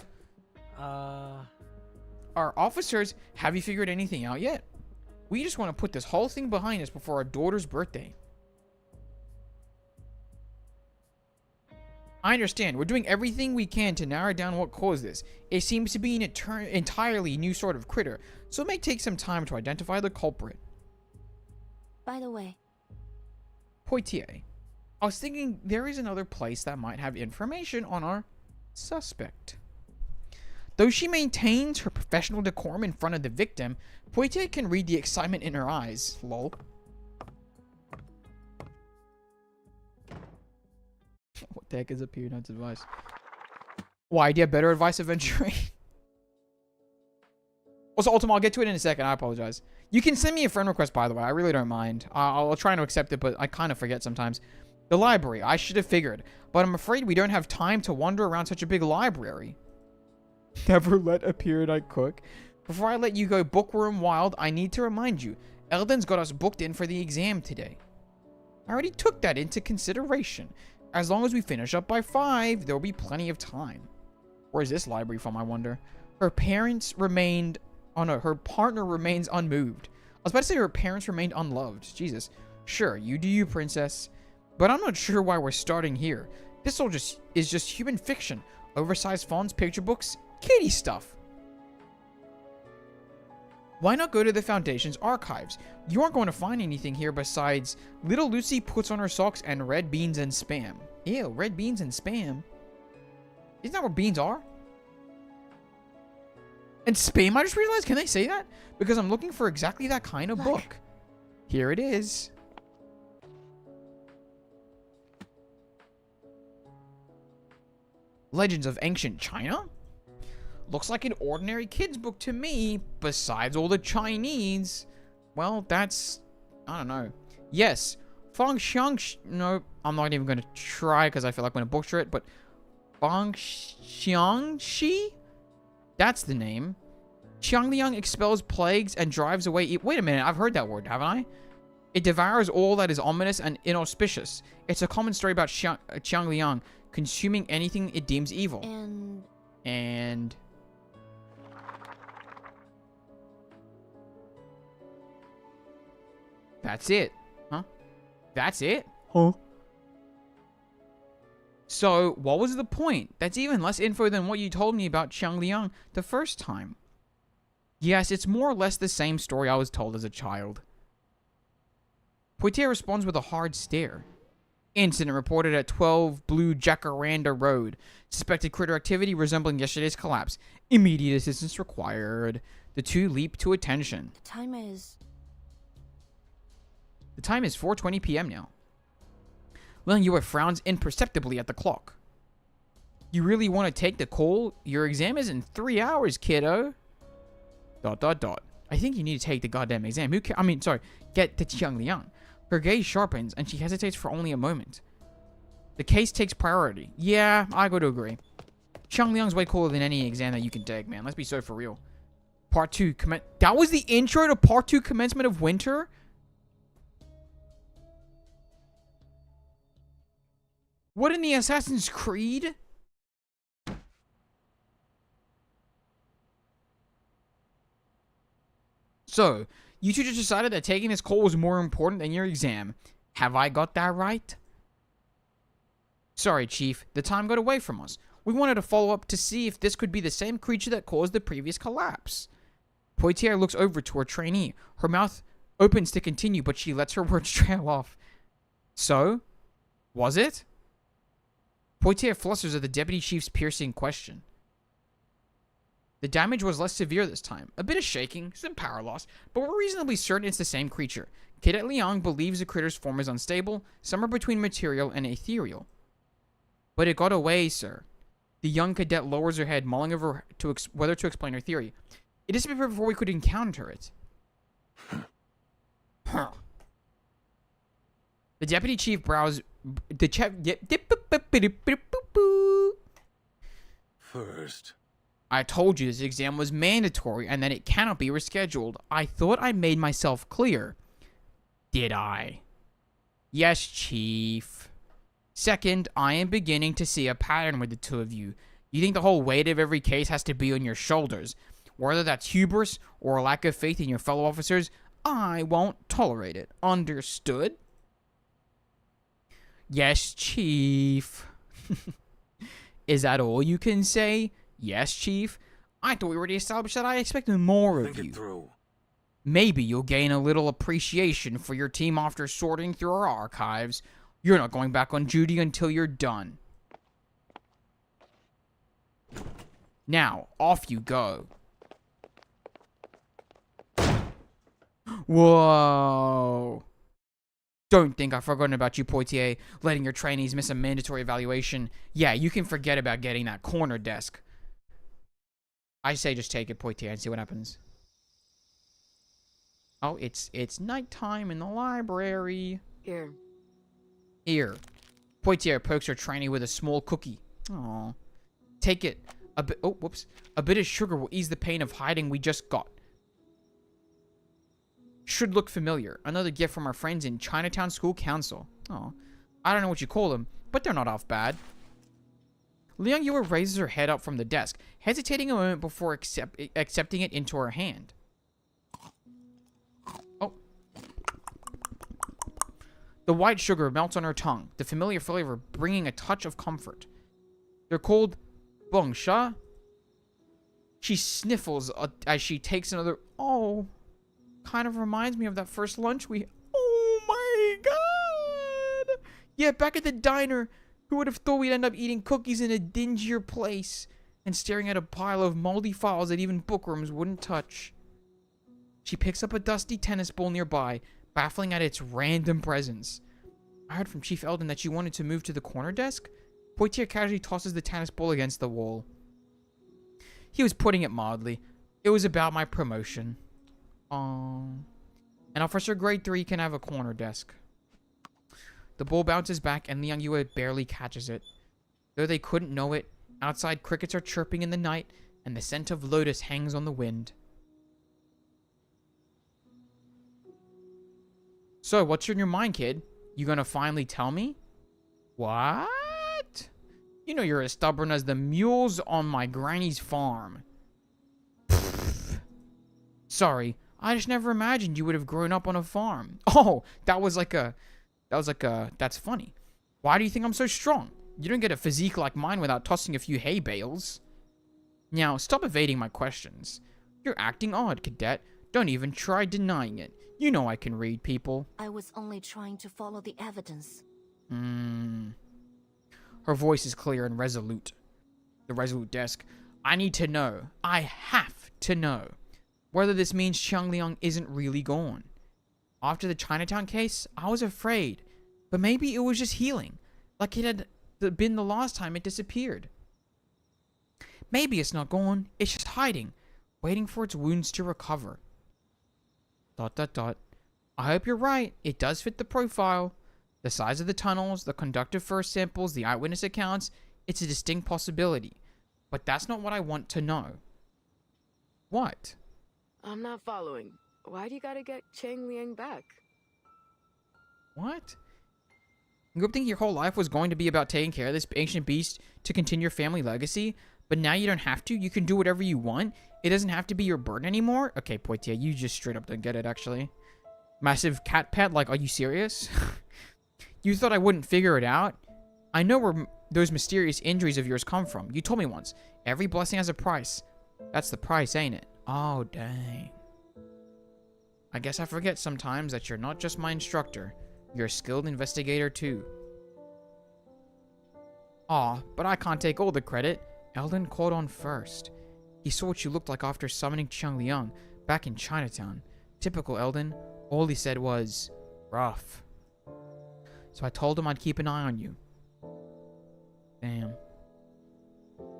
Our officers, have you figured anything out yet? We just want to put this whole thing behind us before our daughter's birthday. I understand. We're doing everything we can to narrow down what caused this. It seems to be an entirely new sort of critter, so it may take some time to identify the culprit. By the way. Poitiers. I was thinking there is another place that might have information on our suspect. Though she maintains her professional decorum in front of the victim, Poitiers can read the excitement in her eyes. Lol. What the heck is up here? Not advice. Why? Do you have better advice eventually? Also, Ultima, I'll get to it in a second. I apologize. You can send me a friend request, by the way. I really don't mind. I'll try to accept it, but I kind of forget sometimes. The library. I should have figured. But I'm afraid we don't have time to wander around such a big library. Never let a periodite cook. Before I let you go bookworm wild, I need to remind you. Eldon's got us booked in for the exam today. I already took that into consideration. As long as we finish up by 5, there will be plenty of time. Where's this library from, I wonder? Her parents remained... Oh no, her partner remains unmoved. I was about to say her parents remained unloved. Jesus. Sure, you do you, princess. But I'm not sure why we're starting here. This all is just human fiction. Oversized fonts, picture books, kiddie stuff. Why not go to the Foundation's archives? You aren't going to find anything here besides Little Lucy puts on her socks and red beans and spam. Ew, red beans and spam. Isn't that what beans are? And spam, I just realized, can they say that? Because I'm looking for exactly that kind of book. Here it is. Legends of Ancient China? Looks like an ordinary kid's book to me, besides all the Chinese. Well, that's... I don't know. Yes. Fang Xiang... No, I'm not even going to try because I feel like I'm going to butcher it, but... Fang Xiangxi? That's the name. Qiangliang expels plagues and drives away... Wait a minute, I've heard that word, haven't I? It devours all that is ominous and inauspicious. It's a common story about Qiangliang consuming anything it deems evil. And... That's it. Huh? That's it? Huh? So, what was the point? That's even less info than what you told me about Qiangliang the first time. Yes, it's more or less the same story I was told as a child. Poitiers responds with a hard stare. Incident reported at 12 Blue Jacaranda Road. Suspected critter activity resembling yesterday's collapse. Immediate assistance required. The two leap to attention. The time is 4:20 p.m. now. Liang Yue frowns imperceptibly at the clock. You really want to take the call? Your exam is in 3 hours, kiddo. ... I think you need to take the goddamn exam. Get to Qiangliang. Her gaze sharpens, and she hesitates for only a moment. The case takes priority. Yeah, I go to agree. Qiangliang's way cooler than any exam that you can take, man. Let's be so for real. Part 2, that was the intro to Part 2 Commencement of Winter? What in the Assassin's Creed? So, you two just decided that taking this call was more important than your exam. Have I got that right? Sorry, Chief. The time got away from us. We wanted to follow up to see if this could be the same creature that caused the previous collapse. Poitier looks over to her trainee. Her mouth opens to continue, but she lets her words trail off. So? Was it? Poitier flusters at the deputy chief's piercing question. The damage was less severe this time. A bit of shaking, some power loss, but we're reasonably certain it's the same creature. Cadet Liang believes the critter's form is unstable, somewhere between material and ethereal. But it got away, sir. The young cadet lowers her head, mulling over whether to explain her theory. It disappeared before we could encounter it. Huh. The deputy chief brows... First, I told you this exam was mandatory and that it cannot be rescheduled. I thought I made myself clear. Did I? Yes, Chief. Second, I am beginning to see a pattern with the two of you. You think the whole weight of every case has to be on your shoulders. Whether that's hubris or a lack of faith in your fellow officers, I won't tolerate it. Understood? Yes, Chief. Is that all you can say? Yes, Chief. I thought we already established that I expected more of you. think it through. Maybe you'll gain a little appreciation for your team after sorting through our archives. You're not going back on duty until you're done. Now, off you go. Whoa. Don't think I've forgotten about you, Poitier, letting your trainees miss a mandatory evaluation. Yeah, you can forget about getting that corner desk. I say just take it, Poitier, and see what happens. Oh, it's nighttime in the library. Here. Here. Poitier pokes her trainee with a small cookie. Aw. Take it. A bit of sugar will ease the pain of hiding we just got. Should look familiar. Another gift from our friends in Chinatown School Council. Oh, I don't know what you call them, but they're not off bad. Liang Yue raises her head up from the desk, hesitating a moment before accepting it into her hand. Oh. The white sugar melts on her tongue, the familiar flavor bringing a touch of comfort. They're called Bong Sha. She sniffles as she takes another... Oh... Kind of reminds me of that first lunch we... Oh my god! Yeah, back at the diner. Who would have thought we'd end up eating cookies in a dingier place and staring at a pile of moldy files that even bookrooms wouldn't touch? She picks up a dusty tennis ball nearby, baffling at its random presence. I heard from Chief Eldon that she wanted to move to the corner desk. Poitier casually tosses the tennis ball against the wall. He was putting it mildly. It was about my promotion. An officer grade 3 can have a corner desk. The ball bounces back and Liang Yue barely catches it. Though they couldn't know it, outside crickets are chirping in the night and the scent of lotus hangs on the wind. So, what's in your mind, kid? You gonna finally tell me? What? You know you're as stubborn as the mules on my granny's farm. Sorry. I just never imagined you would have grown up on a farm. Oh, that's funny. Why do you think I'm so strong? You don't get a physique like mine without tossing a few hay bales. Now, stop evading my questions. You're acting odd, cadet. Don't even try denying it. You know I can read people. I was only trying to follow the evidence. Her voice is clear and resolute. The resolute desk. I need to know. I have to know. Whether this means Qiangliang isn't really gone. After the Chinatown case, I was afraid. But maybe it was just healing. Like it had been the last time it disappeared. Maybe it's not gone. It's just hiding. Waiting for its wounds to recover. ... I hope you're right. It does fit the profile. The size of the tunnels, the conductive first samples, the eyewitness accounts. It's a distinct possibility. But that's not what I want to know. What? I'm not following. Why do you gotta get Qiangliang back? What? You think your whole life was going to be about taking care of this ancient beast to continue your family legacy, but now you don't have to? You can do whatever you want? It doesn't have to be your burden anymore? Okay, Poitier, you just straight up don't get it, actually. Massive cat pet? Like, are you serious? You thought I wouldn't figure it out? I know those mysterious injuries of yours come from? You told me once. Every blessing has a price. That's the price, ain't it? Oh, dang. I guess I forget sometimes that you're not just my instructor. You're a skilled investigator, too. Aw, but I can't take all the credit. Eldon caught on first. He saw what you looked like after summoning Qiangliang back in Chinatown. Typical Eldon. All he said was, rough. So I told him I'd keep an eye on you. Damn.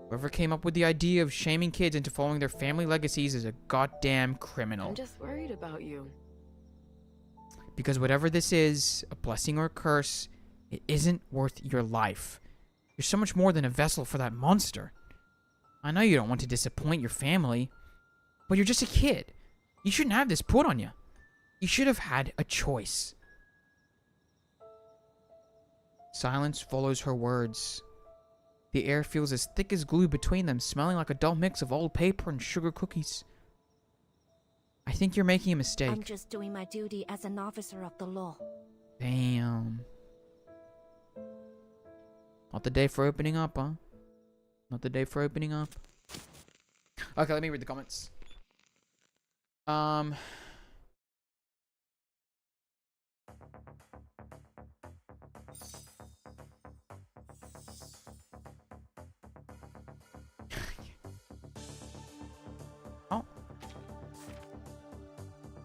Whoever came up with the idea of shaming kids into following their family legacies is a goddamn criminal. I'm just worried about you. Because whatever this is, a blessing or a curse, it isn't worth your life. You're so much more than a vessel for that monster. I know you don't want to disappoint your family, but you're just a kid. You shouldn't have this put on you. You should have had a choice. Silence follows her words. The air feels as thick as glue between them, smelling like a dull mix of old paper and sugar cookies. I think you're making a mistake. I'm just doing my duty as an officer of the law. Damn. Not the day for opening up, huh? Not the day for opening up. Okay, let me read the comments. Oh.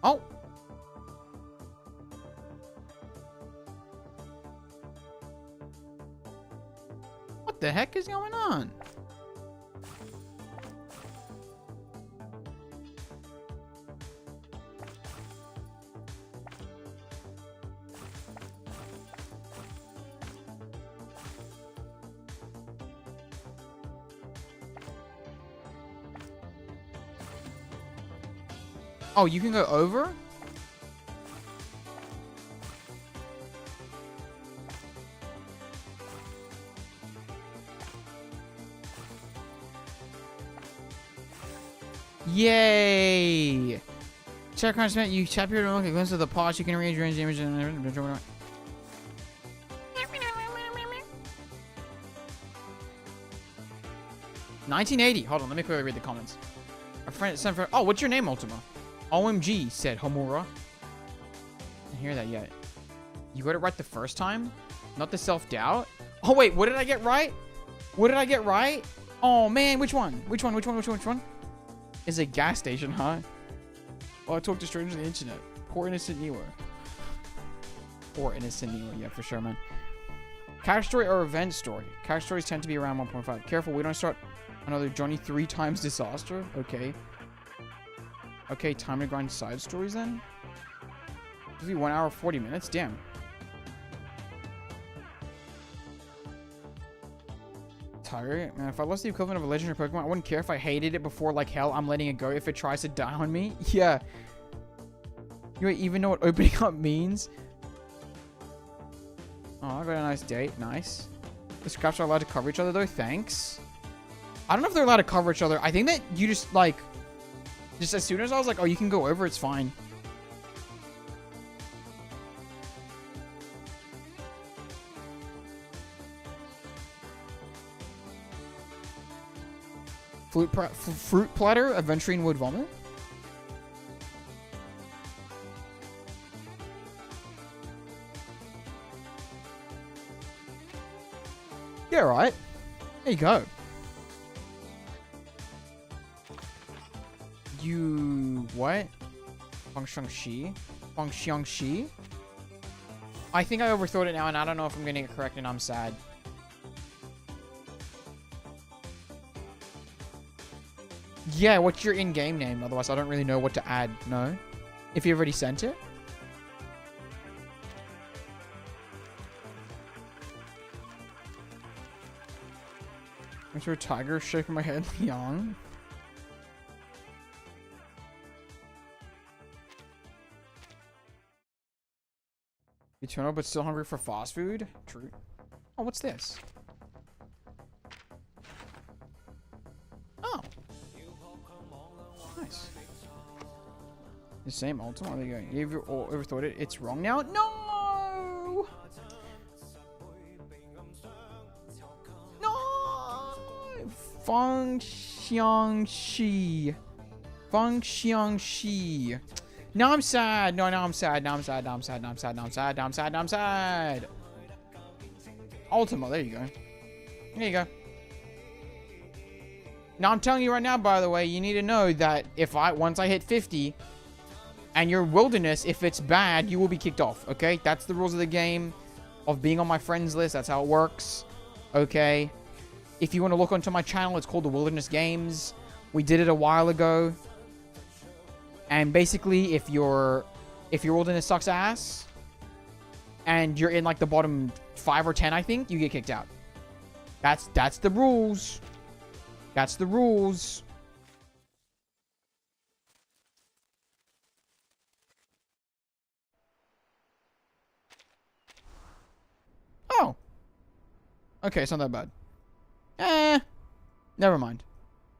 Oh. What the heck is going on? Oh, you can go over? Yay! Check on Smith, you tap your remote, a glimpse of the pots, you can arrange your image and 1980. Hold on, let me quickly read the comments. A friend sent for. Oh, what's your name, Ultima? OMG, said Homura. I didn't hear that yet. You got it right the first time? Not the self-doubt? Oh, wait, what did I get right? What did I get right? Oh, man, which one? Which one? Is a gas station, huh? Oh, I talked to strangers on the internet. Poor innocent Niwa. Poor innocent Niwa, yeah, for sure, man. Character story or event story? Character stories tend to be around 1.5. Careful, we don't start another Johnny 3 times disaster. Okay. Okay, time to grind side stories then? This will be 1 hour 40 minutes? Damn. Tiger? Man, if I lost the equivalent of a legendary Pokemon, I wouldn't care if I hated it before like hell. I'm letting it go if it tries to die on me. Yeah. You even know what opening up means? Oh, I got a nice date. Nice. The scraps are allowed to cover each other though. Thanks. I don't know if they're allowed to cover each other. I think that you just like... Just as soon as I was like, oh, you can go over, it's fine. Fruit platter, aventurine wood vomit. Yeah, right. There you go. You what? Fangxiangxi? I think I overthought it now, and I don't know if I'm getting it correct, and I'm sad. Yeah, what's your in-game name? Otherwise, I don't really know what to add. No? If you already sent it? Is there a tiger shaking my head? Liang? Eternal, but still hungry for fast food? True. Oh, what's this? Oh. Nice. The same Ultima? There you go. You ever thought it's wrong now? No! Feng Xiangxi. Feng Xiangxi. Now I'm sad. No, now I'm sad. Now I'm sad. Now I'm sad. Now I'm sad. Now I'm sad. Now I'm sad. Now I'm sad. Ultima. There you go. There you go. Now I'm telling you right now, by the way, you need to know that once I hit 50 and your wilderness, if it's bad, you will be kicked off. Okay? That's the rules of the game of being on my friends list. That's how it works. Okay? If you want to look onto my channel, it's called the Wilderness Games. We did it a while ago. And basically, if your wilderness sucks ass and you're in like the bottom 5 or 10, I think, you get kicked out. That's the rules. That's the rules. Oh. Okay, it's not that bad. Never mind.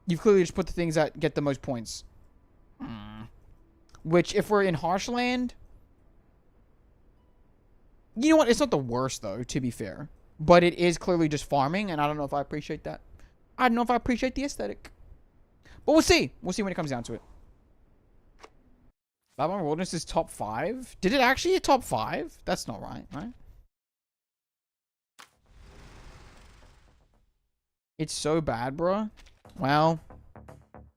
You've clearly just put the things that get the most points. Which, if we're in Harshland... You know what? It's not the worst, though, to be fair. But it is clearly just farming, and I don't know if I appreciate that. I don't know if I appreciate the aesthetic. But we'll see. We'll see when it comes down to it. Babylon Wilderness is top 5? Did it actually hit top 5? That's not right, right? It's so bad, bro. Well,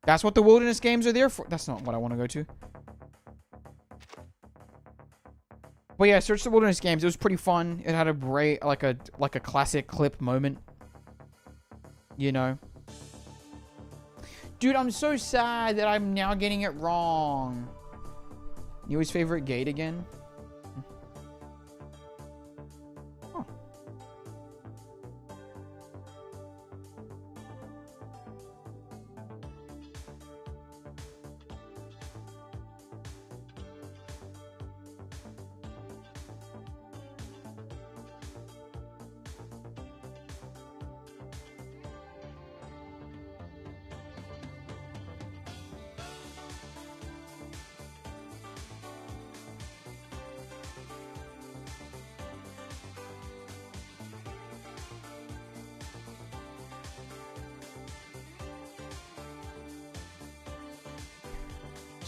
that's what the wilderness games are there for. That's not what I want to go to. But yeah, search the wilderness games. It was pretty fun. It had a great, like a classic clip moment. You know. Dude, I'm so sad that I'm now getting it wrong. Yui's favorite gate again? Oh.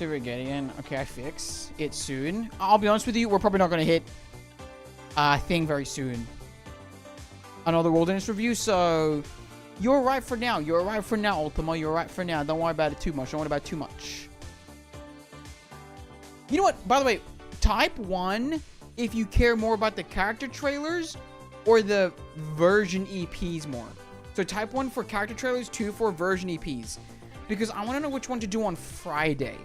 Again. Okay, I fix it soon. I'll be honest with you, we're probably not going to hit a thing very soon. Another wilderness review, so you're right for now. You're right for now, Ultima. You're right for now. Don't worry about it too much. Don't worry about it too much. You know what? By the way, type 1 if you care more about the character trailers or the version EPs more. So type 1 for character trailers, 2 for version EPs. Because I want to know which one to do on Friday.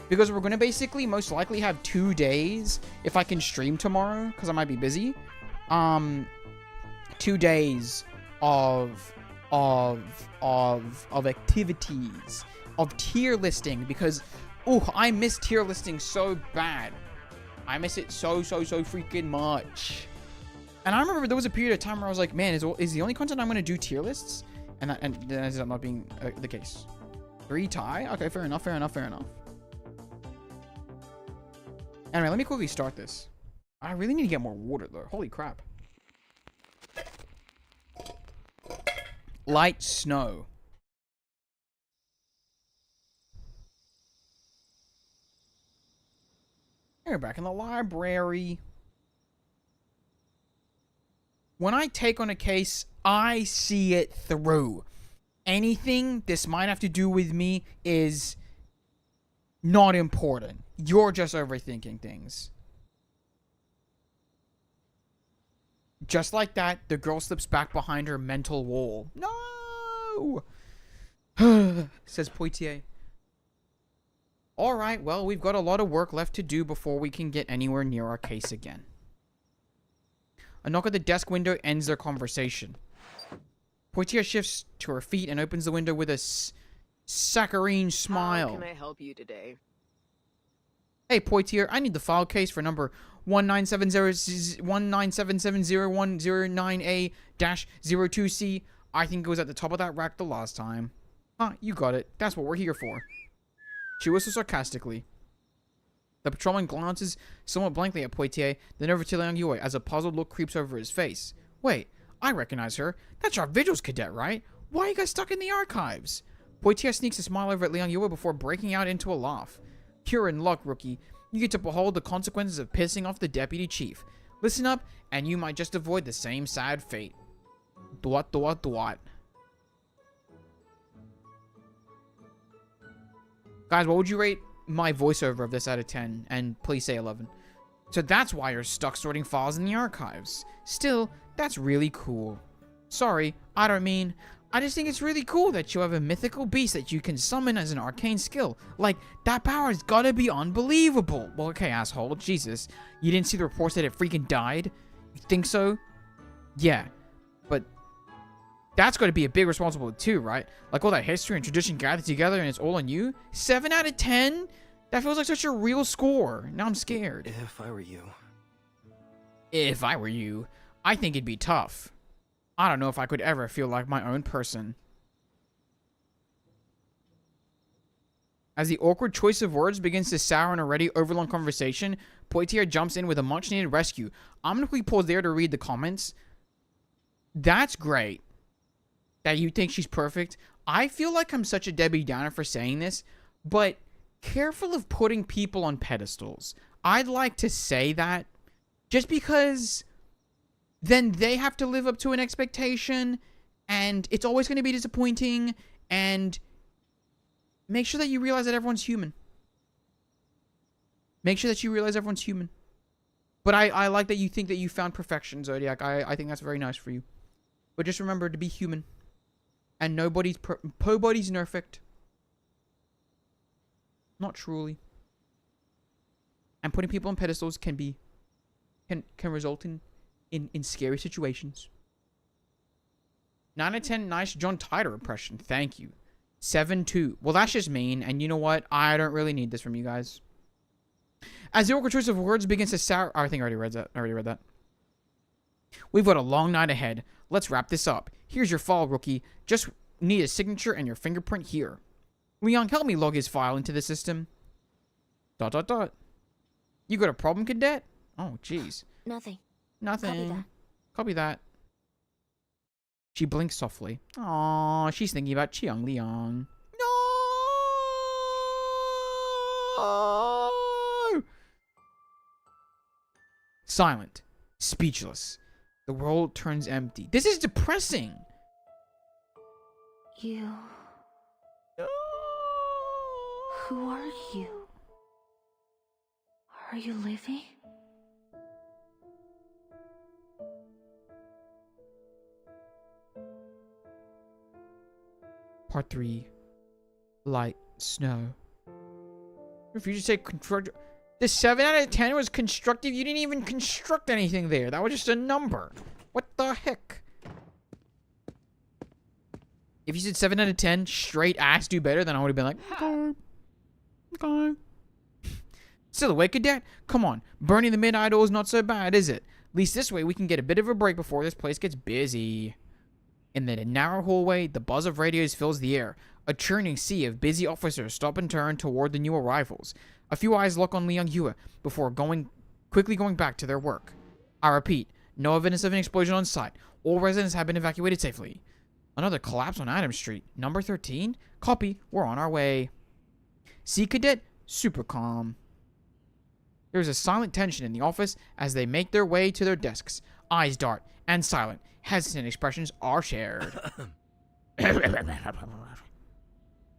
Because we're going to basically most likely have 2 days if I can stream tomorrow, because I might be busy. 2 days of activities, of tier listing, because I miss tier listing so bad. I miss it so freaking much. And I remember there was a period of time where I was like, man, is the only content I'm going to do tier lists? And that ends up not being the case. 3 tie? Okay, fair enough. Anyway, let me quickly start this. I really need to get more water, though. Holy crap. Light snow. We're back in the library. When I take on a case, I see it through. Anything this might have to do with me is not important. You're just overthinking things. Just like that, the girl slips back behind her mental wall. No! Says Poitier. Alright, well, we've got a lot of work left to do before we can get anywhere near our case again. A knock at the desk window ends their conversation. Poitier shifts to her feet and opens the window with a saccharine smile. How can I help you today? Hey, Poitier, I need the file case for number 197701009A-02C. I think it was at the top of that rack the last time. Huh, you got it. That's what we're here for. She whistles sarcastically. The patrolman glances somewhat blankly at Poitier, then over to Liang as a puzzled look creeps over his face. Wait, I recognize her. That's our Vigils cadet, right? Why are you guys stuck in the archives? Poitier sneaks a smile over at Liang Yue before breaking out into a laugh. You're in luck, rookie. You get to behold the consequences of pissing off the deputy chief. Listen up, and you might just avoid the same sad fate. Dwat, dwat, dwat. Guys, what would you rate my voiceover of this out of 10? And please say 11. So that's why you're stuck sorting files in the archives. Still, that's really cool. Sorry, I don't mean... I just think it's really cool that you have a mythical beast that you can summon as an arcane skill. Like, that power's gotta be unbelievable. Well, okay, asshole. Jesus. You didn't see the reports that it freaking died? You think so? Yeah. But that's gotta be a big responsibility too, right? Like, all that history and tradition gathered together and it's all on you? 7 out of 10? That feels like such a real score. Now I'm scared. If I were you. If I were you, I think it'd be tough. I don't know if I could ever feel like my own person. As the awkward choice of words begins to sour an already overlong conversation, Poitier jumps in with a much-needed rescue. I'm going to quickly pause there to read the comments. That's great that you think she's perfect. I feel like I'm such a Debbie Downer for saying this, but careful of putting people on pedestals. I'd like to say that just because... then they have to live up to an expectation, and it's always going to be disappointing, and make sure that you realize that everyone's human. Make sure that you realize everyone's human. But I like that you think that you found perfection, Zodiac. I think that's very nice for you. But just remember to be human. And nobody's perfect. Not truly. And putting people on pedestals can result in scary situations. 9 out of 10, nice John Titor impression. Thank you. 7-2. Well, that's just mean, and you know what? I don't really need this from you guys. As the awkward choice of words begins to sour... Oh, I think I already read that. We've got a long night ahead. Let's wrap this up. Here's your file, rookie. Just need a signature and your fingerprint here. Liang, help me log his file into the system. ... You got a problem, cadet? Oh, jeez. Nothing. Nothing. Copy that. She blinks softly. Aww, she's thinking about Qiangliang. No! Silent. Speechless. The world turns empty. This is depressing. You... Who are you? Are you living? Part 3. Light snow. If you just say construct... The 7 out of 10 was constructive. You didn't even construct anything there. That was just a number. What the heck? If you said 7 out of 10, straight ass do better, then I would have been like, okay. Okay. Still awake, cadet? Come on. Burning the mid-idol is not so bad, is it? At least this way we can get a bit of a break before this place gets busy. In the narrow hallway, the buzz of radios fills the air. A churning sea of busy officers stop and turn toward the new arrivals. A few eyes lock on Liang Yue before quickly going back to their work. I repeat, no evidence of an explosion on site. All residents have been evacuated safely. Another collapse on Adam Street. Number 13? Copy. We're on our way. See, cadet? Super calm. There is a silent tension in the office as they make their way to their desks. Eyes dart and silent. Hesitant expressions are shared.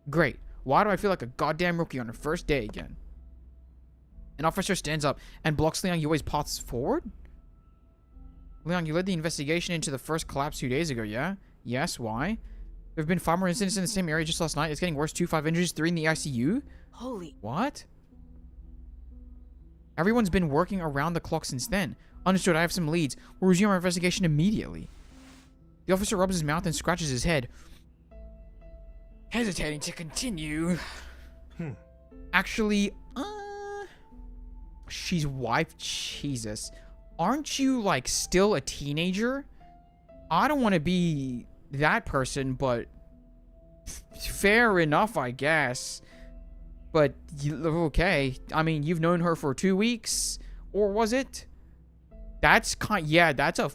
Great. Why do I feel like a goddamn rookie on her first day again? An officer stands up and blocks Liang Yue's paths forward? Liang, you led the investigation into the first collapse 2 days ago, yeah? Yes, why? There have been 5 more incidents in the same area just last night. It's getting worse too. 5 injuries, 3 in the ICU? Holy... What? Everyone's been working around the clock since then. Understood, I have some leads. We'll resume our investigation immediately. The officer rubs his mouth and scratches his head. Hesitating to continue. Actually, she's wife. Jesus. Aren't you, like, still a teenager? I don't want to be that person, but fair enough, I guess. But, okay. I mean, you've known her for 2 weeks? Or was it? That's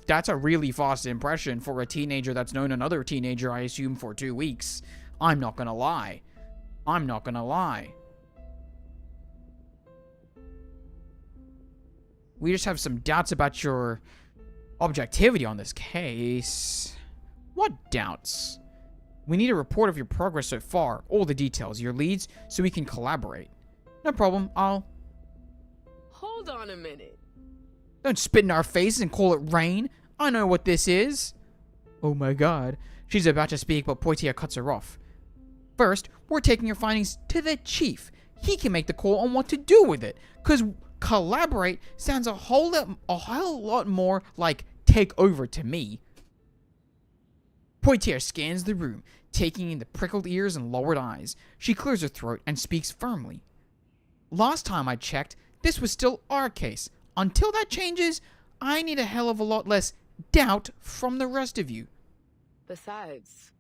that's a really fast impression for a teenager that's known another teenager, I assume, for 2 weeks. I'm not gonna lie. I'm not gonna lie. We just have some doubts about your objectivity on this case. What doubts? We need a report of your progress so far, all the details, your leads, so we can collaborate. No problem, I'll... Hold on a minute. Don't spit in our faces and call it rain. I know what this is. Oh my god. She's about to speak, but Poitier cuts her off. First, we're taking your findings to the chief. He can make the call on what to do with it. Because collaborate sounds a whole lot more like take over to me. Poitier scans the room, taking in the prickled ears and lowered eyes. She clears her throat and speaks firmly. Last time I checked, this was still our case. Until that changes, I need a hell of a lot less doubt from the rest of you. Besides...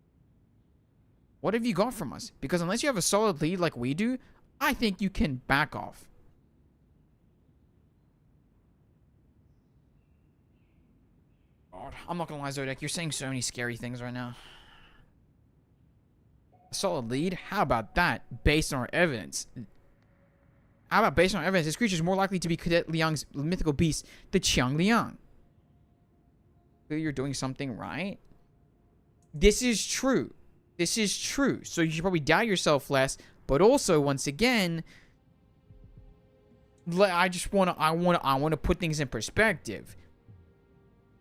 What have you got from us? Because unless you have a solid lead like we do, I think you can back off. God, I'm not gonna lie, Zodiac, you're saying so many scary things right now. A solid lead? How about that? Based on our evidence. How about based on our evidence, this creature is more likely to be Cadet Liang's mythical beast, the Qiangliang. You're doing something right. This is true. This is true. So you should probably doubt yourself less, but also, once again, I want to put things in perspective.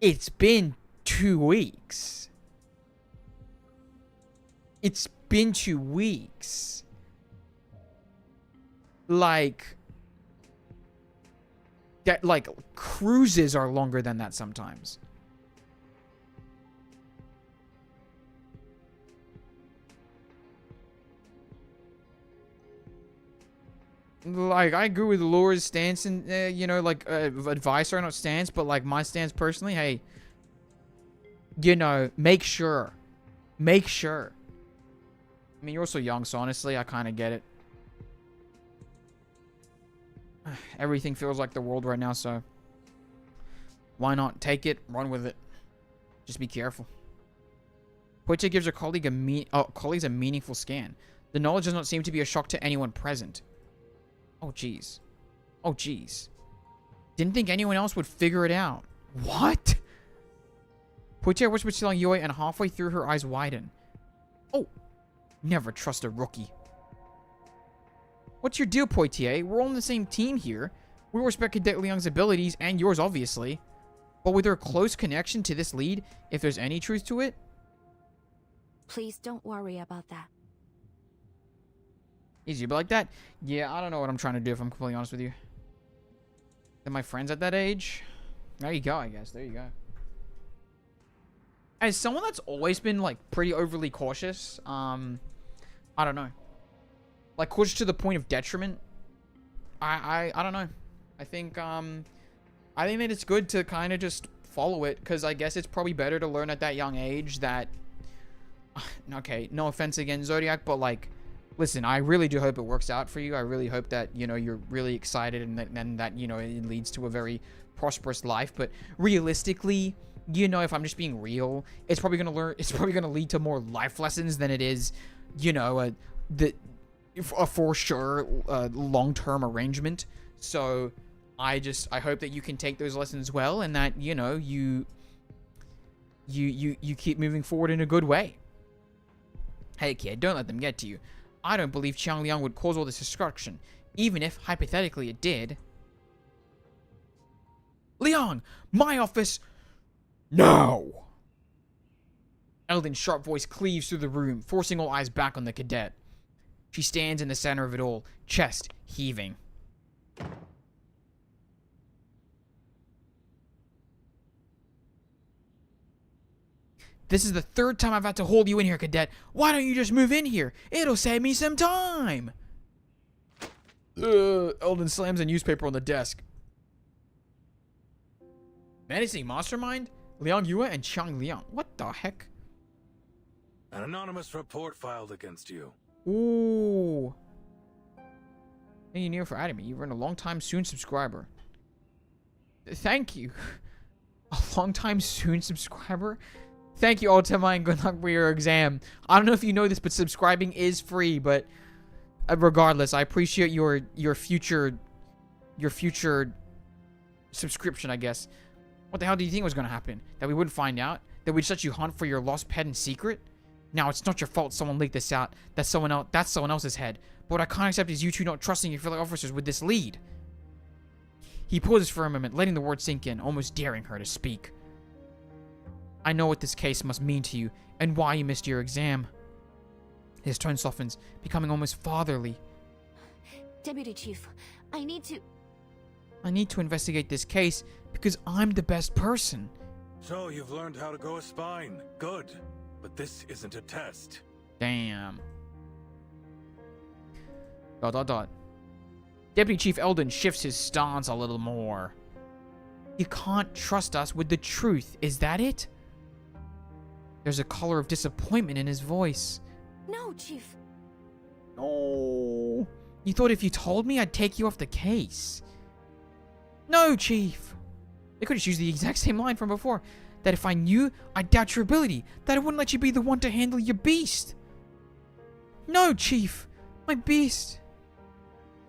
It's been 2 weeks. It's been 2 weeks. Like cruises are longer than that sometimes. Like, I agree with Laura's stance and, advice or not stance, but, like, my stance personally, hey, make sure. Make sure. I mean, you're also young, so honestly, I kind of get it. Everything feels like the world right now, so why not take it, run with it. Just be careful. Poitier gives her colleagues a meaningful scan. The knowledge does not seem to be a shock to anyone present. Oh, jeez. Oh, jeez. Didn't think anyone else would figure it out. What? Poitier whispers to Yue, and halfway through her eyes widen. Oh, never trust a rookie. What's your deal, Poitier? We're all on the same team here. We respect Cadet Liang's abilities, and yours, obviously. But with her close connection to this lead, if there's any truth to it... Please don't worry about that. Easy, but like that? Yeah, I don't know what I'm trying to do, if I'm completely honest with you. Are my friends at that age? There you go, I guess. There you go. As someone that's always been, like, pretty overly cautious, I don't know. Like, cautious to the point of detriment. I don't know. I think that it's good to kind of just follow it, because I guess it's probably better to learn at that young age that... Okay, no offense again, Zodiac, but, like... Listen, I really do hope it works out for you. I really hope that, you're really excited and that, it leads to a very prosperous life. But realistically, if I'm just being real, it's probably going to lead to more life lessons than it is, for sure, long-term arrangement. So I hope that you can take those lessons well and that, you keep moving forward in a good way. Hey, kid, don't let them get to you. I don't believe Qiangliang would cause all this destruction, even if, hypothetically, it did. Liang! My office! No! Eldon's sharp voice cleaves through the room, forcing all eyes back on the cadet. She stands in the center of it all, chest heaving. This is the third time I've had to hold you in here, cadet. Why don't you just move in here? It'll save me some time. Eldon slams a newspaper on the desk. Menacing mastermind? Liang Yue and Qiangliang. What the heck? An anonymous report filed against you. Ooh. Thank you, Neo, for adding me. You've earned a long time soon subscriber. Thank you. A long time soon subscriber? Thank you, Ultima, and good luck for your exam. I don't know if you know this, but subscribing is free, but regardless, I appreciate your future subscription, I guess. What the hell do you think was going to happen? That we wouldn't find out? That we'd let you hunt for your lost pet in secret? Now, it's not your fault someone leaked this out. That's someone else's head. But what I can't accept is you two not trusting your fellow officers with this lead. He pauses for a moment, letting the words sink in, almost daring her to speak. I know what this case must mean to you, and why you missed your exam. His tone softens, becoming almost fatherly. Deputy Chief, I need to investigate this case because I'm the best person. So you've learned how to grow a spine. Good. But this isn't a test. Damn. ... Deputy Chief Eldon shifts his stance a little more. You can't trust us with the truth, is that it? There's a color of disappointment in his voice. No, Chief. Oh, you thought if you told me I'd take you off the case. No, Chief. They could have used the exact same line from before. That if I knew, I'd doubt your ability. That I wouldn't let you be the one to handle your beast. No, Chief. My beast.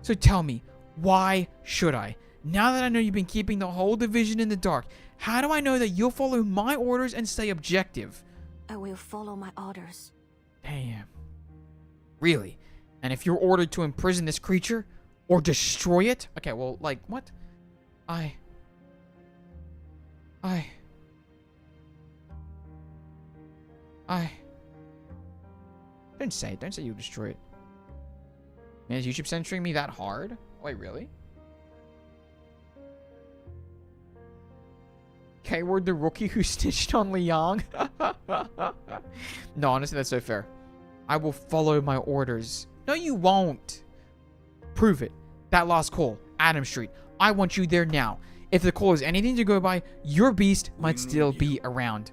So tell me, why should I? Now that I know you've been keeping the whole division in the dark, how do I know that you'll follow my orders and stay objective? I will follow my orders. Damn. Really? And if you're ordered to imprison this creature? Or destroy it? Okay, well, like, what? I Don't say it. Don't say you'll destroy it. Man, is YouTube censoring me that hard? Wait, really? K-word the rookie who snitched on Liang? No, honestly, that's so fair. I will follow my orders. No, you won't. Prove it. That last call, Adam Street. I want you there now. If the call is anything to go by, your beast might still be around.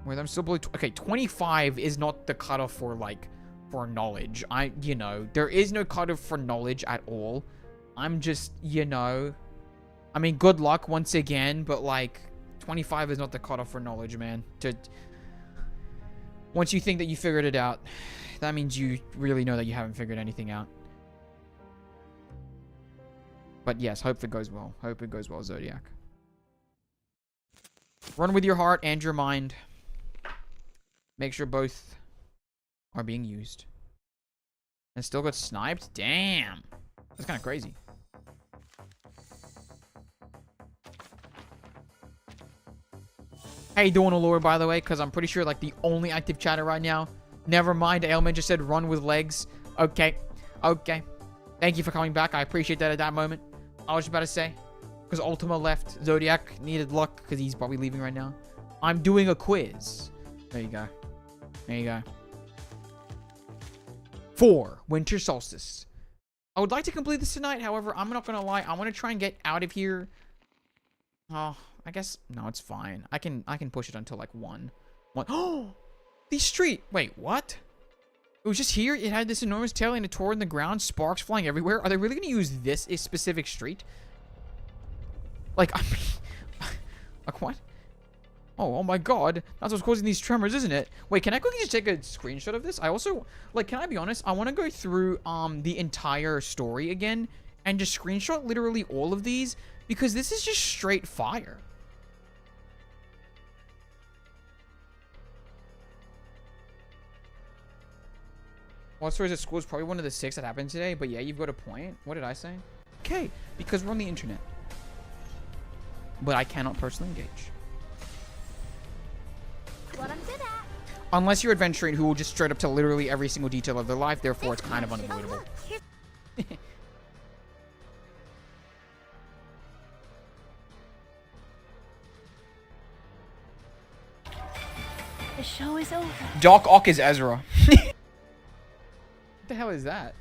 Wait, I'm still below. Okay, 25 is not the cutoff for, like, for knowledge. You know, there is no cutoff for knowledge at all. I'm just, you know, I mean, good luck once again, but, like, 25 is not the cutoff for knowledge, man. Once you think that you figured it out, that means you really know that you haven't figured anything out. But yes, hope it goes well. Hope it goes well, Zodiac. Run with your heart and your mind. Make sure both are being used. And still got sniped? Damn. That's kind of crazy. How you doing, Allure, by the way? Because I'm pretty sure, like, the only active chatter right now. Never mind. Ailman just said run with legs. Okay. Okay. Thank you for coming back. I appreciate that at that moment. I was about to say. Because Ultima left. Zodiac needed luck because he's probably leaving right now. I'm doing a quiz. There you go. There you go. 4. Winter Solstice. I would like to complete this tonight. However, I'm not going to lie. I want to try and get out of here. Oh, I guess. No, it's fine. I can push it until like 1. Oh! The street. Wait, what? It was just here. It had this enormous tail and it tore in the ground. Sparks flying everywhere. Are they really going to use this specific street? Like, I mean... like, what? Oh my god. That's what's causing these tremors, isn't it? Wait, can I quickly just take a screenshot of this? I also... like, can I be honest? I want to go through, the entire story again. And just screenshot literally all of these. Because this is just straight fire. What stories at school is probably one of the 6 that happened today. But yeah, you've got a point. What did I say? Okay, because we're on the internet. But I cannot personally engage. What I'm good at. Unless you're adventuring who will just straight up tell literally every single detail of their life. Therefore, it's kind of unavoidable. The show is over. Doc Ock is Ezra. What the hell is that?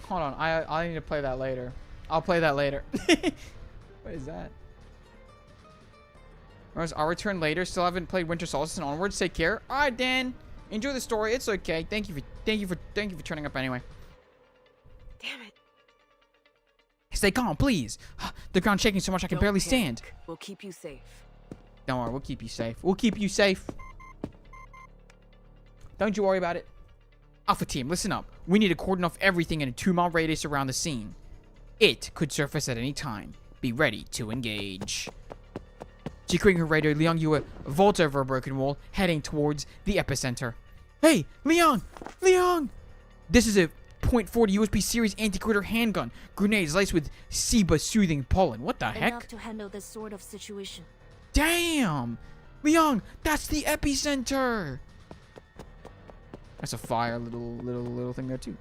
Hold on, I need to play that later. I'll play that later. What is that? I'll return later. Still haven't played Winter Solstice and onwards. Take care. All right, Dan. Enjoy the story. It's okay. Thank you for turning up anyway. Damn it. Stay calm, please. The ground's shaking so much I can barely stand. We'll keep you safe. Don't worry, we'll keep you safe. We'll keep you safe. Don't you worry about it. Alpha team, listen up. We need to cordon off everything in a 2-mile radius around the scene. It could surface at any time. Be ready to engage. Securing her radio, Liang Yue vaults over a broken wall, heading towards the epicenter. Hey, Liang! Liang! This is a .40 USB series anti-critter handgun. Grenades laced with Seba soothing pollen. What the heck? Enough to handle this sort of situation. Damn! Liang, that's the epicenter! That's a fire little thing there too.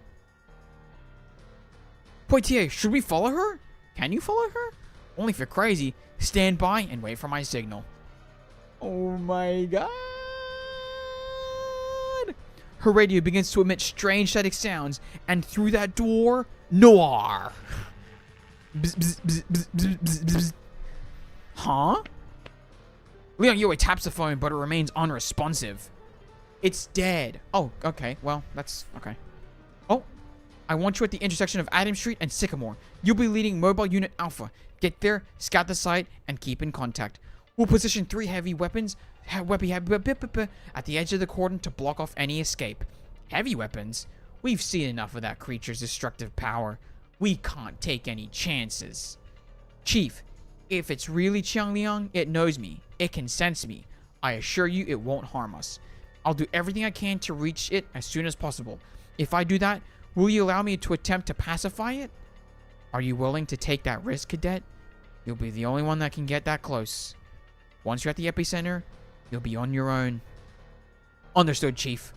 Poitier, should we follow her? Can you follow her? Only if you're crazy. Stand by and wait for my signal. Oh my god! Her radio begins to emit strange static sounds, and through that door, Noir. Bzz, bzz, bzz, bzz, bzz, bzz, bzz. Huh? Liang Yue taps the phone, but it remains unresponsive. It's dead. Oh, okay. Well, that's okay. Oh, I want you at the intersection of Adam Street and Sycamore. You'll be leading Mobile Unit Alpha. Get there, scout the site, and keep in contact. We'll position 3 heavy weapons at the edge of the cordon to block off any escape. Heavy weapons? We've seen enough of that creature's destructive power. We can't take any chances. Chief, if it's really Qiangliang, it knows me. It can sense me. I assure you it won't harm us. I'll do everything I can to reach it as soon as possible. If I do that, will you allow me to attempt to pacify it? Are you willing to take that risk, Cadet? You'll be the only one that can get that close. Once you're at the epicenter, you'll be on your own. Understood, Chief.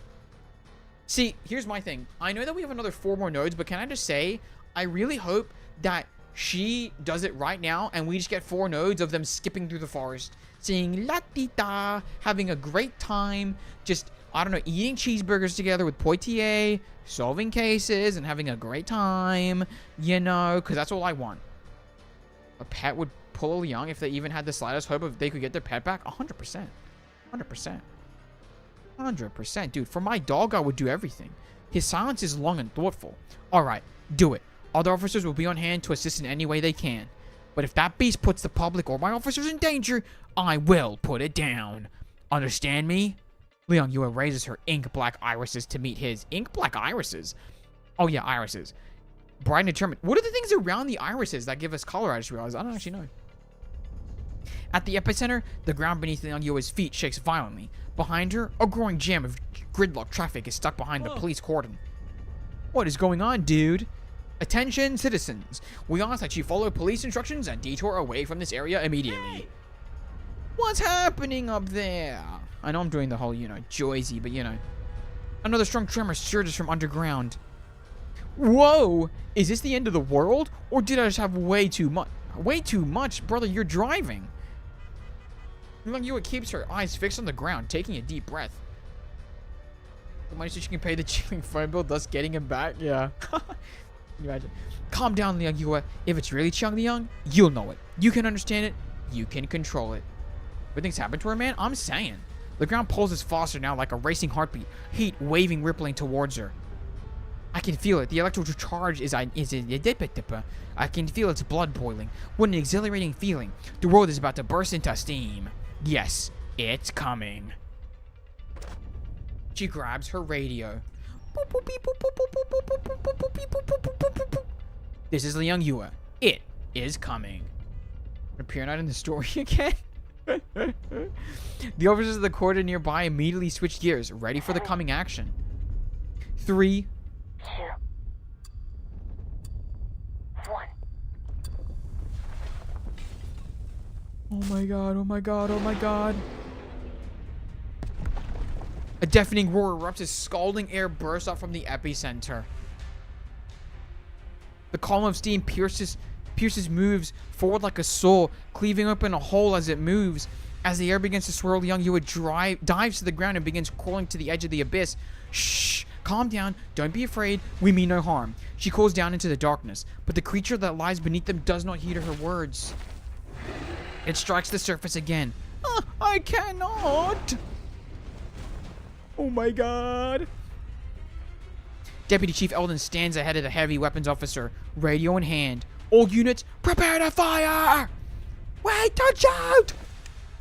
See, here's my thing. I know that we have another 4 more nodes, but can I just say, I really hope that she does it right now, and we just get 4 nodes of them skipping through the forest, singing la-di-da, having a great time, just, I don't know, eating cheeseburgers together with Poitier, solving cases, and having a great time, you know, because that's all I want. A pet would pull a Liang if they even had the slightest hope of they could get their pet back. 100%. 100%. 100%. Dude, for my dog, I would do everything. His silence is long and thoughtful. Alright, do it. Other officers will be on hand to assist in any way they can. But if that beast puts the public or my officers in danger, I will put it down. Understand me? Liang Yue raises her ink-black irises to meet his. Ink-black irises? Oh yeah, irises. Bright and determined. What are the things around the irises that give us color? I just realized. I don't actually know. At the epicenter, the ground beneath Liang Yue's feet shakes violently. Behind her, a growing jam of gridlock traffic is stuck behind the police cordon. What is going on, dude? Attention, citizens. We ask that you follow police instructions and detour away from this area immediately. What's happening up there? I know I'm doing the whole, you know, Joyzy, but you know. Another strong tremor surges from underground. Whoa! Is this the end of the world? Or did I just have way too much? Way too much? Brother, you're driving. Liang Yue keeps her eyes fixed on the ground, taking a deep breath. The money so she can pay the Qiangliang phone bill, thus getting him back? Yeah. Can you imagine? Calm down, Liang Yue. If it's really Qiangliang, you'll know it. You can understand it. You can control it. What things happened to her, man? I'm saying. The ground pulses faster now like a racing heartbeat. Heat waving, rippling towards her. I can feel it. The electrical charge is I can feel its blood boiling. What an exhilarating feeling. The world is about to burst into steam. Yes, it's coming. She grabs her radio. This is Liang Yue. It is coming. Appear not in the story again? The officers of the cordon nearby immediately switch gears, ready for the coming action. 3, 2, 1. Oh my god, oh my god, oh my god. A deafening roar erupts as scalding air bursts out from the epicenter. The column of steam pierces moves forward like a saw, cleaving open a hole as it moves. As the air begins to swirl, Liang Yue dives to the ground and begins crawling to the edge of the abyss. Shh! Calm down. Don't be afraid. We mean no harm. She calls down into the darkness, but the creature that lies beneath them does not heed her words. It strikes the surface again. I cannot! Oh my god. Deputy Chief Eldon stands ahead of the heavy weapons officer, radio in hand. All units, prepare to fire! Wait, don't shoot!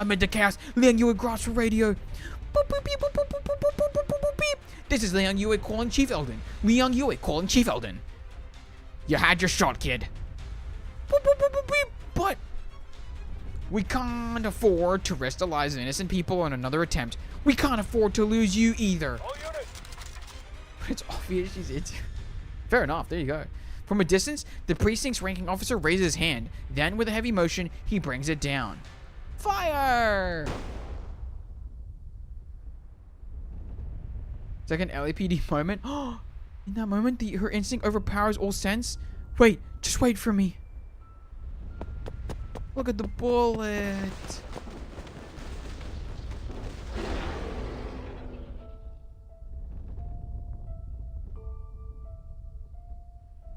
Amid the chaos, Liang Yue grasps for radio. Boop, boop, beep, boop, boop, boop, boop, boop, boop, boop, boop, beep. This is Liang Yue calling Chief Eldon. Liang Yue calling Chief Eldon. You had your shot, kid. Boop, boop, boop, boop, beep. But we can't afford to risk the lives of innocent people on another attempt. We can't afford to lose you either. But it's obvious she's it. Fair enough, there you go. From a distance, the precinct's ranking officer raises his hand. Then, with a heavy motion, he brings it down. Fire! It's like an LAPD moment. In that moment, her instinct overpowers all sense. Wait, just wait for me. Look at the bullet.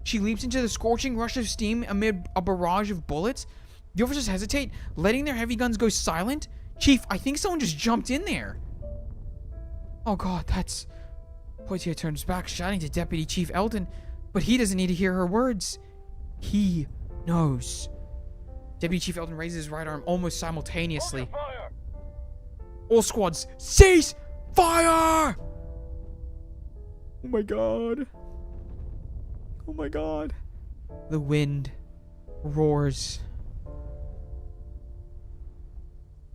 She leaps into the scorching rush of steam amid a barrage of bullets. The officers hesitate, letting their heavy guns go silent. Chief, I think someone just jumped in there. Oh god, that's... Poitier turns back, shouting to Deputy Chief Eldon, but he doesn't need to hear her words. He knows. Deputy Chief Eldon raises his right arm almost simultaneously. All squads, cease fire! Oh my god. Oh my god. The wind roars.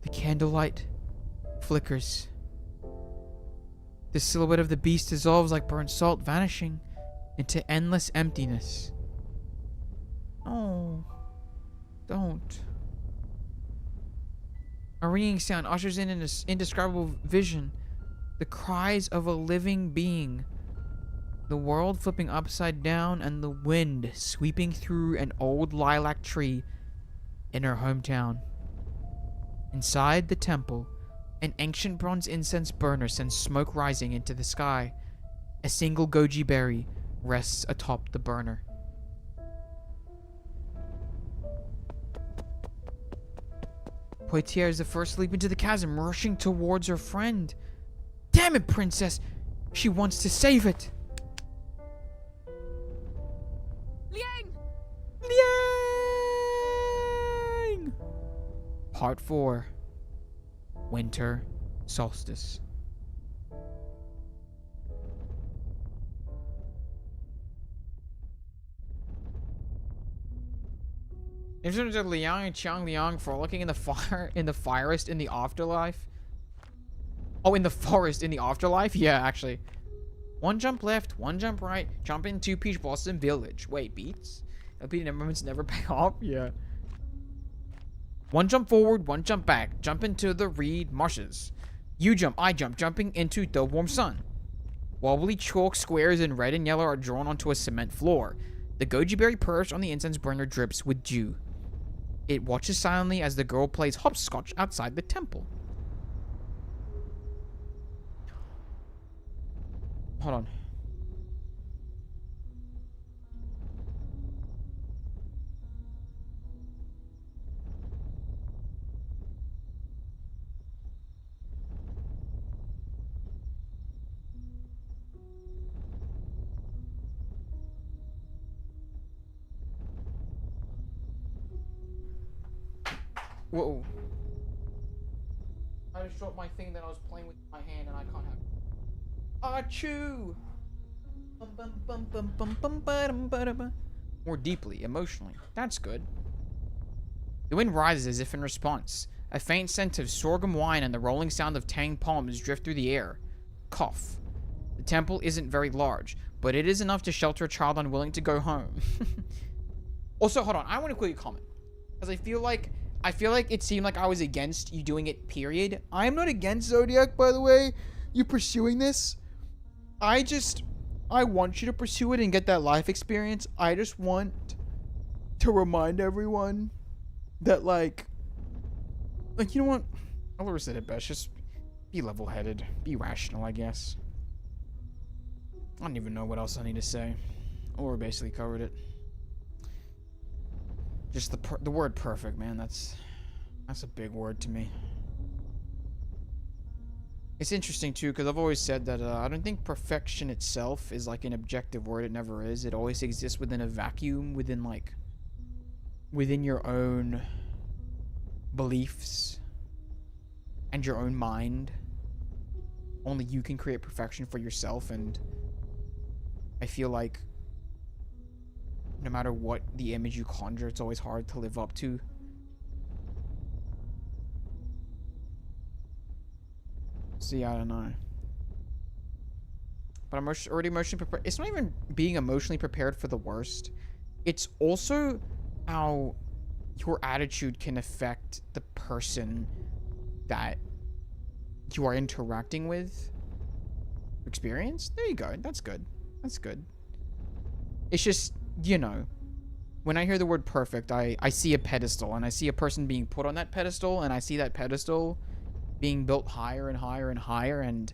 The candlelight flickers. The silhouette of the beast dissolves like burnt salt, vanishing into endless emptiness. Oh, don't. A ringing sound ushers in an indescribable vision. The cries of a living being. The world flipping upside down and the wind sweeping through an old lilac tree in her hometown. Inside the temple, an ancient bronze incense burner sends smoke rising into the sky. A single goji berry rests atop the burner. Poitier is the first to leap into the chasm, rushing towards her friend. Damn it, princess! She wants to save it! Liang! Liang! Part 4. Winter Solstice. In terms of Liang and Qiangliang frolicking in the forest in the afterlife. Oh, in the forest in the afterlife? Yeah, actually. One jump left, one jump right, jump into Peach Blossom Village. Wait, beats? LP moments never pay off? Yeah. One jump forward, one jump back. Jump into the reed marshes. You jump, I jump, jumping into the warm sun. Wobbly chalk squares in red and yellow are drawn onto a cement floor. The goji berry perched on the incense burner drips with dew. It watches silently as the girl plays hopscotch outside the temple. Hold on. Whoa. I just dropped my thing that I was playing with my hand and I can't have it. Achoo! More deeply, emotionally. That's good. The wind rises as if in response. A faint scent of sorghum wine and the rolling sound of tang palms drift through the air. Cough. The temple isn't very large, but it is enough to shelter a child unwilling to go home. Also, hold on. I want to quickly comment. Because I feel like it seemed like I was against you doing it, period. I am not against Zodiac, by the way. You pursuing this. I want you to pursue it and get that life experience. I just want to remind everyone that, like, you know what? Laura said it best. Just be level-headed. Be rational, I guess. I don't even know what else I need to say. Laura basically covered it. Just the word perfect, man. That's a big word to me. It's interesting too, because I've always said that I don't think perfection itself is like an objective word. It never is. It always exists within a vacuum, within like within your own beliefs and your own mind. Only you can create perfection for yourself, and I feel like no matter what the image you conjure, it's always hard to live up to. See, I don't know. But I'm already emotionally prepared. It's not even being emotionally prepared for the worst. It's also how your attitude can affect the person that you are interacting with. Experience? There you go. That's good. That's good. It's just, you know, when I hear the word perfect, I see a pedestal, and I see a person being put on that pedestal, and I see that pedestal being built higher and higher and higher, and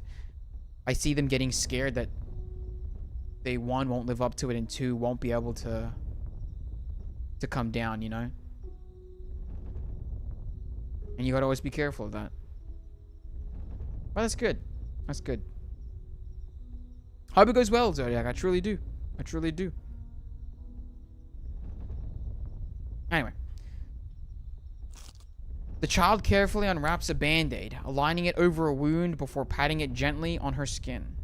I see them getting scared that they, one, won't live up to it, and two, won't be able to come down, you know? And you gotta always be careful of that. But that's good. That's good. Hope it goes well, Zodiac. I truly do. I truly do. Anyway. The child carefully unwraps a band-aid, aligning it over a wound before patting it gently on her skin.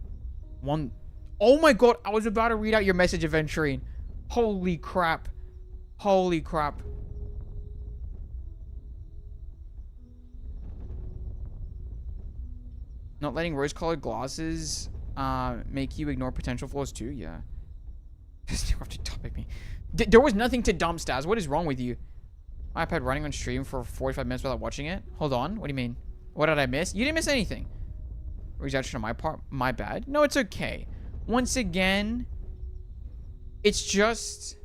Oh my god, I was about to read out your message, Aventurine. Holy crap. Holy crap. Not letting rose-colored glasses make you ignore potential flaws too? Yeah. Just interrupted topic me. There was nothing to dump, Staz. What is wrong with you? My iPad running on stream for 45 minutes without watching it? Hold on. What do you mean? What did I miss? You didn't miss anything. Reaction on my part. My bad. No, it's okay. Once again, it's just...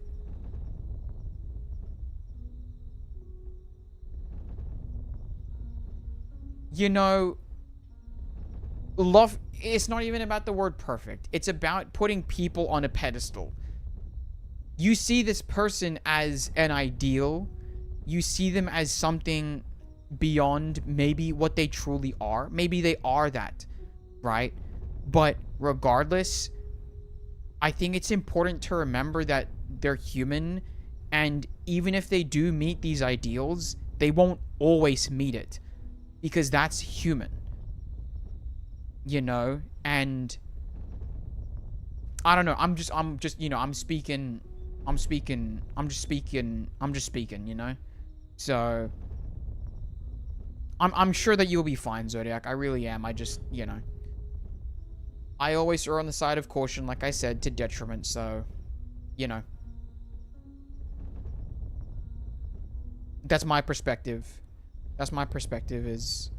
You know... Love... It's not even about the word perfect. It's about putting people on a pedestal. You see this person as an ideal. You see them as something beyond maybe what they truly are. Maybe they are that, right? But regardless, I think it's important to remember that they're human, and even if they do meet these ideals, they won't always meet it, because that's human, you know? And I don't know, I'm just, you know, I'm just speaking, you know? So I'm sure that you'll be fine, Zodiac. I really am. I just, you know, I always err on the side of caution, like I said, to detriment. So, you know, that's my perspective. That's my perspective is,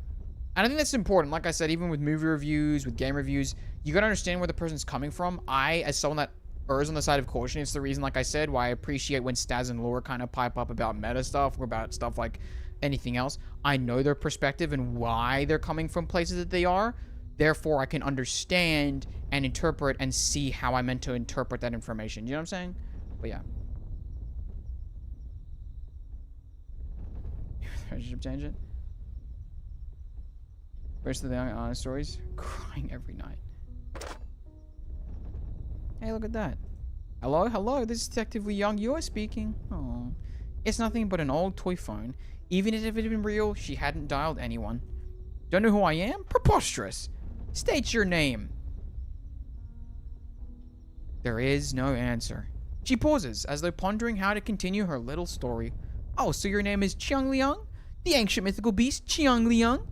and I think that's important. Like I said, even with movie reviews, with game reviews, you gotta understand where the person's coming from. I, as someone that errs on the side of caution, it's the reason, like I said, why I appreciate when Staz and Lore kind of pipe up about meta stuff or about stuff like anything else. I know their perspective and why they're coming from places that they are. Therefore, I can understand and interpret and see how I meant to interpret that information. You know what I'm saying? But yeah. Relationship tangent. Rest of the honest stories. Crying every night. Hey, look at that. Hello, hello, this is Detective Liang. You are speaking. Oh, it's nothing but an old toy phone. Even if it had been real, she hadn't dialed anyone. Don't know who I am? Preposterous. State your name. There is no answer. She pauses, as though pondering how to continue her little story. Oh, so your name is Qiangliang? The ancient mythical beast, Qiangliang?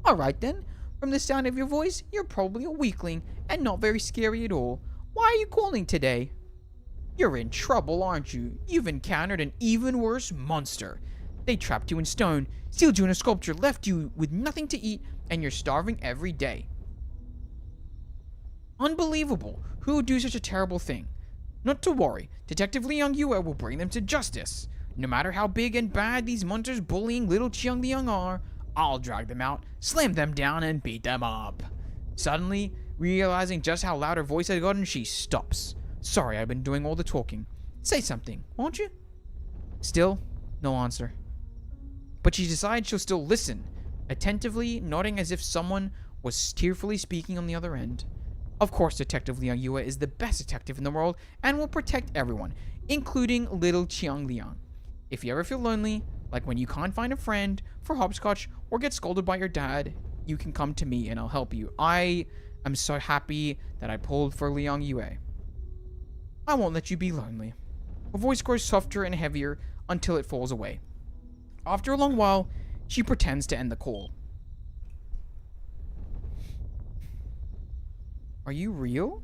Alright then. From the sound of your voice, you're probably a weakling, and not very scary at all. Why are you calling today? You're in trouble, aren't you? You've encountered an even worse monster. They trapped you in stone, sealed you in a sculpture, left you with nothing to eat, and you're starving every day. Unbelievable. Who would do such a terrible thing? Not to worry. Detective Liang Yue will bring them to justice. No matter how big and bad these monsters bullying little Qiangliang are, I'll drag them out, slam them down, and beat them up. Suddenly, realizing just how loud her voice had gotten, she stops. Sorry, I've been doing all the talking. Say something, won't you? Still, no answer. But she decides she'll still listen, attentively nodding as if someone was tearfully speaking on the other end. Of course, Detective Liang Yue is the best detective in the world and will protect everyone, including little Qiangliang. If you ever feel lonely, like when you can't find a friend for hopscotch or get scolded by your dad, you can come to me and I'll help you. I am so happy that I pulled for Liang Yue. I won't let you be lonely. Her voice grows softer and heavier until it falls away. After a long while, she pretends to end the call. Are you real?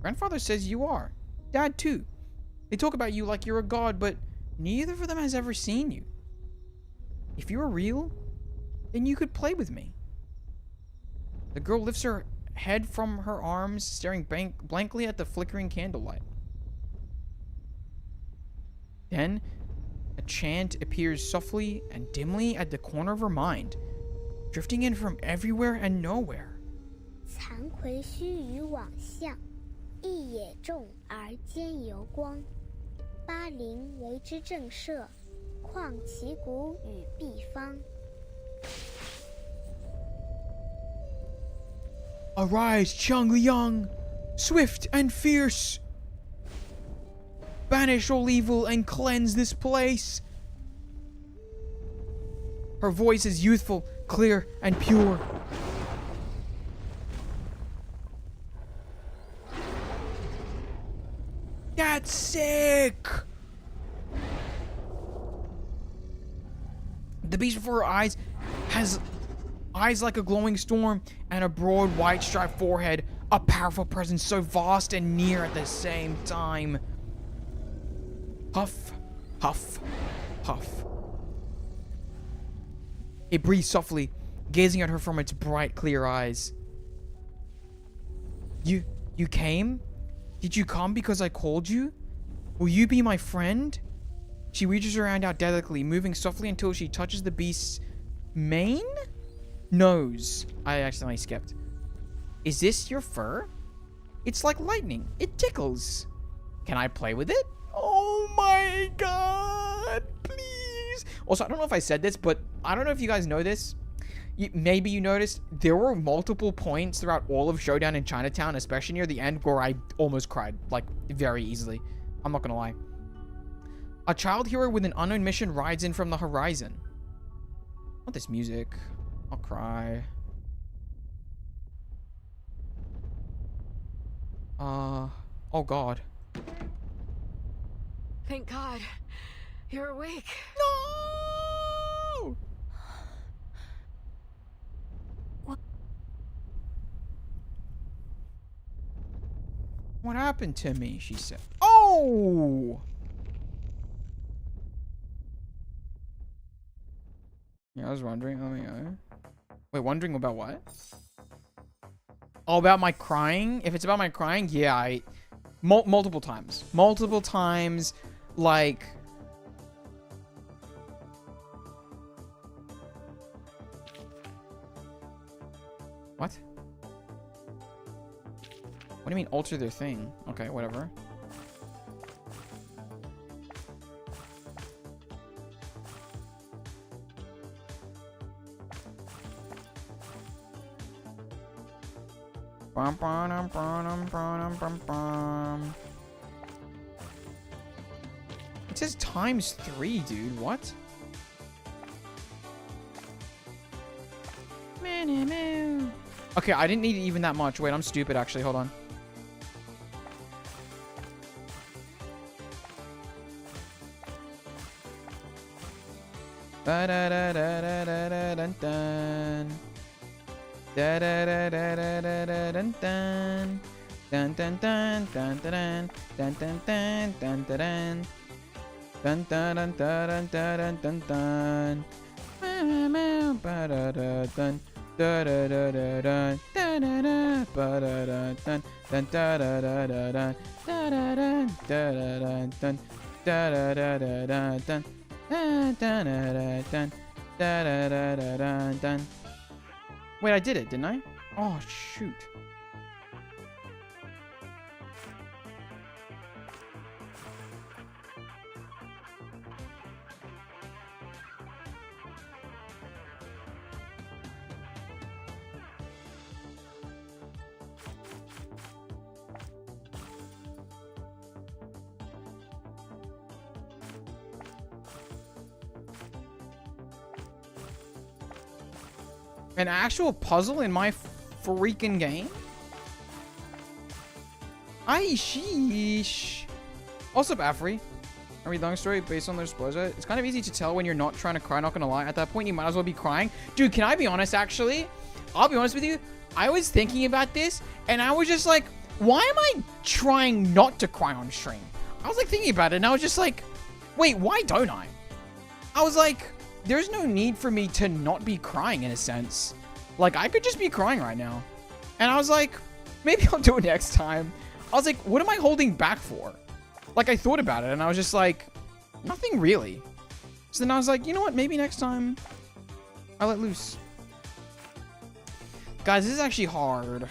Grandfather says you are. Dad too. They talk about you like you're a god, but neither of them has ever seen you. If you're real, then you could play with me. The girl lifts her head from her arms, staring blankly at the flickering candlelight. Then, a chant appears softly and dimly at the corner of her mind, drifting in from everywhere and nowhere. 残魁须臾往相，一野众而兼游光。巴陵为之震慑，况其谷与毕方。 Arise, Qiangliang, swift and fierce. Banish all evil and cleanse this place. Her voice is youthful, clear, and pure. That's sick! The beast before her eyes has eyes like a glowing storm and a broad white striped forehead, a powerful presence so vast and near at the same time. Huff, huff, huff. It breathes softly, gazing at her from its bright, clear eyes. You came? Did you come because I called you? Will you be my friend? She reaches her hand out delicately, moving softly until she touches the beast's mane? Nose. I accidentally skipped. Is this your fur? It's like lightning. It tickles. Can I play with it? Oh my god. Please. Also, I don't know if I said this, but I don't know if you guys know this. Maybe you noticed there were multiple points throughout all of Showdown in Chinatown, especially near the end, where I almost cried, like, very easily. I'm not gonna lie. A child hero with an unknown mission rides in from the horizon. Not this music. I'll cry. Oh god. Thank God. You're awake. No! What happened to me? She said. Oh! Yeah, I was wondering. Oh my god. Wait, wondering about what? Oh, about my crying? If it's about my crying, yeah, multiple times. Multiple times, like... What? What do you mean alter their thing? Okay, whatever. It says ×3, dude. What? Okay, I didn't need even that much. Wait, I'm stupid, actually. Hold on. Ba-da-da-da-da-da-da-dun-dun. Da-da-da-da-da-da-da-dun-dun. Dun-dun-dun-dun-dun-dun. Dun-dun-dun-dun-dun-dun. Dun-dun-dun-dun-dun-dun-dun. Ba-da-da-dun. Da-da-da-da-dun. Da-da-da. Ba-da-da-dun. Dun-da-da-da-da-dun. Da-da-dun. Da-da-dun-dun. Da-da-da-da-dun. Da-da-da-da-dun. Da-da-da-da-dun. Wait, I did it, didn't I? Oh, shoot. An actual puzzle in my freaking game? Ay, sheesh. Also, Bafri. I read long story based on their exposure. It's kind of easy to tell when you're not trying to cry, not gonna lie. At that point, you might as well be crying. Dude, can I be honest, actually? I'll be honest with you. I was thinking about this, and I was just like, why am I trying not to cry on stream? I was like thinking about it, and I was just like, wait, why don't I? I was like, there's no need for me to not be crying in a sense. Like, I could just be crying right now. And I was like, maybe I'll do it next time. I was like, what am I holding back for? Like, I thought about it, and I was just like, nothing really. So then I was like, you know what? Maybe next time I'll let loose. Guys, this is actually hard.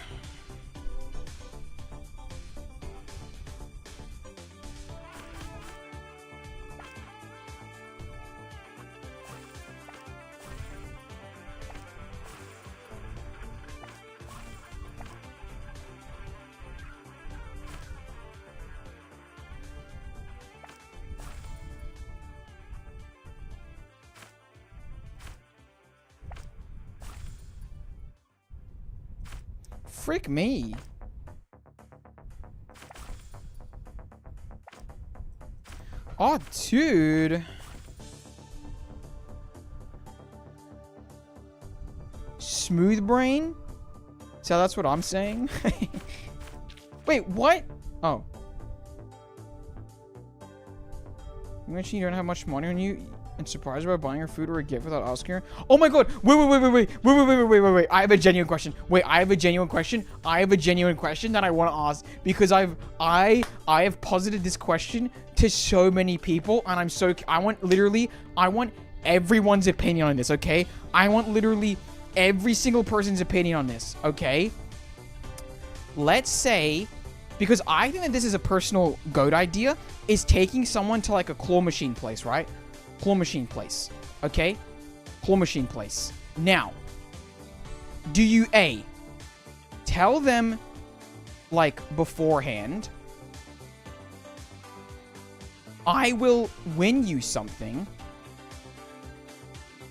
Frick me. Oh, dude. Smooth brain? So that's what I'm saying? Wait, what? Oh. You mentioned you don't have much money on you and surprised about buying her food or a gift without asking her. Oh my god. Wait. I have a genuine question. I have a genuine question that I want to ask because I have posited this question to so many people, and I want everyone's opinion on this, okay? I want literally every single person's opinion on this, okay? Let's say, because I think that this is a personal goat idea, is taking someone to like a claw machine place, right? Claw machine place, okay? Claw machine place. Now, do you A, tell them like beforehand, I will win you something,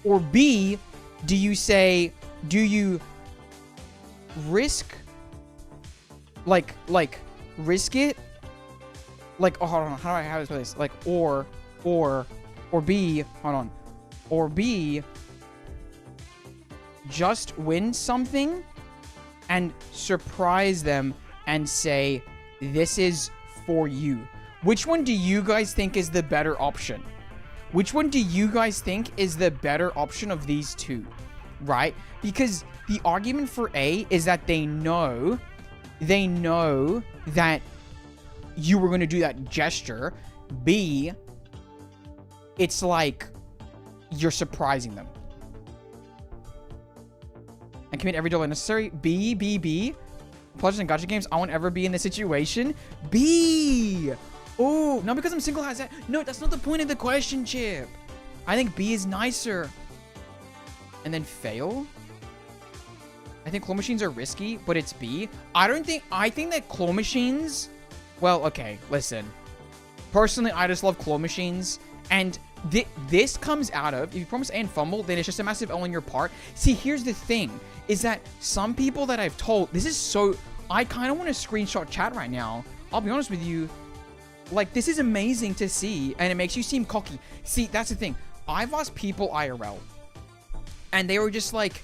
or B, do you say, do you risk, like risk it, like, oh, hold on, how do I have this, like, or B, hold on, or B, just win something and surprise them and say, this is for you. Which one do you guys think is the better option? Which one do you guys think is the better option of these two, right? Because the argument for A is that they know that you were going to do that gesture. B, it's like you're surprising them. And commit every dollar necessary. B. Pledges and gacha games. I won't ever be in this situation. B. Oh, not because I'm single has that. No, that's not the point of the question, Chip. I think B is nicer. And then fail. I think claw machines are risky, but it's B. I think that claw machines, well, okay, listen. Personally, I just love claw machines. And this comes out of, if you promise A and fumble, then it's just a massive L on your part. See, here's the thing, is that some people that I've told, this is so, I kind of want to screenshot chat right now. I'll be honest with you. Like, this is amazing to see, and it makes you seem cocky. See, that's the thing. I've asked people IRL, and they were just like,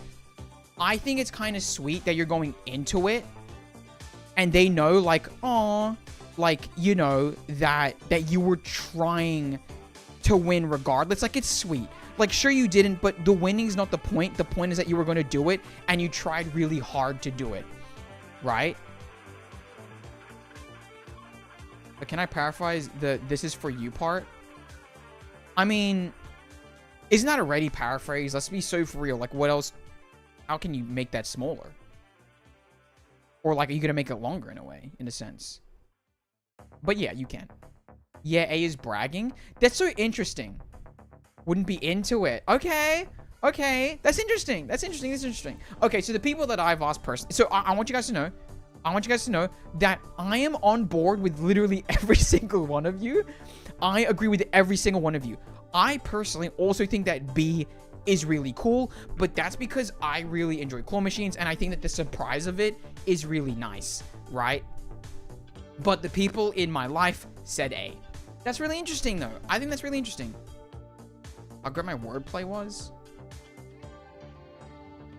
I think it's kind of sweet that you're going into it, and they know, like, aw, like, you know, that you were trying to win regardless. Like, it's sweet. Like, sure you didn't, but the winning's not the point. The point is that you were going to do it, and you tried really hard to do it, right? But can I paraphrase the "this is for you" part? I mean, isn't that already paraphrased? Let's be so for real. Like, what else? How can you make that smaller? Or, like, are you going to make it longer in a way, in a sense? But yeah, you can. Yeah, A is bragging. That's so interesting. Wouldn't be into it. Okay. That's interesting. Okay, so the people that I've asked personally. So I want you guys to know. That I am on board with literally every single one of you. I agree with every single one of you. I personally also think that B is really cool, but that's because I really enjoy claw machines, and I think that the surprise of it is really nice, right? But the people in my life said A. That's really interesting, though. I think that's really interesting. How great my wordplay was.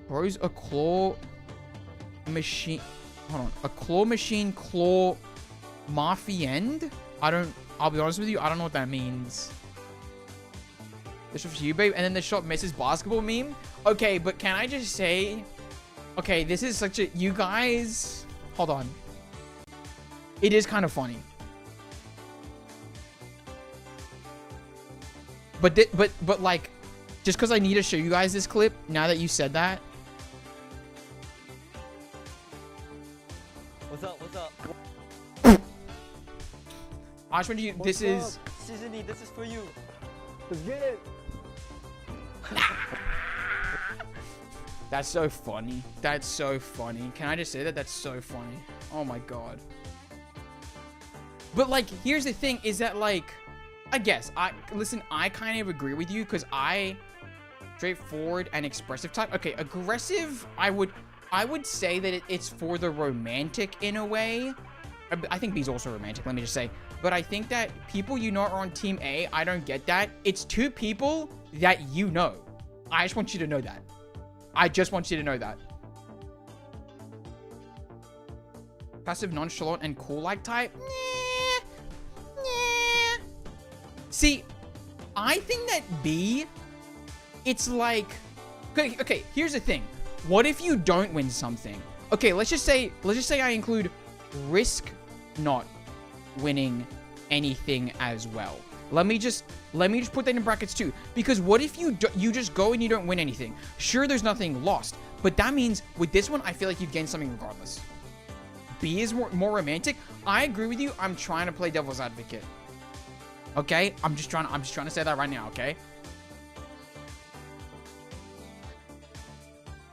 Bro's a claw machine. Hold on. A claw machine, claw mafiend? I'll be honest with you, I don't know what that means. This was for you, babe. And then the shot misses basketball meme. Okay, but can I just say, okay, this is such a, you guys, hold on. It is kind of funny. But like, just because I need to show you guys this clip, now that you said that. What's up? What's up? I just want you, this is... Seasony, this is for you. Let's get it. That's so funny. That's so funny. Can I just say that? That's so funny. Oh my god. But like, here's the thing, is that like, I guess, listen, I kind of agree with you, because straightforward and expressive type. Okay, aggressive, I would say that it's for the romantic in a way. I think B's also romantic, let me just say. But I think that people you know are on Team A, I don't get that. It's two people that you know. I just want you to know that. I just want you to know that. Passive, nonchalant, and cool-like type? Nah. See, I think that B, it's like... Okay, here's the thing. What if you don't win something? Okay, let's just say I include risk not winning anything as well. Let me just put that in brackets too, because what if you just go and you don't win anything? Sure, there's nothing lost, but that means with this one, I feel like you've gained something regardless. B is more romantic. I agree with you. I'm trying to play devil's advocate. Okay, I'm just trying to say that right now. Okay.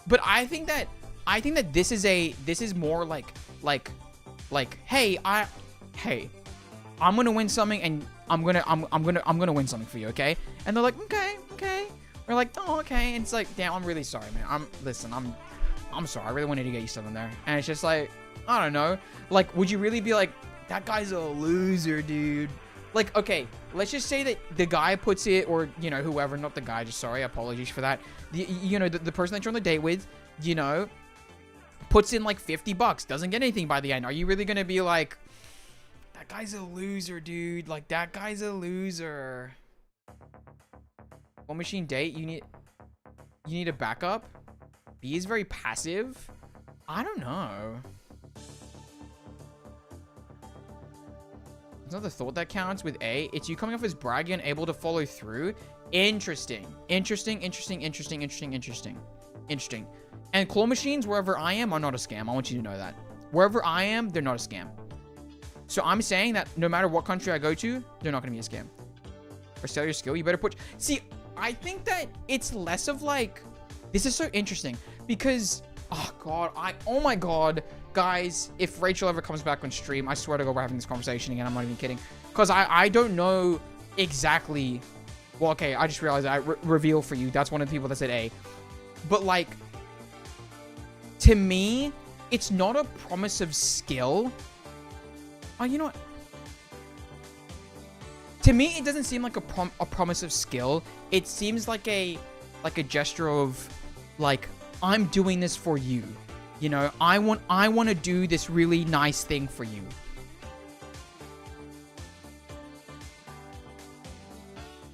But I think that this is more like, hey, I'm gonna win something, and I'm gonna win something for you, okay? And they're like, okay. We're like, oh, okay. And it's like, damn, I'm really sorry, man. I'm sorry. I really wanted to get you something there. And it's just like, I don't know. Like, would you really be like, that guy's a loser, dude? Like, okay, let's just say that the guy puts it, or, you know, whoever, not the guy, just sorry, apologies for that. The person that you're on the date with, you know, puts in like $50, doesn't get anything by the end. Are you really gonna be like, that guy's a loser, dude? Like, that guy's a loser. One machine date, you need a backup? B is very passive. I don't know. There's another thought that counts with A. It's you coming off as braggy and able to follow through. Interesting. And claw machines, wherever I am, are not a scam. I want you to know that. Wherever I am, they're not a scam. So I'm saying that no matter what country I go to, they're not going to be a scam. Or sell your skill, you better put... See, I think that it's less of like... This is so interesting because... Oh my god. Guys, if Rachel ever comes back on stream, I swear to God we're having this conversation again. I'm not even kidding. Because I don't know exactly... Well, okay, I just realized I reveal for you. That's one of the people that said A. But like... To me, it's not a promise of skill. Oh, you know what? To me, it doesn't seem like a promise of skill. It seems like a gesture of, like, I'm doing this for you. You know, I want to do this really nice thing for you.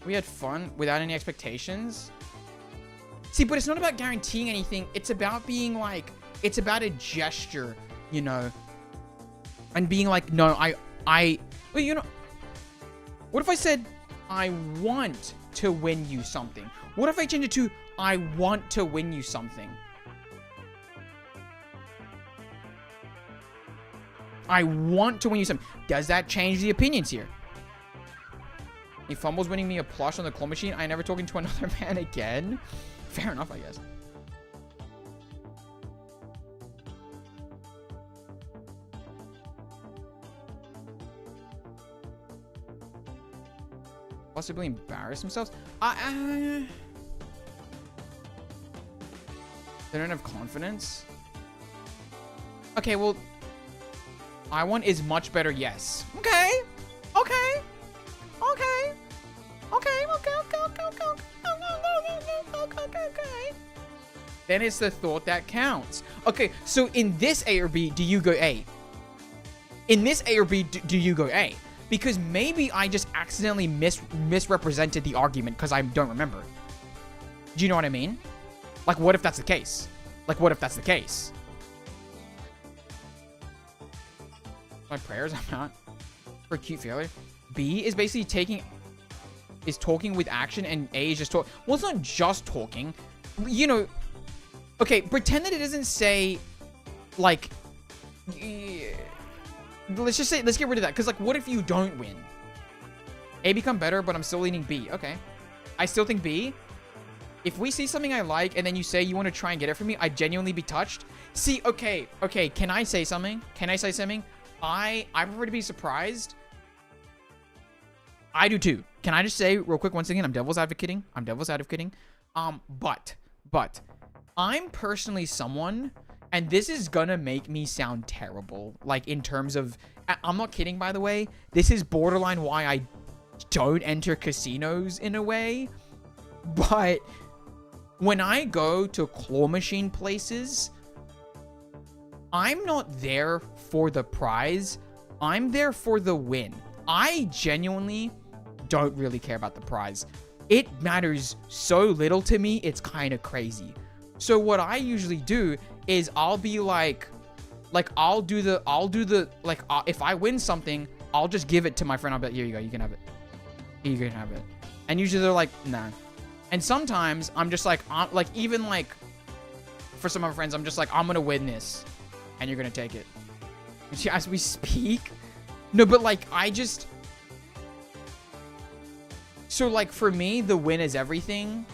We had fun without any expectations. See, but it's not about guaranteeing anything. It's about being like, it's about a gesture, you know, and being like, no, well, you know, what if I said, I want to win you something? What if I change it to, I want to win you something? I want to win you something. Does that change the opinions here? He fumbles winning me a plush on the claw machine. I ain't never talking to another man again. Fair enough, I guess. Possibly embarrass themselves. They don't have confidence. Okay, well, I want is much better. Yes. Okay. Okay. Okay. Okay. Okay. Then it's the thought that counts. Okay, so in this A or B, do you go A? In this A or B, do you go A? Because maybe I just accidentally misrepresented the argument because I don't remember. Do you know what I mean? Like, what if that's the case? Like, what if that's the case? My prayers, I'm not. For cute failure. B is basically talking with action, and A is just talk. Well, it's not just talking. You know, okay, pretend that it doesn't say, like, let's just say, let's get rid of that. Because, like, what if you don't win? A become better, but I'm still leaning B. Okay. I still think B. If we see something I like, and then you say you want to try and get it from me, I'd genuinely be touched. See, okay, can I say something? Can I say something? I prefer to be surprised. I do too. Can I just say real quick once again, I'm devil's advocating. But I'm personally someone, and this is gonna make me sound terrible. Like, in terms of, I'm not kidding, by the way. This is borderline why I don't enter casinos in a way. But when I go to claw machine places, I'm not there for the prize. I'm there for the win. I genuinely don't really care about the prize. It matters so little to me, it's kind of crazy. So what I usually do is I'll be like I'll do the if I win something, I'll just give it to my friend. I'll be like, here you go, you can have it. Here you can have it. And usually they're like, nah. And sometimes I'm just like, even like for some of my friends, I'm just like, I'm gonna win this, and you're gonna take it. As we speak. No, but like, so like for me, the win is everything.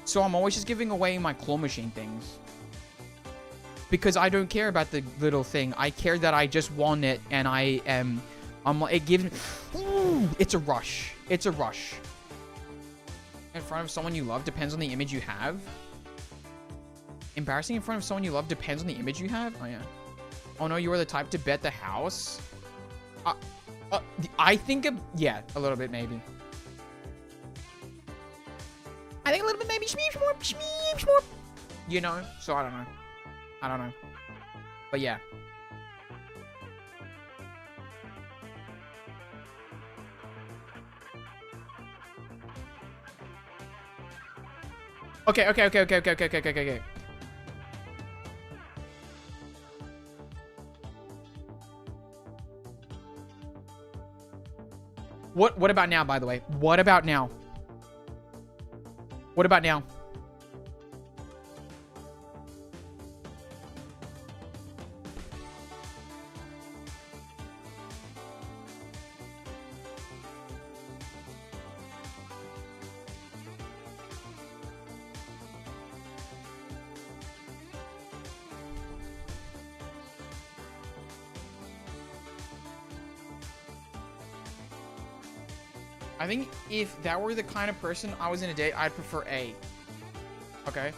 So I'm always just giving away my claw machine things. Because I don't care about the little thing. I care that I just won it, and it gives me, ooh, it's a rush. It's a rush. In front of someone you love depends on the image you have. Embarrassing in front of someone you love depends on the image you have? Oh, yeah. Oh, no, you are the type to bet the house? I think, yeah, a little bit, maybe. I think a little bit, maybe. You know? So, I don't know. I don't know. But, yeah. Okay. What about now, by the way? What about now? What about now? I think if that were the kind of person I was in a date, I'd prefer A. Okay.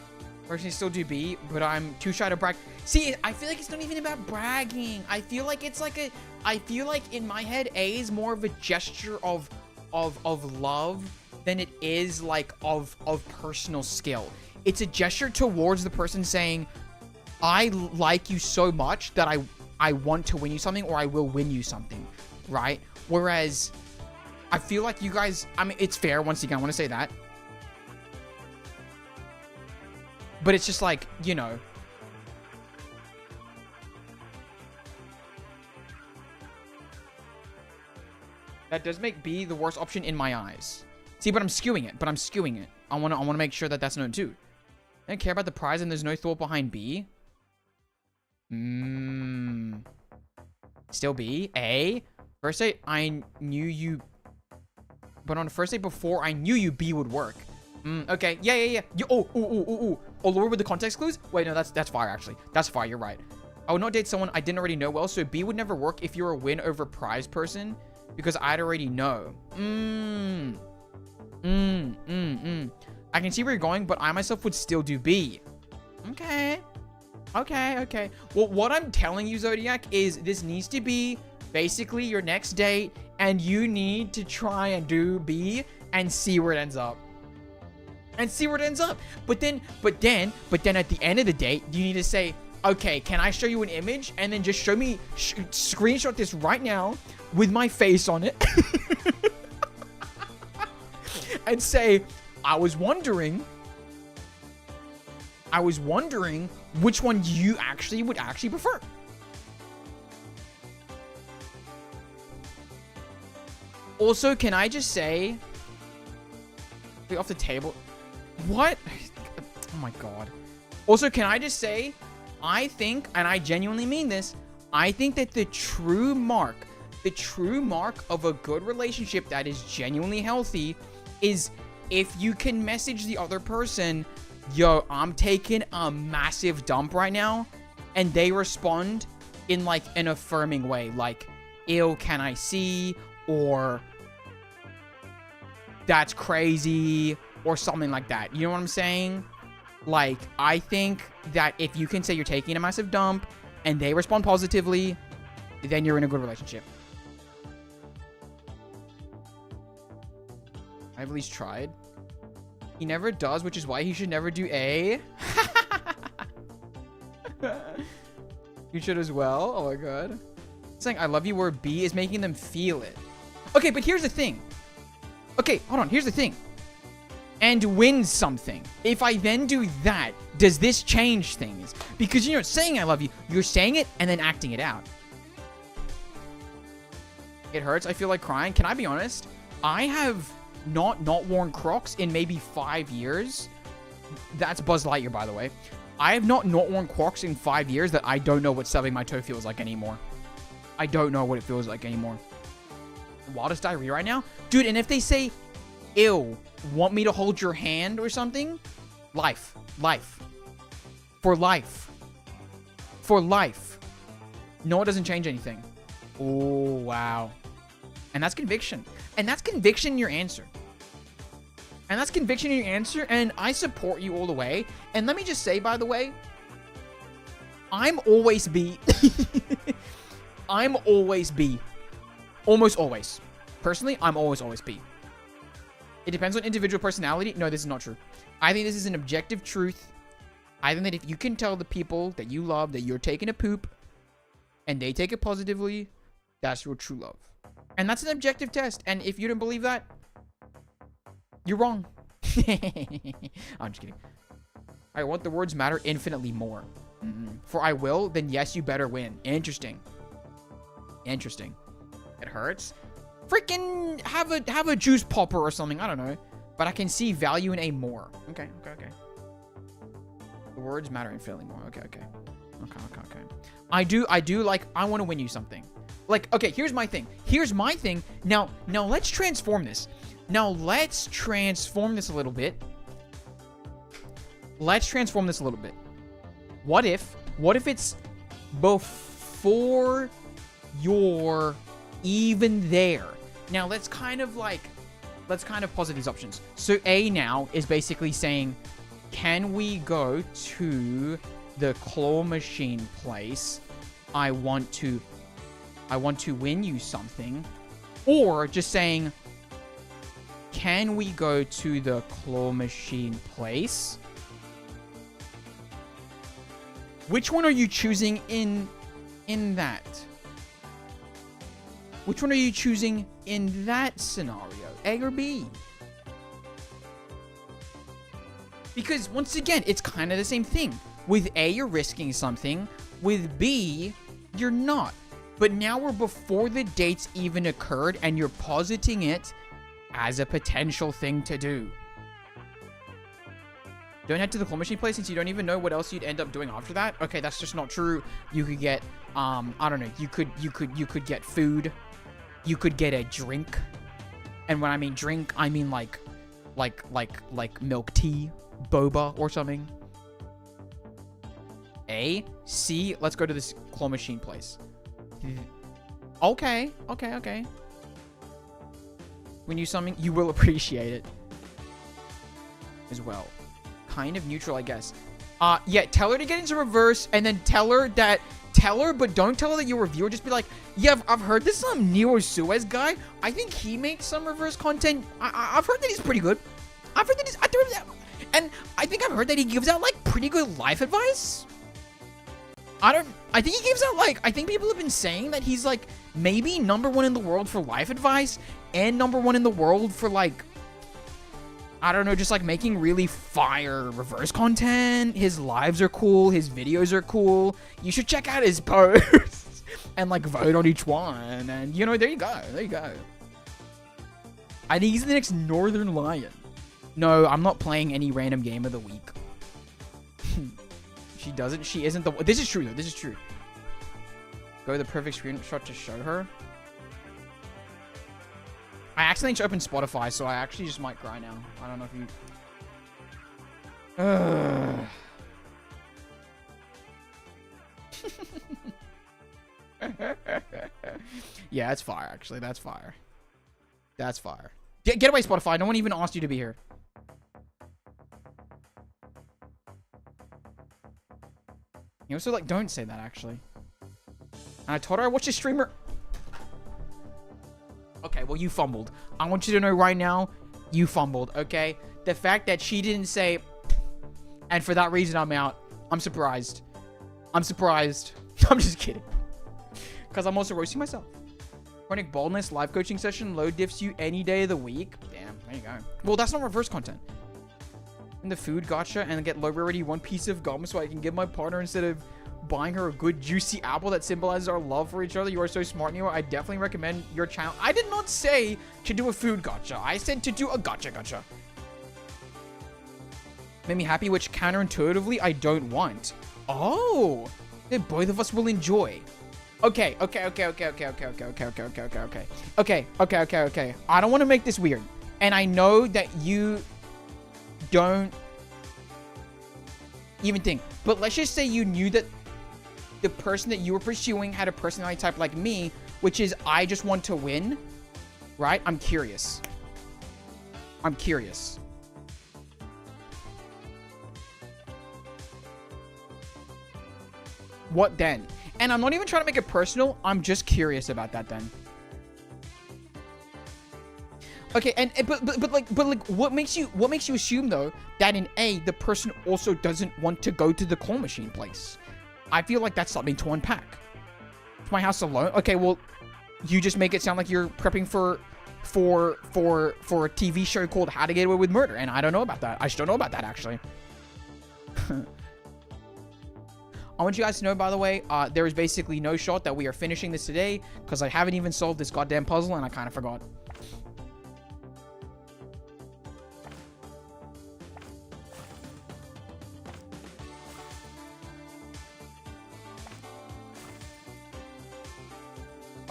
Personally still do B, but I'm too shy to brag. See, I feel like it's not even about bragging. I feel like it's like I feel like in my head, A is more of a gesture of love than it is like of personal skill. It's a gesture towards the person saying, I like you so much that I want to win you something, or I will win you something, right? Whereas I feel like you guys, I mean, it's fair. Once again, I want to say that. But it's just like, you know. That does make B the worst option in my eyes. See, but I'm skewing it. I want to make sure that that's known too. I don't care about the prize and there's no thought behind B. Still B. A. First date, I knew you. But on the first date before I knew you, B would work. Okay. Yeah. Oh, Lord, with the context clues? Wait, no, that's fire, actually. That's fire, you're right. I would not date someone I didn't already know well, so B would never work if you're a win over prize person, because I'd already know. I can see where you're going, but I myself would still do B. Okay. Okay. Well, what I'm telling you, Zodiac, is this needs to be basically your next date, and you need to try and do B and see where it ends up. But then at the end of the date, you need to say, okay, can I show you an image? And then just show me, screenshot this right now with my face on it. And say, I was wondering which one you would actually prefer. Also, can I just say, off the table, what? Oh my god. Also, can I just say, I think, and I genuinely mean this, I think that the true mark of a good relationship that is genuinely healthy is if you can message the other person, yo, I'm taking a massive dump right now, and they respond in like an affirming way, like, ew, can I see, or that's crazy, or something like that. You know what I'm saying? Like, I think that if you can say you're taking a massive dump and they respond positively, then you're in a good relationship. I've at least tried. He never does, which is why he should never do A. You should as well. Oh my god. Saying I love you where B is making them feel it. Okay, but here's the thing. Okay, hold on. Here's the thing. And win something. If I then do that, does this change things? Because you're not saying I love you. You're saying it and then acting it out. It hurts. I feel like crying. Can I be honest? I have not worn Crocs in maybe 5 years. That's Buzz Lightyear, by the way. I have not worn Crocs in 5 years that I don't know what stubbing my toe feels like anymore. I don't know what it feels like anymore. Wildest diarrhea right now? Dude, and if they say, ew, want me to hold your hand or something? Life. For life. No, it doesn't change anything. Oh, wow. And that's conviction. And that's conviction in your answer. And I support you all the way. And let me just say, by the way, I'm always B. I'm always B. Almost always. Personally, I'm always B. It depends on individual personality. No, this is not true. I think this is an objective truth. I think that if you can tell the people that you love that you're taking a poop and they take it positively, that's your true love. And that's an objective test. And if you don't believe that, you're wrong. I'm just kidding. I want the words matter infinitely more. For I will, then yes, you better win. Interesting. It hurts. Freaking have a juice popper or something. I don't know. But I can see value in a more. Okay. The words matter infinitely more. Okay. I do like, I want to win you something. Like, okay, here's my thing. Now let's transform this. A little bit. What if it's before you're even there? Now let's kind of posit these options. So A now is basically saying, can we go to the claw machine place? I want to win you something. Or just saying, can we go to the claw machine place? Which one are you choosing in that? Which one are you choosing in that scenario? A or B? Because once again, it's kind of the same thing. With A, you're risking something. With B, you're not. But now we're before the dates even occurred and you're positing it as a potential thing to do. Don't head to the claw machine place since you don't even know what else you'd end up doing after that. Okay, that's just not true. You could get, I don't know. You could get food. You could get a drink. And when I mean drink, I mean like milk tea, boba or something. A, C, let's go to this claw machine place. Okay. When you something, you will appreciate it as well. Kind of neutral, I guess. Yeah, tell her to get into reverse, and then tell her, but don't tell her that you're a reviewer. Just be like, yeah, I've heard this Neo Suez guy. I think he makes some reverse content. I've heard that he's pretty good. I've heard that and I think I've heard that he gives out, like, pretty good life advice. I think he gives out, like, I think people have been saying that he's, like, maybe #1 in the world for life advice and #1 in the world for, like, I don't know, just, like, making really fire reverse content. His lives are cool. His videos are cool. You should check out his posts and, like, vote on each one. And, you know, there you go. There you go. I think he's the next Northern Lion. No, I'm not playing any random game of the week. She isn't the... This is true, though. This is true. Go to the perfect screenshot to show her. I accidentally opened Spotify, so I actually just might cry now. I don't know if you... Yeah, that's fire, actually. That's fire. That's fire. Get away, Spotify. No one even asked you to be here. You also, like, don't say that, actually. And I told her I watched a streamer... Okay, well, you fumbled. I want you to know right now, you fumbled, okay? The fact that she didn't say, and for that reason, I'm out. I'm surprised. I'm surprised. I'm just kidding. Because I'm also roasting myself. Chronic Boldness live coaching session. Low diffs you any day of the week. Damn, there you go. Well, that's not reverse content. In the food gacha and get low rarity one piece of gum so I can give my partner instead of buying her a good juicy apple that symbolizes our love for each other. You are so smart, Neo. I definitely recommend your channel. I did not say to do a food gacha. I said to do a gacha. Made me happy, which counterintuitively I don't want. Oh, then both of us will enjoy. Okay. I don't want to make this weird. And I know that you don't even think. But let's just say you knew that the person that you were pursuing had a personality type like me, which is I just want to win, right? I'm curious. What then? And I'm not even trying to make it personal. I'm just curious about that then. Okay, but like what makes you assume though that in A the person also doesn't want to go to the claw machine place? I feel like that's something to unpack. Is my house alone? Okay, well, you just make it sound like you're prepping for a TV show called How to Get Away with Murder, and I don't know about that. I just don't know about that actually. I want you guys to know, by the way, there is basically no shot that we are finishing this today because I haven't even solved this goddamn puzzle and I kind of forgot.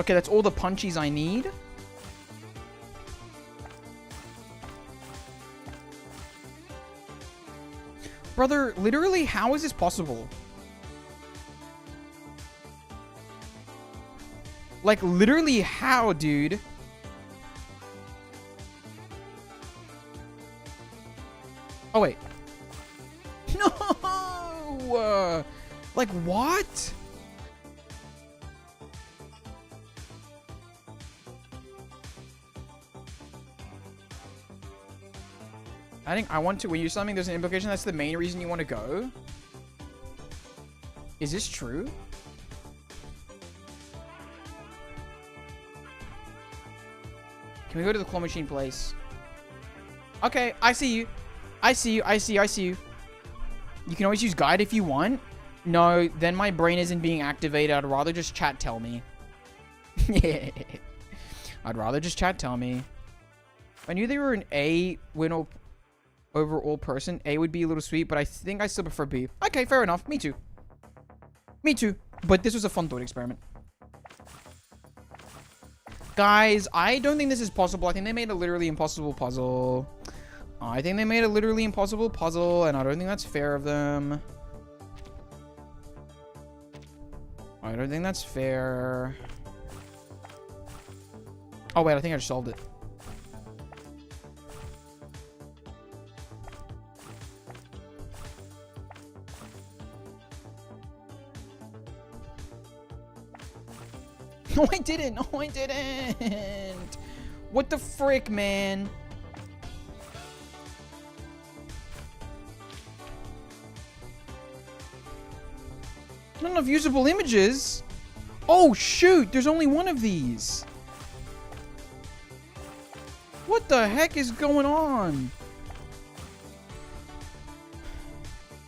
Okay, that's all the punchies I need. Brother, literally, how is this possible? Like, literally, how, dude? Oh, wait. No! Like, what? I think I want to, when you do something, there's an implication that's the main reason you want to go. Is this true? Can we go to the claw machine place? Okay, I see you. I see you. You can always use guide if you want. No, then my brain isn't being activated. I'd rather just chat tell me. I'd rather just chat tell me. If I knew they were an A win overall person, A would be a little sweet, but I think I still prefer B. Okay, fair enough. Me too. But this was a fun thought experiment. Guys, I don't think this is possible. I think they made a literally impossible puzzle. And I don't think that's fair of them. I don't think that's fair. Oh, wait, I think I just solved it. No, I didn't. No, I didn't. What the frick, man? Not enough usable images. Oh, shoot. There's only one of these. What the heck is going on?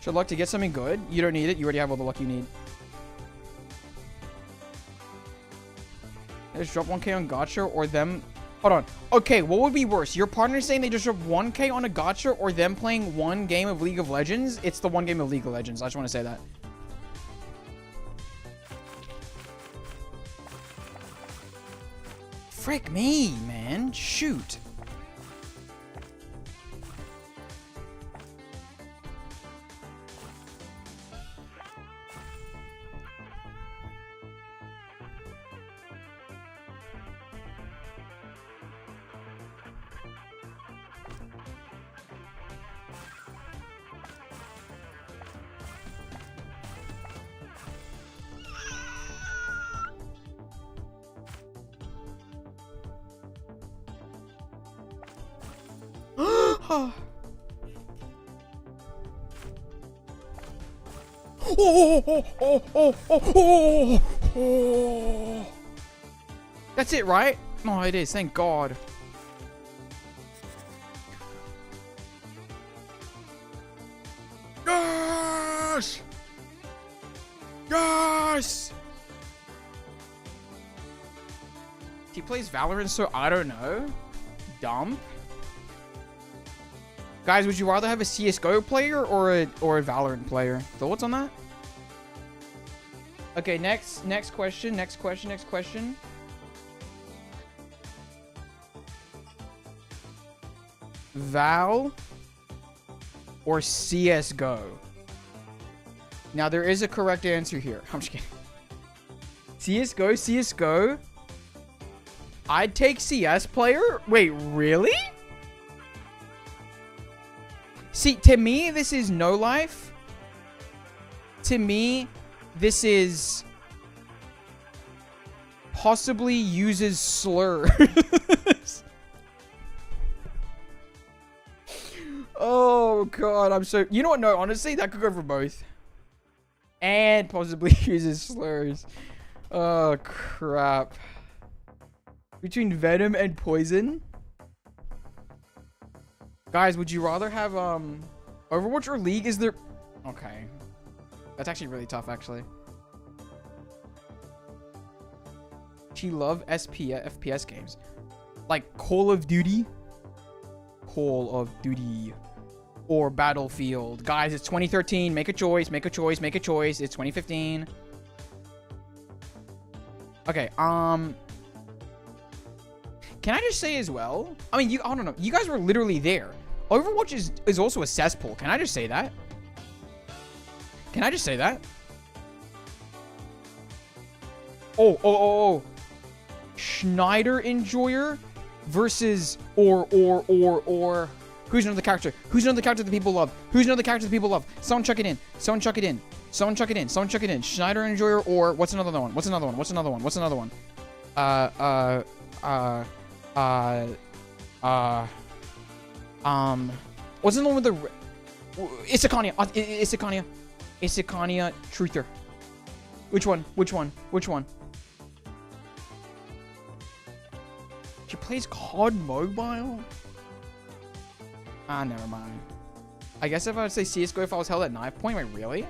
Should luck to get something good? You don't need it. You already have all the luck you need. Just drop 1k on gacha or them... Hold on. Okay, what would be worse? Your partner saying they just dropped 1k on a gacha or them playing one game of League of Legends? It's the one game of League of Legends. I just want to say that. Frick me, man. Shoot. Oh. That's it, right? Oh, it is. Thank God. Yes! Yes! He plays Valorant, so I don't know. Dumb. Guys, would you rather have a CSGO player or a Valorant player? Thoughts on that? Okay, next question. Val or CSGO? Now, there is a correct answer here. I'm just kidding. CSGO. I'd take CS player? Wait, really? See, to me, this is no life. To me, this is possibly uses slurs. Oh, God, I'm so... You know what? No, honestly, that could go for both. And possibly uses slurs. Oh, crap. Between Venom and Poison? Guys, would you rather have, Overwatch or League? Is there... Okay. That's actually really tough, actually. She love FPS games. Like Call of Duty. Call of Duty. Or Battlefield. Guys, it's 2013. Make a choice. It's 2015. Okay, can I just say as well? I mean, I don't know. You guys were literally there. Overwatch is also a cesspool. Can I just say that? Oh. Schneider Enjoyer versus or. Who's another character? That people love? Someone chuck it in. Schneider Enjoyer or what's another one? What's another one? What's another one? with the... Isakania Truther. Which one? She plays COD Mobile? Ah, never mind. I guess if I would say CSGO if I was held at knife point, wait, really?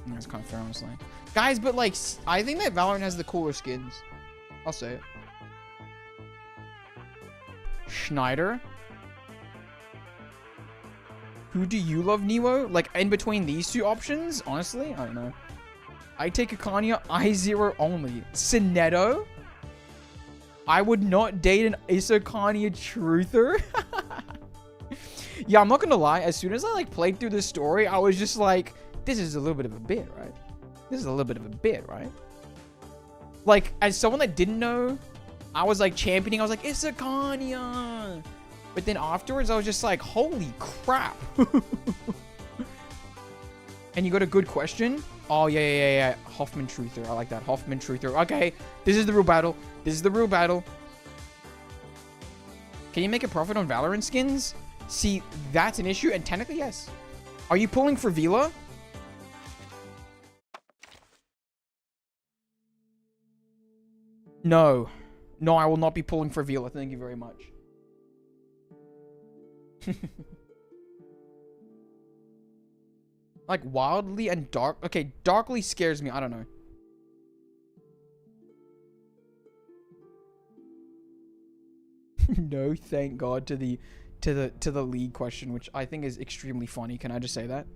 That's kind of fair, honestly. Guys, but like, I think that Valorant has the cooler skins. I'll say it. Schneider? Who do you love, Neo? Like, in between these two options? Honestly, I don't know. I take Akania I0 only. Sinetto? I would not date an Isakania Truther? Yeah, I'm not gonna lie. As soon as I, like, played through the story, I was just like, this is a little bit of a bit, right? Like, as someone that didn't know, I was, like, championing. I was like, Isakania! But then afterwards, I was just like, holy crap. And you got a good question? Oh, yeah. Hoffman Truther. I like that. Hoffman Truther. Okay. This is the real battle. This is the real battle. Can you make a profit on Valorant skins? See, that's an issue. And technically, yes. Are you pulling for Vila? No. No, I will not be pulling for Vila. Thank you very much. Like, wildly and dark. Okay, darkly scares me. I don't know. No, thank God to the league question, which I think is extremely funny. Can I just say that?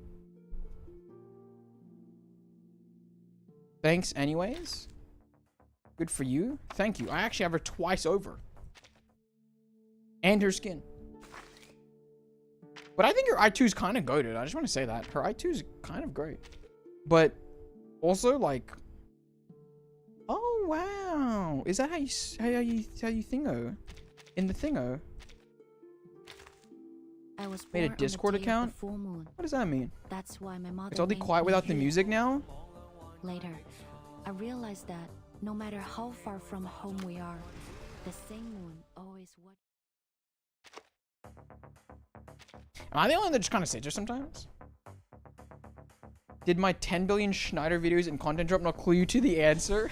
Thanks anyways. Good for you. Thank you. I actually have her twice over. And her skin. But I think her I2 is kind of goated. I just want to say that. Her I2 is kind of great. But also, like... Oh, wow. Is that how you thingo? In the thingo? I was Made a Discord account? What does that mean? That's why my mother It's all quiet without the music now? Later, I realized that no matter how far from home we are, the same moon always watches. Am I the only one that just kind of sits there sometimes? Did my 10 billion Schneider videos and content drop not clue you to the answer?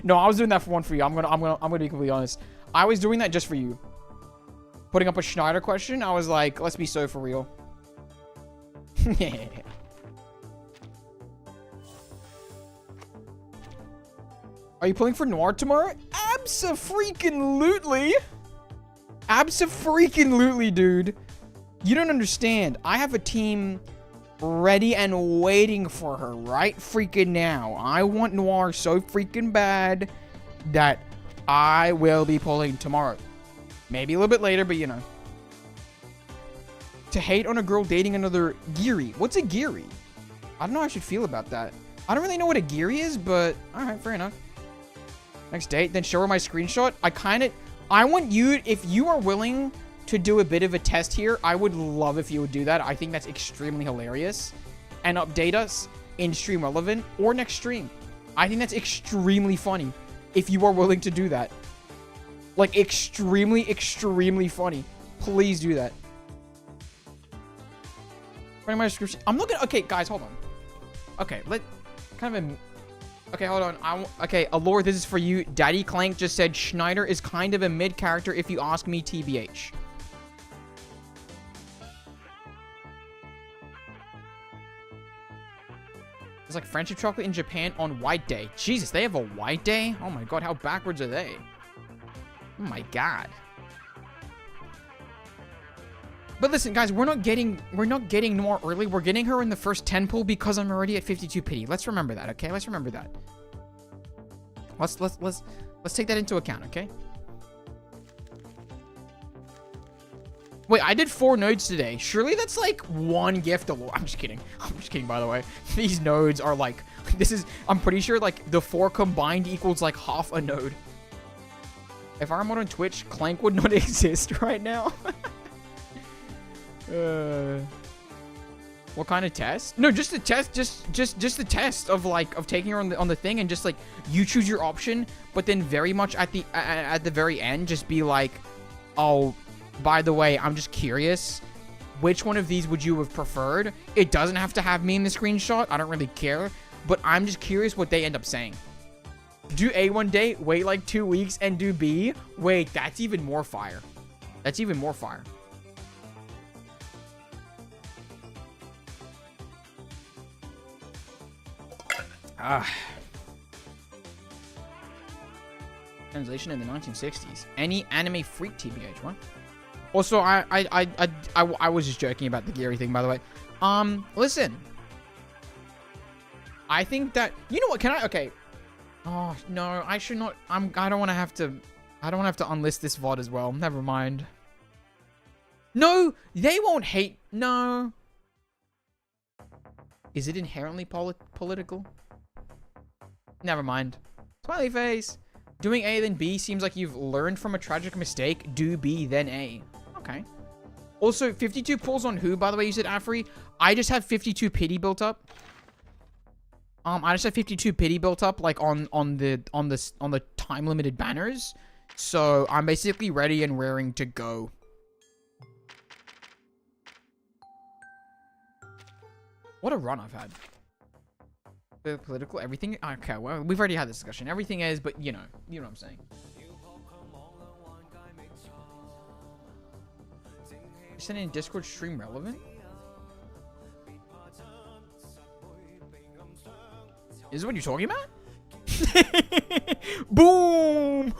No, I was doing that for one for you. I'm gonna be completely honest. I was doing that just for you. Putting up a Schneider question, I was like, let's be so for real. Are you pulling for Noir tomorrow? Abso-freaking-lutely. Abso-freaking-lutely, dude. You don't understand. I have a team ready and waiting for her right freaking now. I want Noir so freaking bad that I will be pulling tomorrow. Maybe a little bit later, but you know. To hate on a girl dating another Geary. What's a Geary? I don't know how I should feel about that. I don't really know what a Geary is, but alright, fair enough. Next date, then show her my screenshot. I want you, if you are willing to do a bit of a test here, I would love if you would do that. I think that's extremely hilarious. And update us in Stream Relevant or next stream. I think that's extremely funny if you are willing to do that. Like, extremely, extremely funny. Please do that. Running my description. I'm looking. Okay, guys, hold on. Okay, okay, hold on. Okay, Allure, this is for you. Daddy Clank just said Schneider is kind of a mid character if you ask me, TBH. It's like friendship chocolate in Japan on White Day. Jesus, they have a White Day? Oh my god, how backwards are they? Oh my god. But listen, guys, we're not getting Noir early. We're getting her in the first 10 pull because I'm already at 52 pity. Let's remember that, okay? Let's remember that. Let's take that into account, okay? Wait, I did 4 nodes today. Surely that's like 1 gift alone. I'm just kidding. I'm just kidding, by the way. These nodes are like, I'm pretty sure like the 4 combined equals like half a node. If I'm on Twitch, Clank would not exist right now. What kind of test? No, just the test, just the test of taking her on the thing and just like you choose your option, but then very much at the very end just be like, oh, by the way, I'm just curious, which one of these would you have preferred? It doesn't have to have me in the screenshot. I don't really care, but I'm just curious what they end up saying. Do A one day, wait like 2 weeks, and do B. Wait, that's even more fire. That's even more fire. Translation in the 1960s. Any anime freak, TBH, what? Also, I was just joking about the Geary thing, by the way. Listen. I think that, you know what, okay. Oh, no, I should not, I don't want to have to unlist this VOD as well. Never mind. No, they won't hate, no. Is it inherently political? Never mind. Smiley face. Doing A then B seems like you've learned from a tragic mistake. Do B then A. Okay. Also, 52 pulls on who, by the way, you said Afri? I just have 52 pity built up. I just have 52 pity built up like on the time limited banners. So I'm basically ready and raring to go. What a run I've had. The political, everything. Okay, well, we've already had this discussion. Everything is, but you know what I'm saying. Sending Discord stream relevant? Is this what you're talking about? Boom!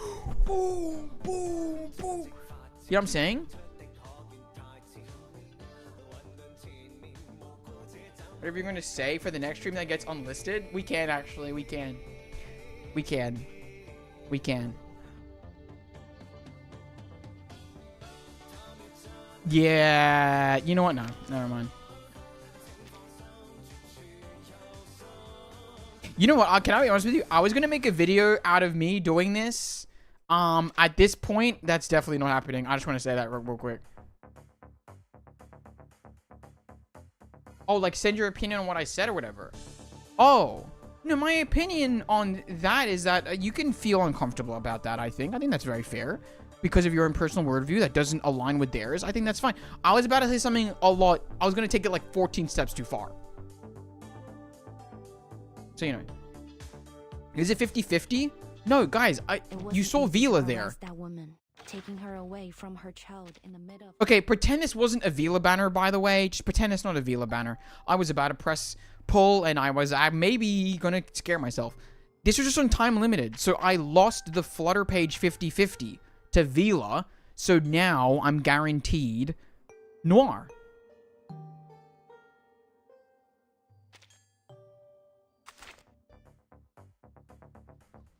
Boom! Boom! Boom! You know what I'm saying? Whatever you're going to say for the next stream that gets unlisted, we can actually. We can. We can. We can. Yeah. You know what? No. Never mind. You know what? Can I be honest with you? I was going to make a video out of me doing this. At this point, that's definitely not happening. I just want to say that real quick. Oh, like send your opinion on what I said or whatever. Oh, no, my opinion on that is that you can feel uncomfortable about that, I think. I think that's very fair. Because of your own personal worldview that doesn't align with theirs. I think that's fine. I was about to say something a lot. I was going to take it like 14 steps too far. So, you know. Is it 50-50? No, guys, you saw Vila there. That woman, taking her away from her child in the middle. Okay, pretend this wasn't a Vila banner, by the way. Just pretend it's not a Vila banner. I was about to press pull, and I'm maybe going to scare myself. This was just on time limited, so I lost the Flutter page 50-50 to Vila, so now I'm guaranteed Noir.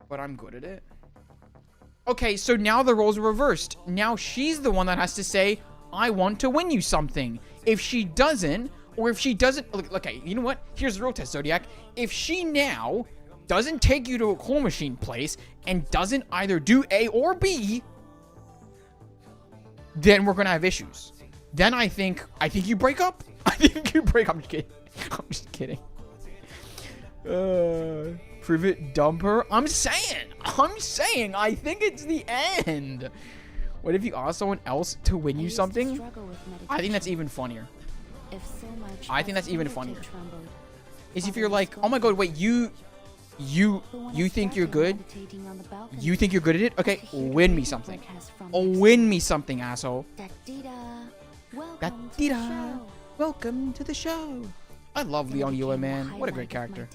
But I'm good at it. Okay, so now the roles are reversed. Now she's the one that has to say, I want to win you something. If she doesn't, or if she doesn't... Okay, you know what? Here's the real test, Zodiac. If she now doesn't take you to a claw machine place and doesn't either do A or B, then we're going to have issues. Then I think you break up. I think you break up. I'm just kidding. I'm just kidding. Prove it, dump her. I'm saying, I think it's the end. What if you ask someone else to win you something? I think that's even funnier. I think that's even funnier. Is if you're like, oh my god, wait, you think you're good? You think you're good at it? Okay, win me something. Oh, win me something, asshole. Welcome to the show. I love Liang Yue, man. What a great character.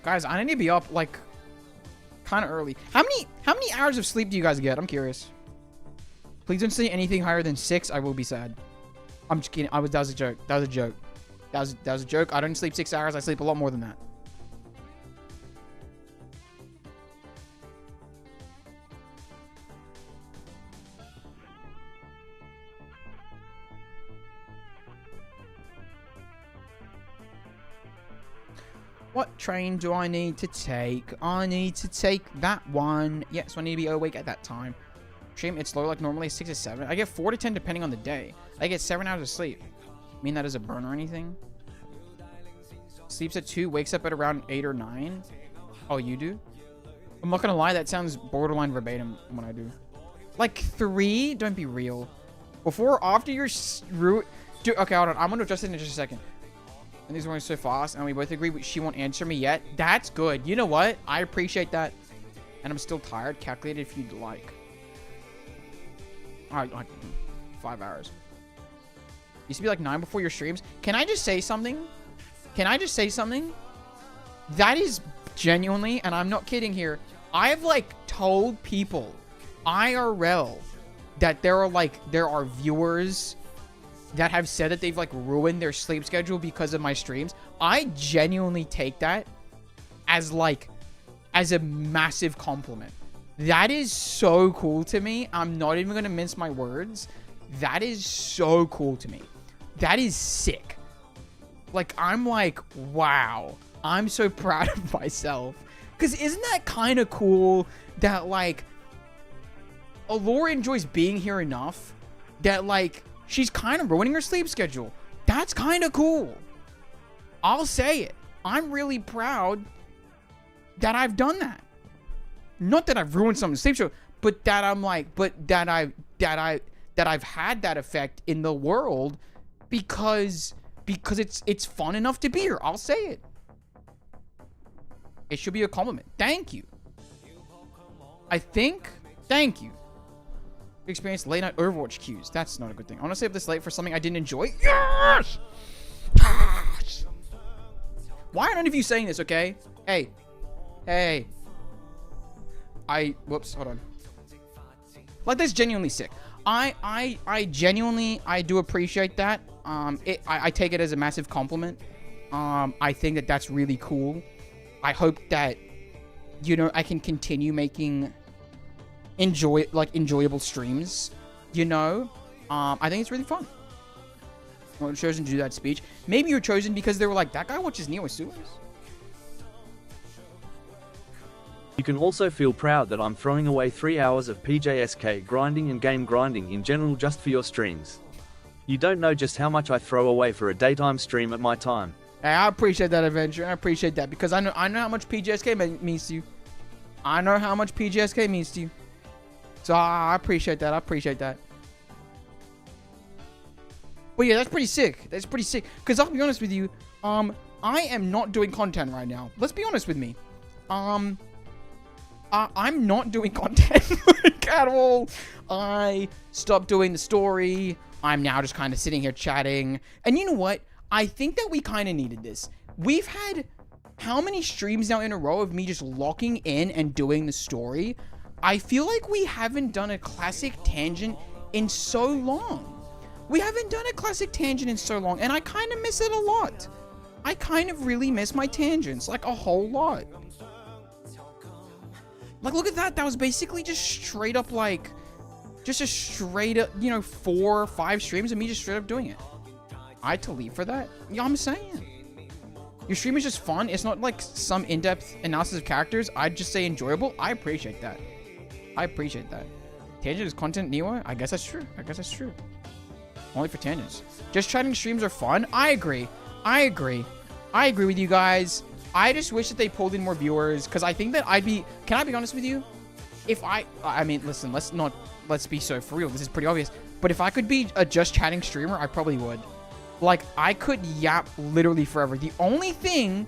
Guys, I need to be up like kind of early. How many hours of sleep do you guys get? I'm curious. Please don't say anything higher than 6. I will be sad. I'm just kidding. That was a joke. That was a joke. That was a joke. I don't sleep 6 hours. I sleep a lot more than that. What train do I need to take? I need to take that one. Yeah, so I need to be awake at that time. Stream, it's low like normally 6 to 7. I get 4 to 10 depending on the day. I get 7 hours of sleep. Mean that is a burn or anything? Sleeps at 2, wakes up at around 8 or 9. Oh, you do? I'm not gonna lie, that sounds borderline verbatim when I do. Like 3? Don't be real. Before or after your route? Dude, okay, hold on. I'm gonna adjust it in just a second. And these are going so fast, and we both agree she won't answer me yet. That's good. You know what? I appreciate that. And I'm still tired. Calculate it if you'd like. Alright, like 5 hours. Used to be like 9 before your streams. Can I just say something? Can I just say something? That is genuinely, and I'm not kidding here, I've like told people IRL that there are viewers that have said that they've like ruined their sleep schedule because of my streams. I genuinely take that as a massive compliment. That is so cool to me. I'm not even gonna mince my words. That is so cool to me. That is sick. Like, I'm like, wow. I'm so proud of myself. Because isn't that kind of cool that like Allure enjoys being here enough that, like, she's kind of ruining her sleep schedule. That's kind of cool. I'll say it. I'm really proud that I've done that. Not that I've ruined someone's sleep schedule, but that I'm like, that I've had that effect in the world because it's fun enough to be here. I'll say it. It should be a compliment. Thank you. Thank you. Experienced late night Overwatch queues. That's not a good thing. I want to stay up this late for something I didn't enjoy. Yes! Yes! Why are none of you saying this, okay? Hey. Whoops, hold on. Like, that's genuinely sick. I genuinely, I do appreciate that. I take it as a massive compliment. I think that that's really cool. I hope that, you know, I can continue making enjoyable streams, you know. I think it's really fun. Well, chosen to do that speech. Maybe you're chosen because they were like, that guy watches Neo Suez. You can also feel proud that I'm throwing away 3 hours of PJSK grinding and game grinding in general just for your streams. You don't know just how much I throw away for a daytime stream at my time. Hey, I appreciate that, Adventure. I appreciate that because I know how much PJSK means to you. I know how much PJSK means to you. So I appreciate that. I appreciate that. But yeah, that's pretty sick. That's pretty sick. Because I'll be honest with you, I am not doing content right now. Let's be honest with me. I'm not doing content like, at all. I stopped doing the story. I'm now just kind of sitting here chatting. And you know what? I think that we kind of needed this. We've had how many streams now in a row of me just locking in and doing the story? I feel like we haven't done a classic tangent in so long. We haven't done a classic tangent in so long, and I kind of miss it a lot. I kind of really miss my tangents, like a whole lot. Like, look at that. That was basically just straight up, like, just a straight up, you know, 4 or 5 streams of me just straight up doing it. I had to leave for that? Yeah, I'm saying. Your stream is just fun. It's not like some in-depth analysis of characters. I'd just say enjoyable. I appreciate that. I appreciate that. Tangent is content, Neo? I guess that's true. I guess that's true. Only for tangents. Just chatting streams are fun. I agree. I agree. I agree with you guys. I just wish that they pulled in more viewers because I think that can I be honest with you? If I mean, listen, let's be so for real. This is pretty obvious. But if I could be a just chatting streamer, I probably would. Like, I could yap literally forever. The only thing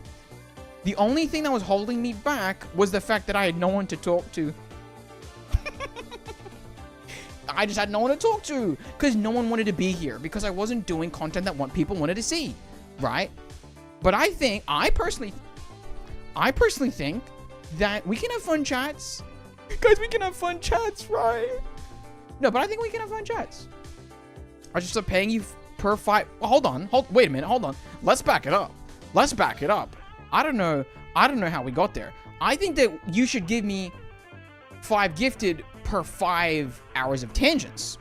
that was holding me back was the fact that I had no one to talk to. I just had no one to talk to because no one wanted to be here because I wasn't doing content that people wanted to see, right? But I personally think that we can have fun chats. Guys, we can have fun chats, right? No, but I think we can have fun chats. I just start paying you per 5. Wait a minute, hold on. Let's back it up. I don't know how we got there. I think that you should give me 5 gifted per 5 hours of tangents.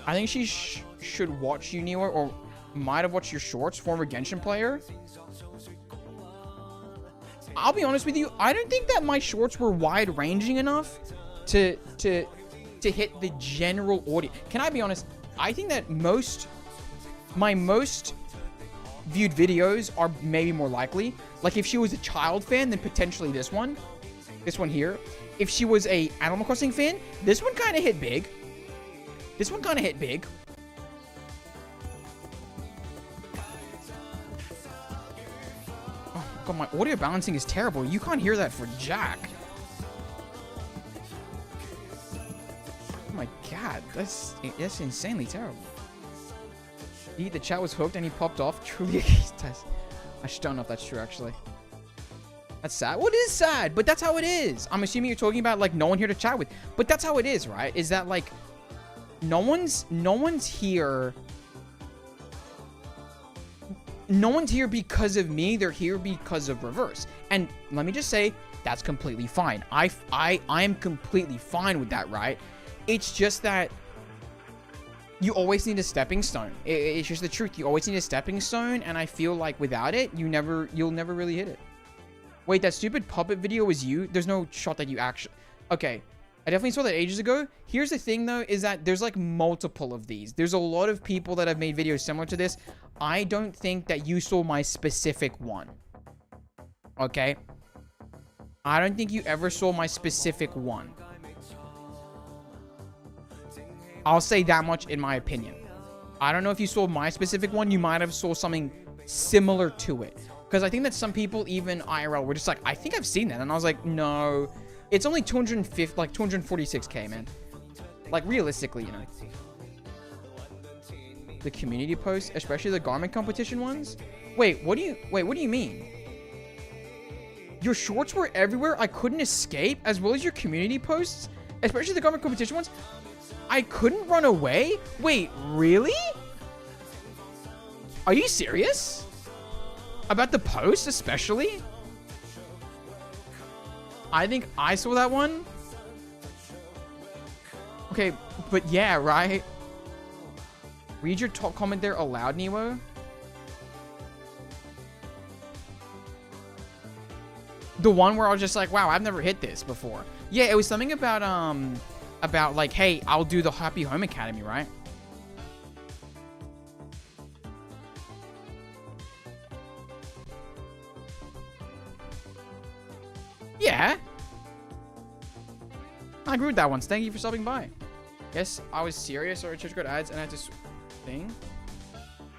I think she should watch you, Neo, or might have watched your shorts, former Genshin player. I'll be honest with you, I don't think that my shorts were wide-ranging enough to hit the general audience. Can I be honest? I think that my most viewed videos are maybe more likely. Like, if she was a child fan, then potentially this one here. If she was a Animal Crossing fan, this one kind of hit big. Oh god, my audio balancing is terrible. You can't hear that for jack. Oh my god, that's insanely terrible. The chat was hooked and he popped off. Truly a case test. I just don't know if that's true, actually. That's sad. Well, it is sad, but that's how it is. I'm assuming you're talking about, like, no one here to chat with. But that's how it is, right? Is that, like, no one's here. No one's here because of me. They're here because of Reverse. And let me just say, that's completely fine. I am completely fine with that, right? It's just that you always need a stepping stone. It's just the truth. You always need a stepping stone, and I feel like without it, you'll never really hit it. Wait, that stupid puppet video was you? There's no shot that you actually... Okay. I definitely saw that ages ago. Here's the thing, though, is that there's, like, multiple of these. There's a lot of people that have made videos similar to this. I don't think that you saw my specific one. Okay? I don't think you ever saw my specific one. I'll say that much in my opinion. I don't know if you saw my specific one. You might have saw something similar to it. Because I think that some people, even IRL, were just like, I think I've seen that. And I was like, no. It's only 250, like 246k, man. Like, realistically, you know. The community posts, especially the garment competition ones. Wait, what do you mean? Your shorts were everywhere. I couldn't escape, as well as your community posts, especially the garment competition ones. I couldn't run away? Wait, really? Are you serious? About the post, especially? I think I saw that one. Okay, but yeah, right? Read your top comment there aloud, Nemo. The one where I was just like, wow, I've never hit this before. Yeah, it was something about like, hey, I'll do the Happy Home Academy, right? Yeah. I agree with that one. Thank you for stopping by. Yes, I was serious, or just got ads and I had to thing.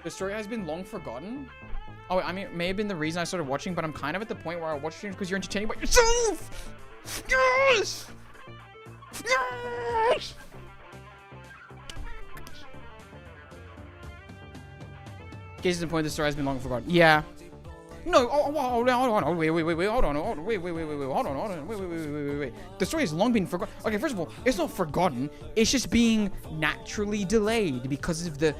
The story has been long forgotten. Oh, I mean, it may have been the reason I started watching, but I'm kind of at the point where I watch streams because you're entertaining by yourself. Yes! Yes! Case in point, the story has been long forgotten. Yeah. No, hold on, wait, hold on, wait. The story has long been forgotten. Okay, first of all, it's not forgotten. It's just being naturally delayed because of the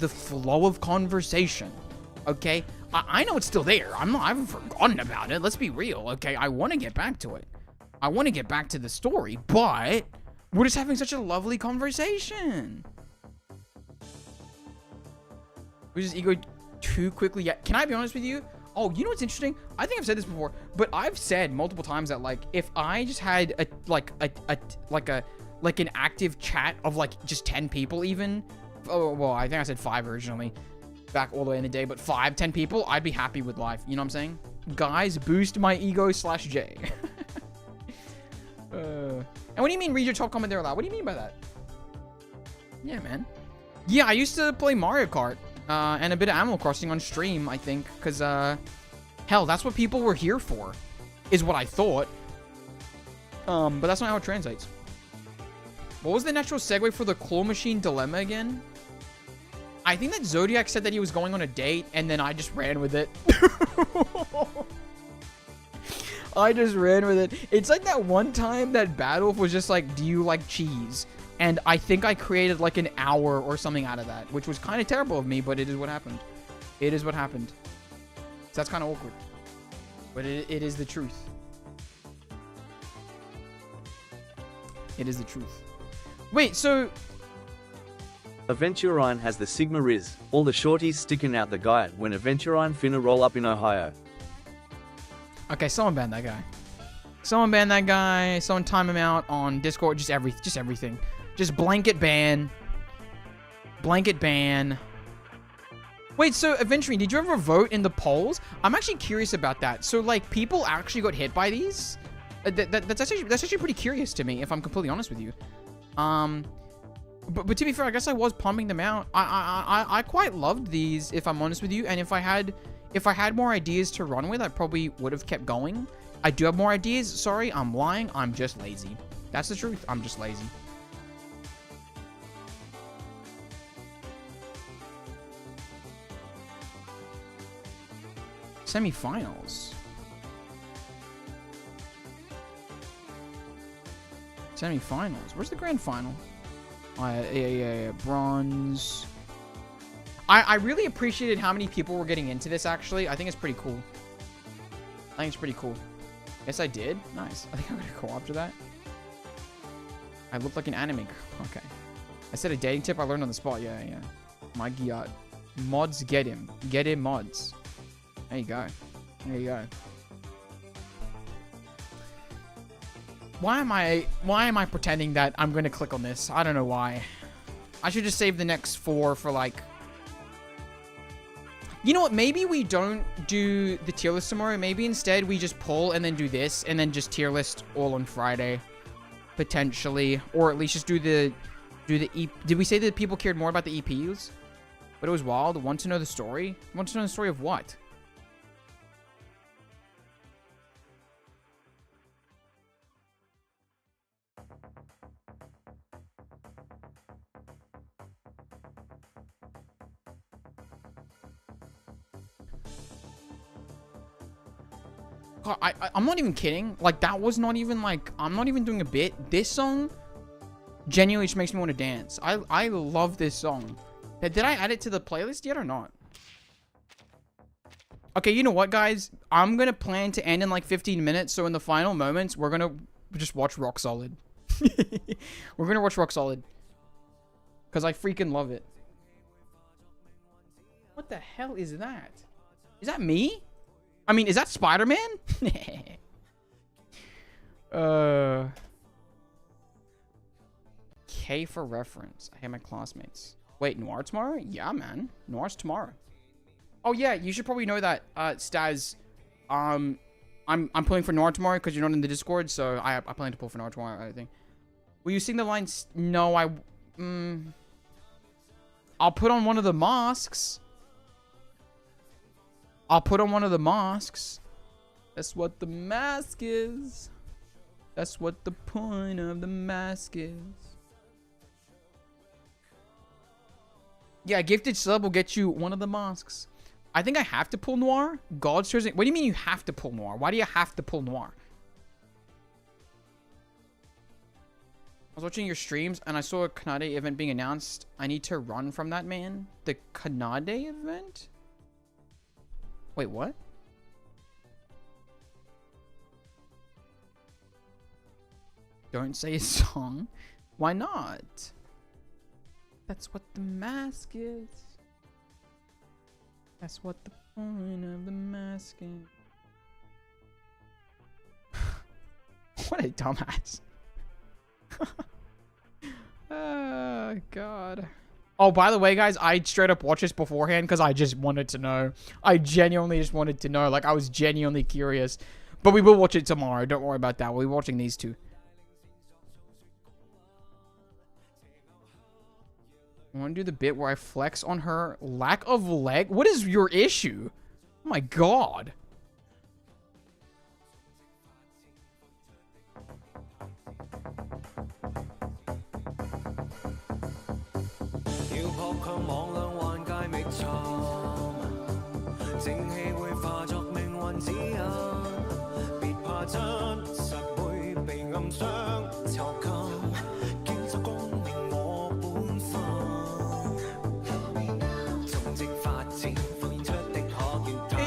flow of conversation. Okay, I know it's still there. I haven't forgotten about it. Let's be real. Okay, I want to get back to it. I want to get back to the story, but we're just having such a lovely conversation. We just ego too quickly. Yeah, can I be honest with you? Oh, you know what's interesting? I think I've said this before, but I've said multiple times that, like, if I just had an active chat of like just 10 people, even, oh, well, I think I said 5 originally, back all the way in the day, but 5, 10 people, I'd be happy with life. You know what I'm saying? Guys, boost my ego /J. And what do you mean read your top comment there aloud? What do you mean by that? Yeah, man. Yeah, I used to play Mario Kart. And a bit of Animal Crossing on stream, I think, because, hell, that's what people were here for, is what I thought. But that's not how it translates. What was the natural segue for the claw machine dilemma again? I think that Zodiac said that he was going on a date, and then I just ran with it. I just ran with it. It's like that one time that Battle was just like, do you like cheese? And I think I created like an hour or something out of that, which was kind of terrible of me, but it is what happened. It is what happened. So that's kind of awkward. But it is the truth. It is the truth. Wait, so... Aventurine has the Sigma Riz, all the shorties sticking out the guy when Aventurine finna roll up in Ohio. Okay, someone ban that guy. Someone ban that guy. Someone time him out on Discord. Just everything. Just blanket ban. Blanket ban. Wait, so eventually, did you ever vote in the polls? I'm actually curious about that. So, like, people actually got hit by these? That's actually pretty curious to me, if I'm completely honest with you. But to be fair, I guess I was pumping them out. I quite loved these, if I'm honest with you. And if I had more ideas to run with, I probably would have kept going. I do have more ideas. Sorry, I'm lying. I'm just lazy. That's the truth. I'm just lazy. Semifinals. Semifinals. Where's the grand final? Yeah. Bronze. I really appreciated how many people were getting into this, actually. I think it's pretty cool. Yes, I did. Nice. I think I'm gonna go after that. I look like an anime girl. Okay. I said a dating tip I learned on the spot. Yeah. My god. Mods, get him. Get him, mods. There you go. Why am I pretending that I'm gonna click on this? I don't know why. I should just save the next 4 for like... You know what? Maybe we don't do the tier list tomorrow. Maybe instead we just pull and then do this and then just tier list all on Friday. Potentially. Or at least just do the EP. Did we say that people cared more about the EPs? But it was wild. Want to know the story? Want to know the story of what? God, I'm not even kidding. Like, that was not even like... I'm not even doing a bit. This song genuinely just makes me want to dance. I love this song. Did I add it to the playlist yet or not? Okay, you know what, guys? I'm going to plan to end in like 15 minutes. So in the final moments, we're going to just watch Rock Solid. We're going to watch Rock Solid. Because I freaking love it. What the hell is that? Is that me? I mean, is that Spider-Man? K for reference. I hate my classmates. Wait, Noir tomorrow? Yeah, man. Noir's tomorrow. Oh, yeah. You should probably know that, Staz. I'm pulling for Noir tomorrow because you're not in the Discord, so I plan to pull for Noir tomorrow, I think. Will you sing the lines? No, I'll put on one of the masks. I'll put on one of the masks. That's what the mask is. That's what the point of the mask is. Yeah, gifted sub will get you one of the masks. I think I have to pull Noir. God's chosen. What do you mean you have to pull Noir? Why do you have to pull Noir? I was watching your streams and I saw a Kanade event being announced. I need to run from that, man. The Kanade event? Wait, what? Don't say a song. Why not? That's what the mask is. That's what the point of the mask is. What a dumbass. Oh, God. Oh, by the way, guys, I straight up watched this beforehand because I just wanted to know. I genuinely just wanted to know. Like, I was genuinely curious. But we will watch it tomorrow. Don't worry about that. We'll be watching these two. I want to do the bit where I flex on her lack of leg. What is your issue? Oh, my God.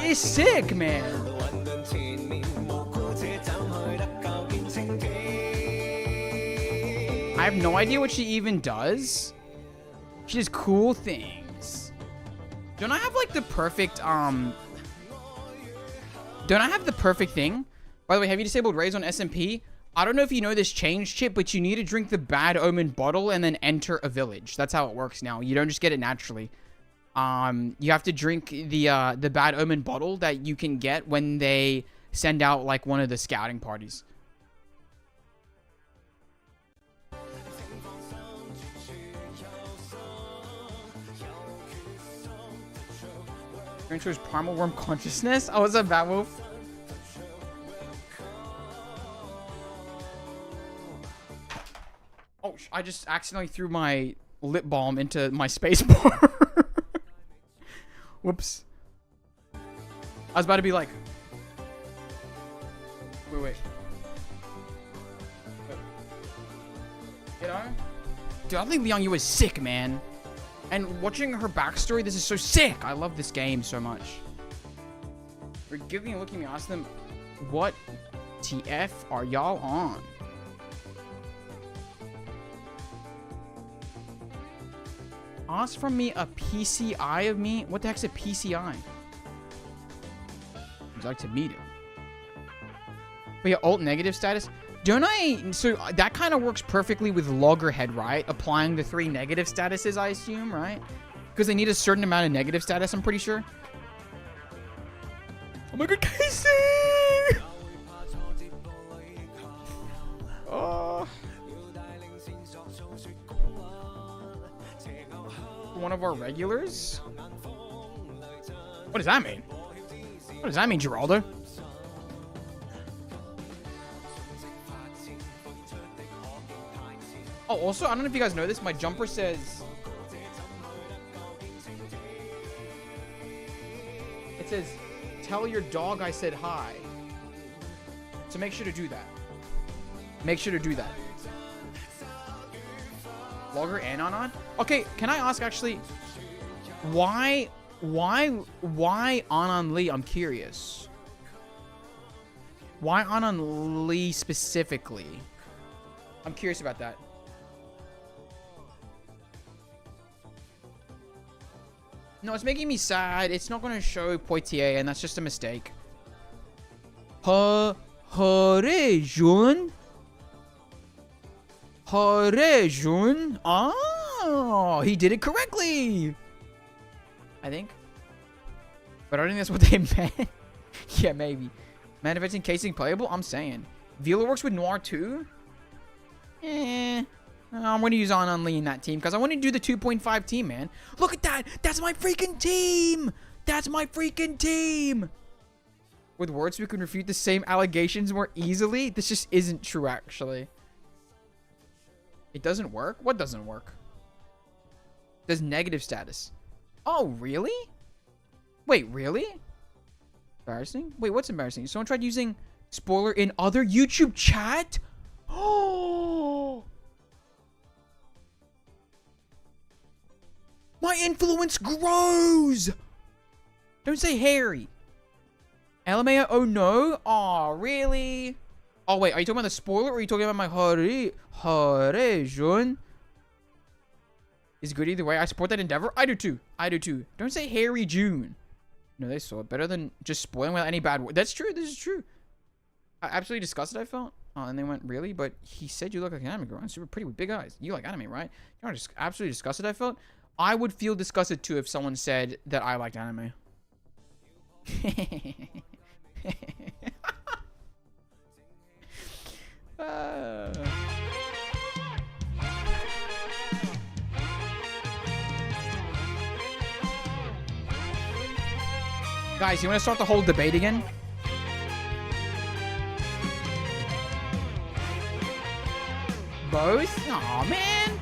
It's sick, man. I have no idea what she even does. She does cool things. Don't I have like the perfect don't I have the perfect thing? By the way, have you disabled raids on SMP? I don't know if you know this change, Chip, but you need to drink the Bad Omen bottle and then enter a village. That's how it works now. You don't just get it naturally. You have to drink the Bad Omen bottle that you can get when they send out like one of the scouting parties. Shows Primal Worm Consciousness? Oh, is that Bad Wolf? Oh, I just accidentally threw my lip balm into my space bar. Whoops. I was about to be like... Wait. You know? Dude, I think Liang Yu is sick, man. And watching her backstory, this is so sick. I love this game so much. Forgive me and look at me, ask them, what TF are y'all on? Ask from me a PCI of me? What the heck's a PCI? Would you like to meet him? But yeah, alt negative status. Don't I? So that kind of works perfectly with loggerhead, right? Applying the 3 negative statuses, I assume, right? Because they need a certain amount of negative status, I'm pretty sure. Oh my god, Casey! Oh. One of our regulars? What does that mean? What does that mean, Geraldo? Oh, also, I don't know if you guys know this. My jumper says... It says, tell your dog I said hi. So make sure to do that. Make sure to do that. Logger and Anon? Okay, can I ask actually, why Anon Lee? I'm curious. Why Anon Lee specifically? I'm curious about that. No, it's making me sad. It's not going to show Poitiers, and that's just a mistake. Hare Jun. Hare Jun. Oh, he did it correctly. I think. But I don't think that's what they meant. Yeah, maybe. Manifesting casing playable? I'm saying. Vila works with Noir too? I'm going to use Anon Lee in that team because I want to do the 2.5 team, man. Look at that. That's my freaking team. That's my freaking team. With words, we can refute the same allegations more easily. This just isn't true, actually. It doesn't work? What doesn't work? There's negative status. Oh, really? Wait, really? Embarrassing? Wait, what's embarrassing? Someone tried using spoiler in other YouTube chat? Oh! My influence grows! Don't say Harry. LMAO, oh no? Aw, really? Oh wait, are you talking about the spoiler or are you talking about my Hare Jun? Is good either way. I support that endeavor. I do too. I do too. Don't say Harry June. No, they saw it. Better than just spoiling without any bad word. That's true. This is true. I absolutely disgusted, I felt. Oh, and they went, really? But he said you look like an anime girl and super pretty with big eyes. You like anime, right? You know, just absolutely disgusted, I felt. I would feel disgusted too if someone said that I liked anime. Guys, you want to start the whole debate again? Both? Aw, man.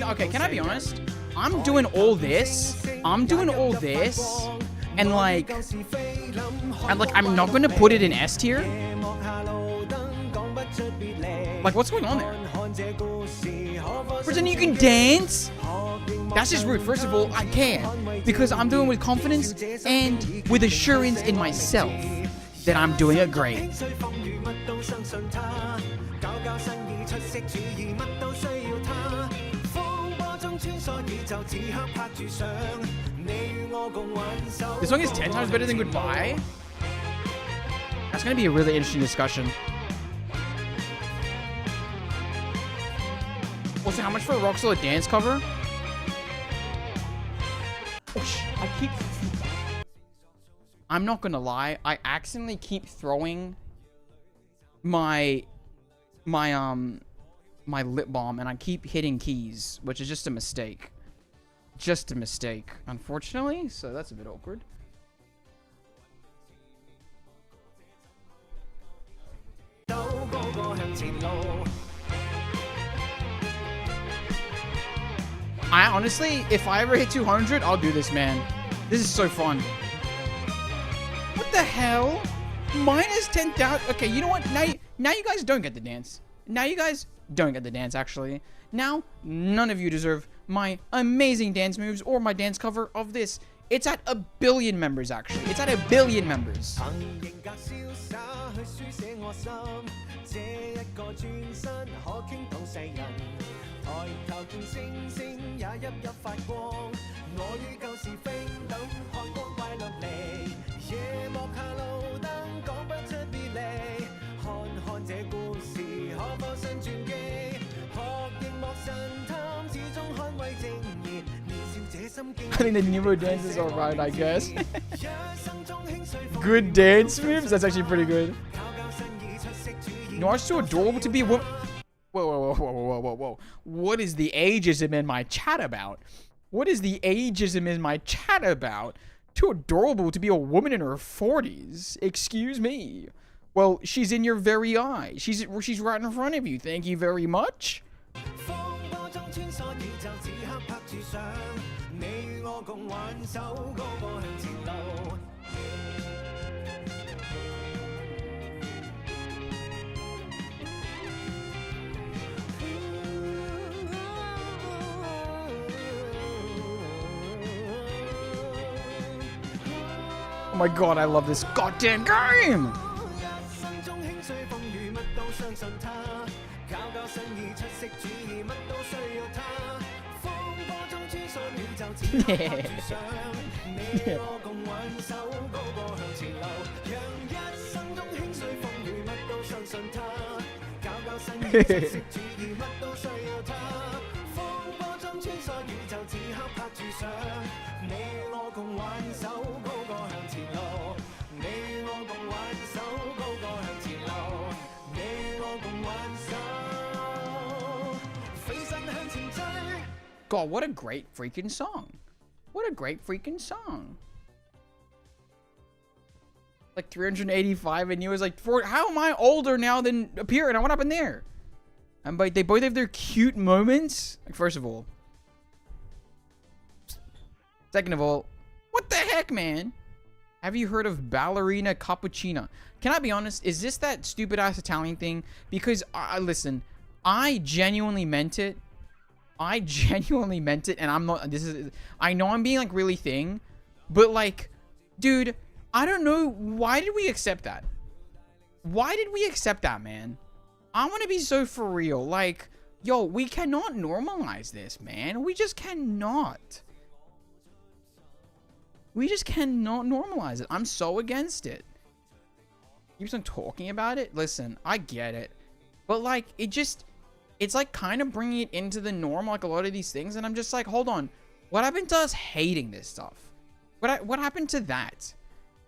Okay, can I be honest? I'm doing all this, and like I'm not gonna put it in S tier. Like, what's going on there? Pretend you can dance? That's just rude. First of all, I can, because I'm doing it with confidence and with assurance in myself that I'm doing it great. This song is 10 times better than Goodbye? That's gonna be a really interesting discussion. Also, how much for a Roxella dance cover? Oh, I'm not gonna lie. I accidentally keep throwing my lip balm, and I keep hitting keys, which is just a mistake. Just a mistake, unfortunately. So that's a bit awkward. I honestly, if I ever hit 200, I'll do this, man. This is so fun. What the hell? Minus 10,000. Okay, you know what? Now you guys don't get the dance. Now you guys don't get the dance, actually. Now, none of you deserve my amazing dance moves or my dance cover of this. It's at 1 billion members, actually. It's at 1 billion members. I think the Nemo dance is alright, I guess. Good dance moves? That's actually pretty good. No, it's too adorable to be a woman. Whoa. What is the ageism in my chat about? What is the ageism in my chat about? Too adorable to be a woman in her 40s. Excuse me. Well, she's in your very eye. She's right in front of you. Thank you very much. Oh my god, I love this goddamn game! God, what a great freaking song. What a great freaking song. Like 385 and you was like, how am I older now than Appear? And what happened there? And but they both have their cute moments. Like, first of all. Second of all, what the heck, man? Have you heard of Ballerina Cappuccina? Can I be honest? Is this that stupid ass Italian thing? Because, listen, I genuinely meant it. And I'm not, I know I'm being like really thing, but like, dude, I don't know, why did we accept that? Why did we accept that, man? I want to be so for real, like, yo, we cannot normalize this, man. We just cannot. We just cannot normalize it. I'm so against it. Keeps on talking about it. Listen, I get it, but like, it's like kind of bringing it into the norm, like a lot of these things. And I'm just like, hold on. What happened to us hating this stuff? What happened to that?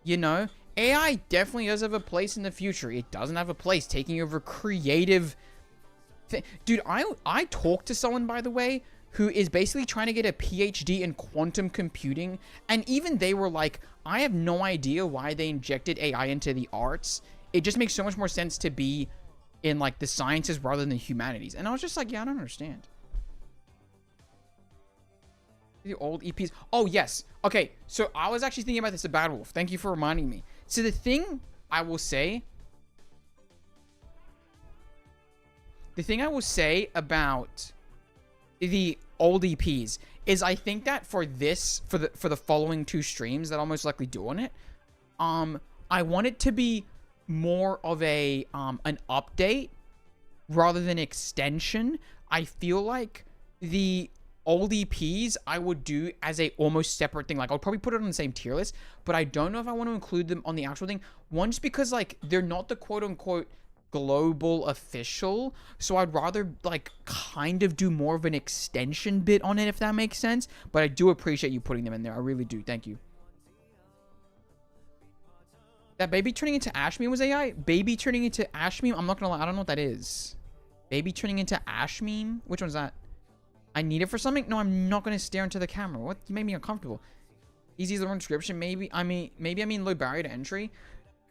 You know, AI definitely does have a place in the future. It doesn't have a place taking over creative. Dude, I talked to someone, by the way, who is basically trying to get a PhD in quantum computing. And even they were like, I have no idea why they injected AI into the arts. It just makes so much more sense to be in like the sciences rather than the humanities. And I was just like, yeah, I don't understand. The old EPs. Oh, yes. Okay, so I was actually thinking about this at Bad Wolf. Thank you for reminding me. So the thing I will say about the old EPs is I think that for the following 2 streams that I'll most likely do on it, I want it to be more of a an update rather than extension. I feel like the old EPs I would do as a almost separate thing. Like, I'll probably put it on the same tier list, but I don't know if I want to include them on the actual thing. One, just because like they're not the quote-unquote global official, so I'd rather like kind of do more of an extension bit on it, if that makes sense. But I do appreciate you putting them in there. I really do. Thank you. That baby turning into Ash meme was AI? Baby turning into Ash meme? I'm not gonna lie, I don't know what that is. Baby turning into Ash meme? Which one's that? I need it for something? No, I'm not gonna stare into the camera. What? You made me uncomfortable. Easy to learn description, maybe. I mean low barrier to entry.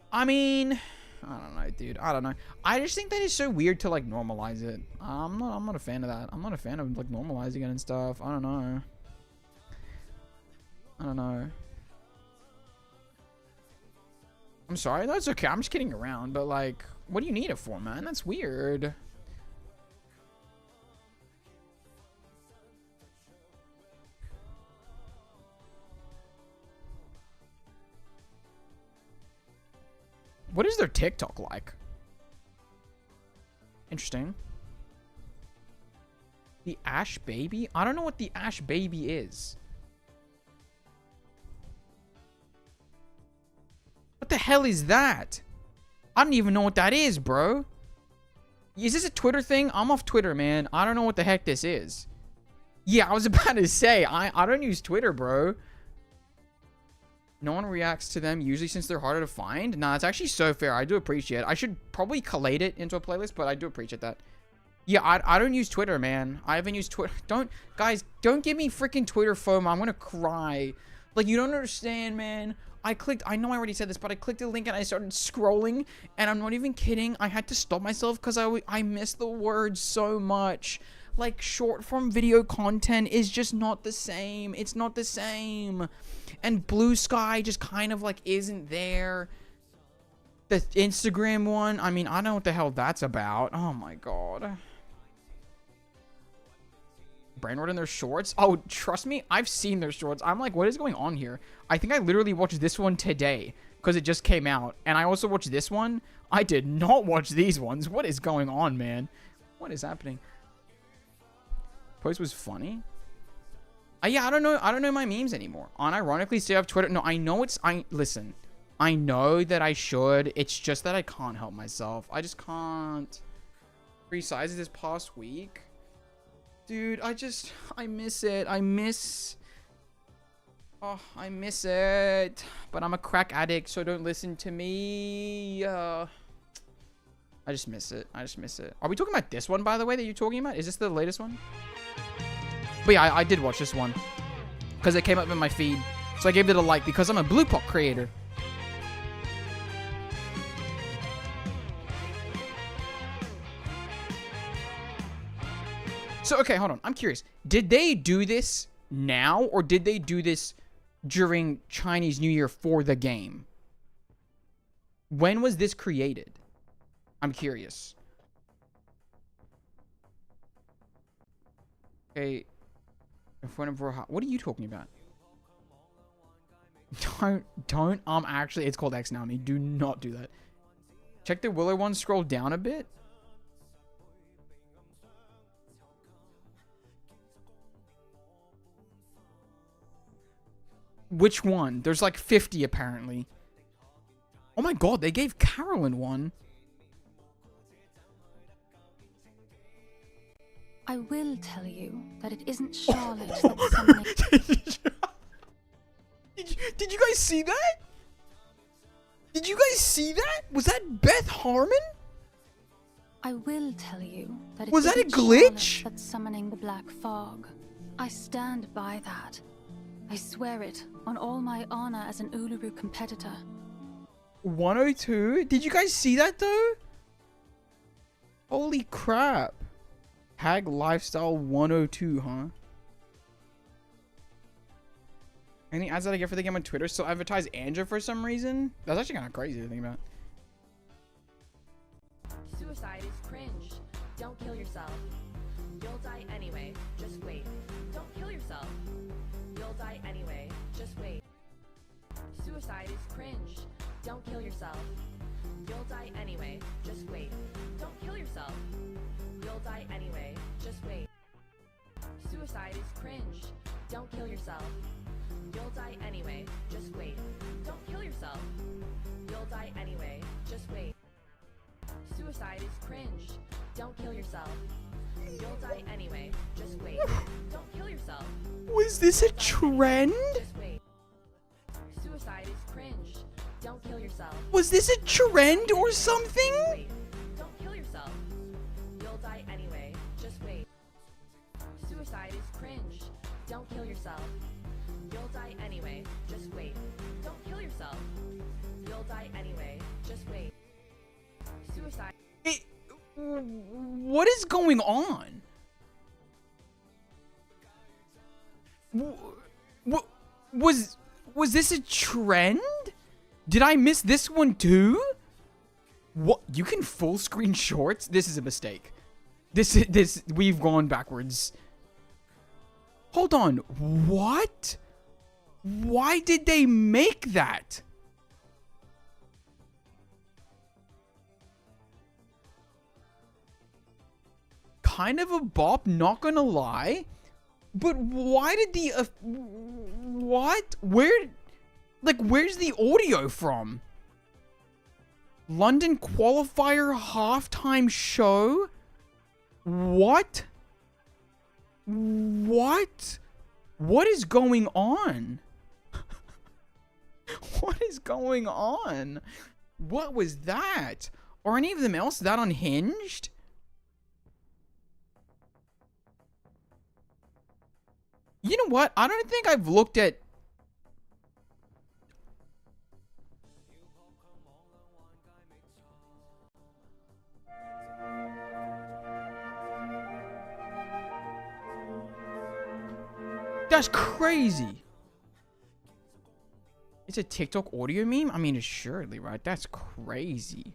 I mean, I don't know, dude. I don't know. I just think that is so weird to like normalize it. I'm not a fan of that. I'm not a fan of like normalizing it and stuff. I don't know. I'm sorry. That's okay. I'm just kidding around. But, like, what do you need it for, man? That's weird. What is their TikTok like? Interesting. The Ash Baby? I don't know what the Ash Baby is. What the hell is that? I don't even know what that is, bro. Is this a Twitter thing? I'm off Twitter, man. I don't know what the heck this is. Yeah, I was about to say, I don't use Twitter, bro. No one reacts to them usually since they're harder to find. Nah, it's actually so fair. I do appreciate it. I should probably collate it into a playlist, but I do appreciate that. Yeah, I don't use Twitter, man. I haven't used Twitter. Guys, don't give me freaking Twitter FOMO. I'm gonna cry. Like, you don't understand, man. I know I already said this, but I clicked the link and I started scrolling, and I'm not even kidding. I had to stop myself because I missed the words so much. Like, short form video content is just not the same. It's not the same. And Blue Sky just kind of like isn't there. The Instagram one, I mean, I don't know what the hell that's about. Oh my god. Brainward in their shorts? Oh, trust me, I've seen their shorts. I'm like, what is going on here? I think I literally watched this one today because it just came out. And I also watched this one. I did not watch these ones. What is going on, man? What is happening? Post was funny. Yeah, I don't know my memes anymore. Unironically, stay off Twitter. No, I know listen. I know that I should. It's just that I can't help myself. I just can't. 3 sizes this past week. Dude, I miss it. I miss it. But I'm a crack addict, so don't listen to me. I just miss it. Are we talking about this one, by the way, that you're talking about? Is this the latest one? But yeah, I did watch this one because it came up in my feed. So I gave it a like because I'm a Blue Pop creator. So, okay, hold on. I'm curious. Did they do this now or did they do this during Chinese New Year for the game? When was this created? I'm curious. Okay. In front of Roha. What are you talking about? Don't. Actually, it's called X now. Do not do that. Check the Willow one. Scroll down a bit. Which one? There's like 50 apparently. Oh my god, they gave Carolyn one. I will tell you that it isn't Charlotte that's summoning. Did you guys see that? Did you guys see that? Was that Beth Harmon? I will tell you that it was that a isn't glitch? Charlotte that's summoning the black fog. I stand by that. I swear it on all my honor as an Uluru competitor. 102? Did you guys see that though? Holy crap. Hag Lifestyle 102, huh? Any ads that I get for the game on Twitter still advertise Andrew for some reason? That's actually kind of crazy to think about. Suicide is cringe. Don't kill yourself. You'll die anyway. Just wait. Don't kill yourself. You'll die anyway. Just wait. Suicide is cringe. Don't kill yourself. You'll die anyway. Just wait. Don't kill yourself. You'll die anyway. Just wait. Suicide is cringe. Don't kill yourself. You'll die anyway. Just wait. Don't kill yourself. You'll die anyway. Just wait. Suicide is cringe. Don't kill yourself. You'll die anyway. Just wait. Don't kill yourself. Was this a trend? Just wait. Suicide is cringe. Don't kill yourself. Was this a trend or something? Wait. Don't kill yourself. You'll die anyway. Just wait. Suicide is cringe. Don't kill yourself. You'll die anyway. Just wait. Don't kill yourself. You'll die anyway. Just wait. Suicide. What is going on? Was this a trend? Did I miss this one too? What? You can full screen shorts? This is a mistake. We've gone backwards. Hold on. What? Why did they make that? Kind of a bop, not gonna lie. But why did the... what? Where... like, where's the audio from? London qualifier halftime show? What? What? What is going on? What is going on? What was that? Are any of them else that unhinged? You know what? I don't think I've looked at... That's crazy. It's a TikTok audio meme? I mean, assuredly, right? That's crazy.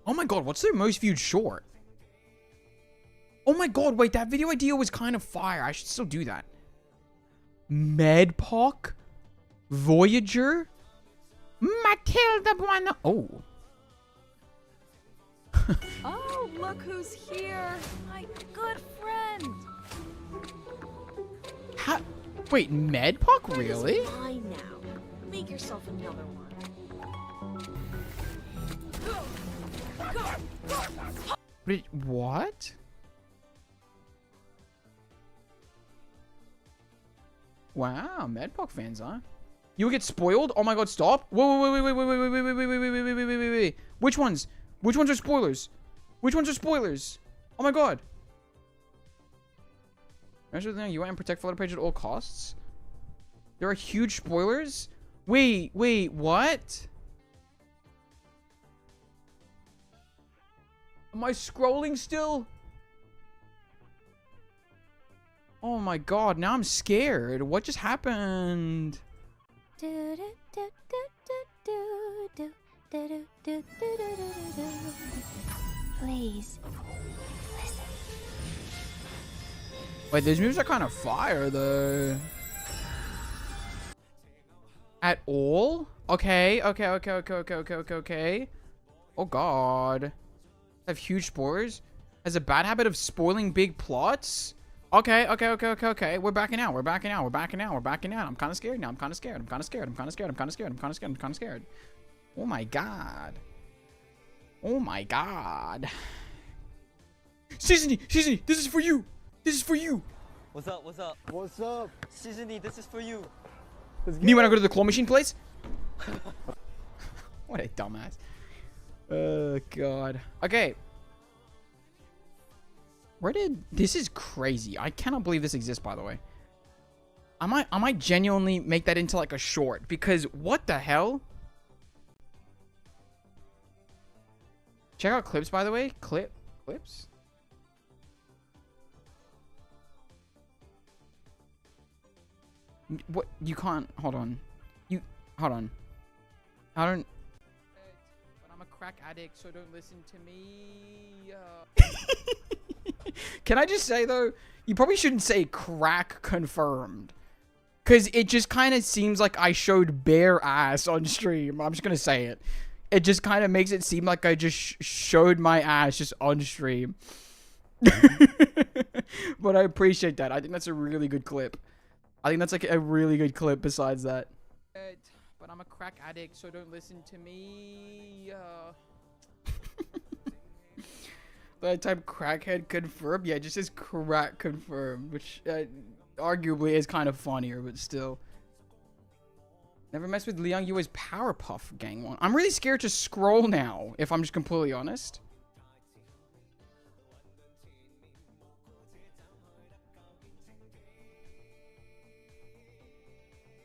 Oh my god, what's their most viewed short? Oh my god, wait, that video idea was kind of fire. I should still do that. Medpoc? Voyager? Matilda Bueno. Oh. Oh, look who's here. My good friend. How? Wait, Medpoc? Really? It's mine now. Make yourself another one. Wait, what? Wow, Medpoc fans, huh? You get spoiled? Oh my god, stop. Whoa, wait. Which ones? Which ones are spoilers? Which ones are spoilers? Oh my god. Measure the UI and protect Flutter page at all costs? There are huge spoilers? Wait, what? Am I scrolling still? Oh my god, now I'm scared. What just happened? Please. Wait, these moves are kind of fire, though. At all? Okay. Oh god. Have huge spoilers? Has a bad habit of spoiling big plots? Okay. We're backing out. I'm kind of scared now. I'm kind of scared. Oh my god. Seasony, this is for you. What's up? Seasony, this is for you. Me when I go to the claw machine place? What a dumbass. Oh god. Okay. This is crazy. I cannot believe this exists, by the way. I might genuinely make that into like a short, because what the hell? Check out clips, by the way. Clips? What? You can't. Hold on. Hold on. I don't. But I'm a crack addict, so don't listen to me. Can I just say, though, you probably shouldn't say crack confirmed. Because it just kind of seems like I showed bare ass on stream. I'm just going to say it. It just kind of makes it seem like I just showed my ass just on stream. But I appreciate that. I think that's a really good clip. I think that's like a really good clip besides that. But I'm a crack addict, so don't listen to me. I type crackhead confirmed. Yeah, it just says crack confirmed, which arguably is kind of funnier, but still. Never mess with Liang. You always Powerpuff Gang one. I'm really scared to scroll now, if I'm just completely honest.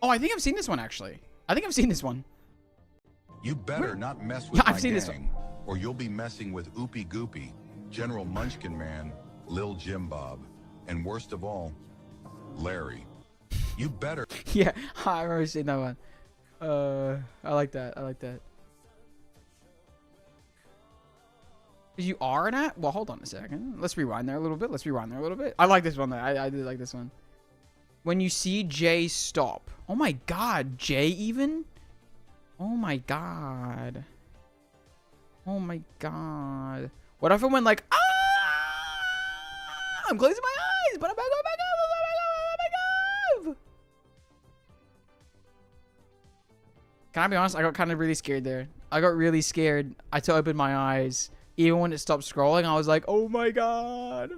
Oh, I think I've seen this one, actually. You better not mess with Yeah, my I've seen this gang, or you'll be messing with Oopie Goopy, General Munchkin Man, Lil Jim Bob, and worst of all, Larry. You better. Yeah, I remember seeing that one. I like that. I like that. You are an at? Well, hold on a second. Let's rewind there a little bit. Let's rewind there a little bit. I like this one. I did like this one. When you see Jay stop. Oh my god, Jay even? Oh my god. Oh my god. What if I went like, ah! I'm closing my eyes, but I'm back up, back up. Can I be honest? I got kind of really scared there. I got really scared. I to open my eyes. Even when it stopped scrolling, I was like, oh my god.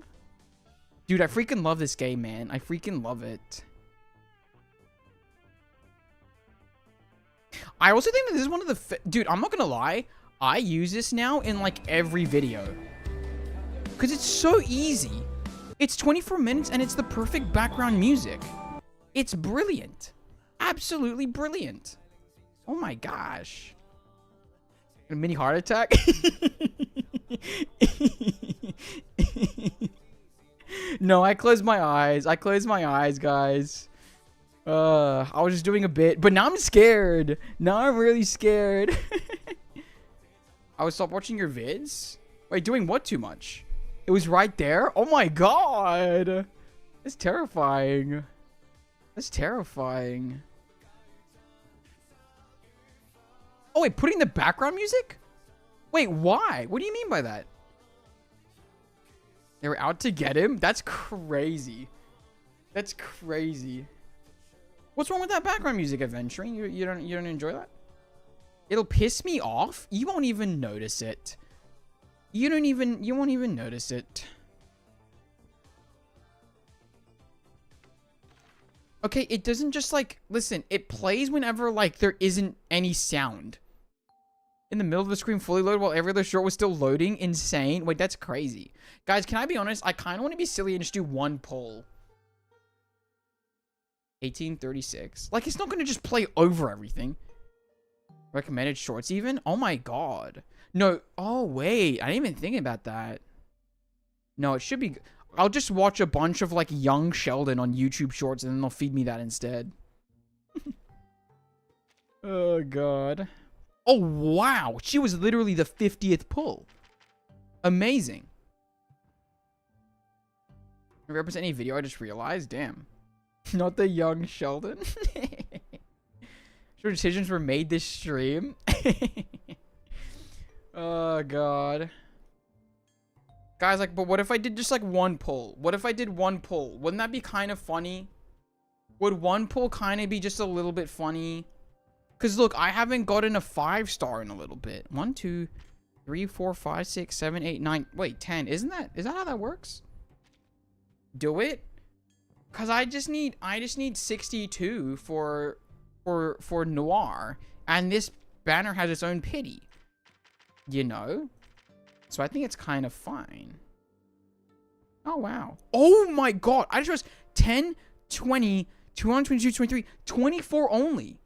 Dude, I freaking love this game, man. I freaking love it. I also think that this is one of the... Dude, I'm not gonna lie. I use this now in, like, every video. Because it's so easy. It's 24 minutes and it's the perfect background music. It's brilliant. Absolutely brilliant. Oh my gosh. A mini heart attack? No, I closed my eyes. I closed my eyes, guys. I was just doing a bit, but now I'm scared. Now I'm really scared. I would stop watching your vids? Wait, doing what too much? It was right there? Oh my god. That's terrifying. That's terrifying. Oh, wait, putting the background music? Wait, why? What do you mean by that? They were out to get him? That's crazy. That's crazy. What's wrong with that background music, Adventuring? You don't enjoy that? It'll piss me off. You won't even notice it. You won't even notice it. Okay, it doesn't just like, listen, it plays whenever like there isn't any sound. In the middle of the screen fully loaded while every other short was still loading. Insane. Wait, that's crazy. Guys, can I be honest? I kind of want to be silly and just do one poll. 1836. Like, it's not going to just play over everything. Recommended shorts even? Oh my god. No. Oh, wait. I didn't even think about that. No, it should be... I'll just watch a bunch of, like, young Sheldon on YouTube shorts and then they'll feed me that instead. Oh, god. Oh, wow. She was literally the 50th pull. Amazing. Represent any video I just realized? Damn. Not the young Sheldon. Sure decisions were made this stream. Oh, God. Guys, like, but what if I did just, like, one pull? What if I did one pull? Wouldn't that be kind of funny? Would one pull kind of be just a little bit funny? Because, look, I haven't gotten a 5-star in a little bit. 1, 2, 3, 4, 5, 6, 7, 8, 9. Wait, 10. Is that how that works? Do it? Because I just need 62 for Noir. And this banner has its own pity. You know? So I think it's kind of fine. Oh, wow. Oh, my God. I just realized 10, 20, 222, 23, 24 only.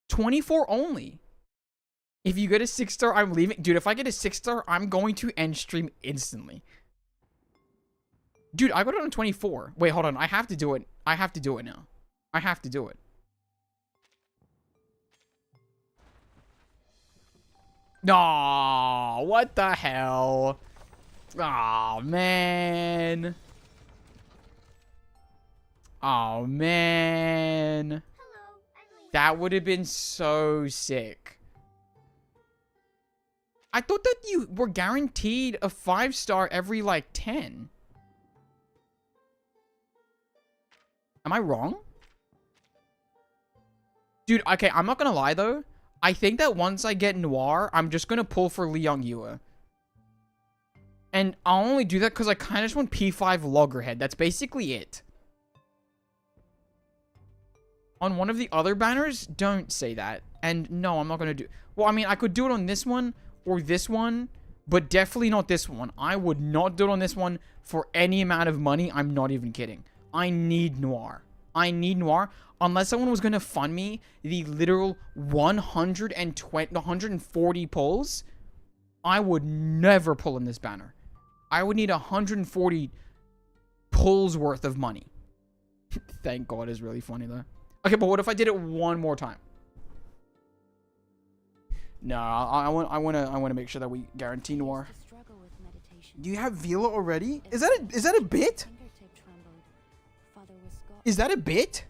24 only. If you get a 6-star, I'm leaving. Dude, if I get a 6-star, I'm going to end stream instantly. Dude, I got it on 24. Wait, hold on. I have to do it. I have to do it now. I have to do it. No, what the hell? Oh, man. Oh, man. That would have been so sick. I thought that you were guaranteed a 5-star every, like, 10. Am I wrong? Dude, okay, I'm not gonna lie, though. I think that once I get Noir, I'm just gonna pull for Liang. And I'll only do that because I kind of just want P5 Loggerhead. That's basically it. On one of the other banners, don't say that. And no, I'm not gonna do... Well, I mean, I could do it on this one or this one, but definitely not this one. I would not do it on this one for any amount of money. I'm not even kidding. I need Noir. I need Noir. Unless someone was going to fund me the literal 140 pulls, I would never pull in this banner. I would need 140 pulls worth of money. Thank God is really funny though. Okay, but what if I did it one more time? No, I want to make sure that we guarantee Noir. Do you have Vila already? Is that a bit? Is that a bit?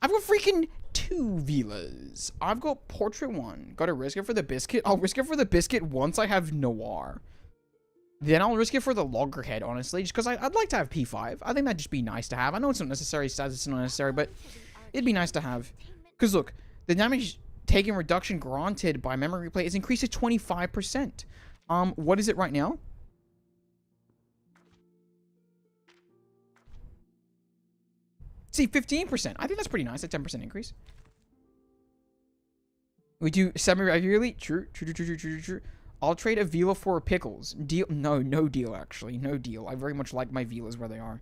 I've got freaking 2 Vilas. I've got Portrait 1. Gotta risk it for the biscuit. I'll risk it for the biscuit once I have Noir. Then I'll risk it for the Loggerhead, honestly, just because I'd like to have P5. I think that'd just be nice to have. I know it's not necessary, stats it's not necessary, but it'd be nice to have. Because look, the damage taken reduction granted by memory replay is increased to 25%. What is it right now? See, 15%. I think that's pretty nice. A 10% increase. We do semi-regularly. True. I'll trade a Vila for Pickles. Deal? No deal, actually. No deal. I very much like my Vilas where they are.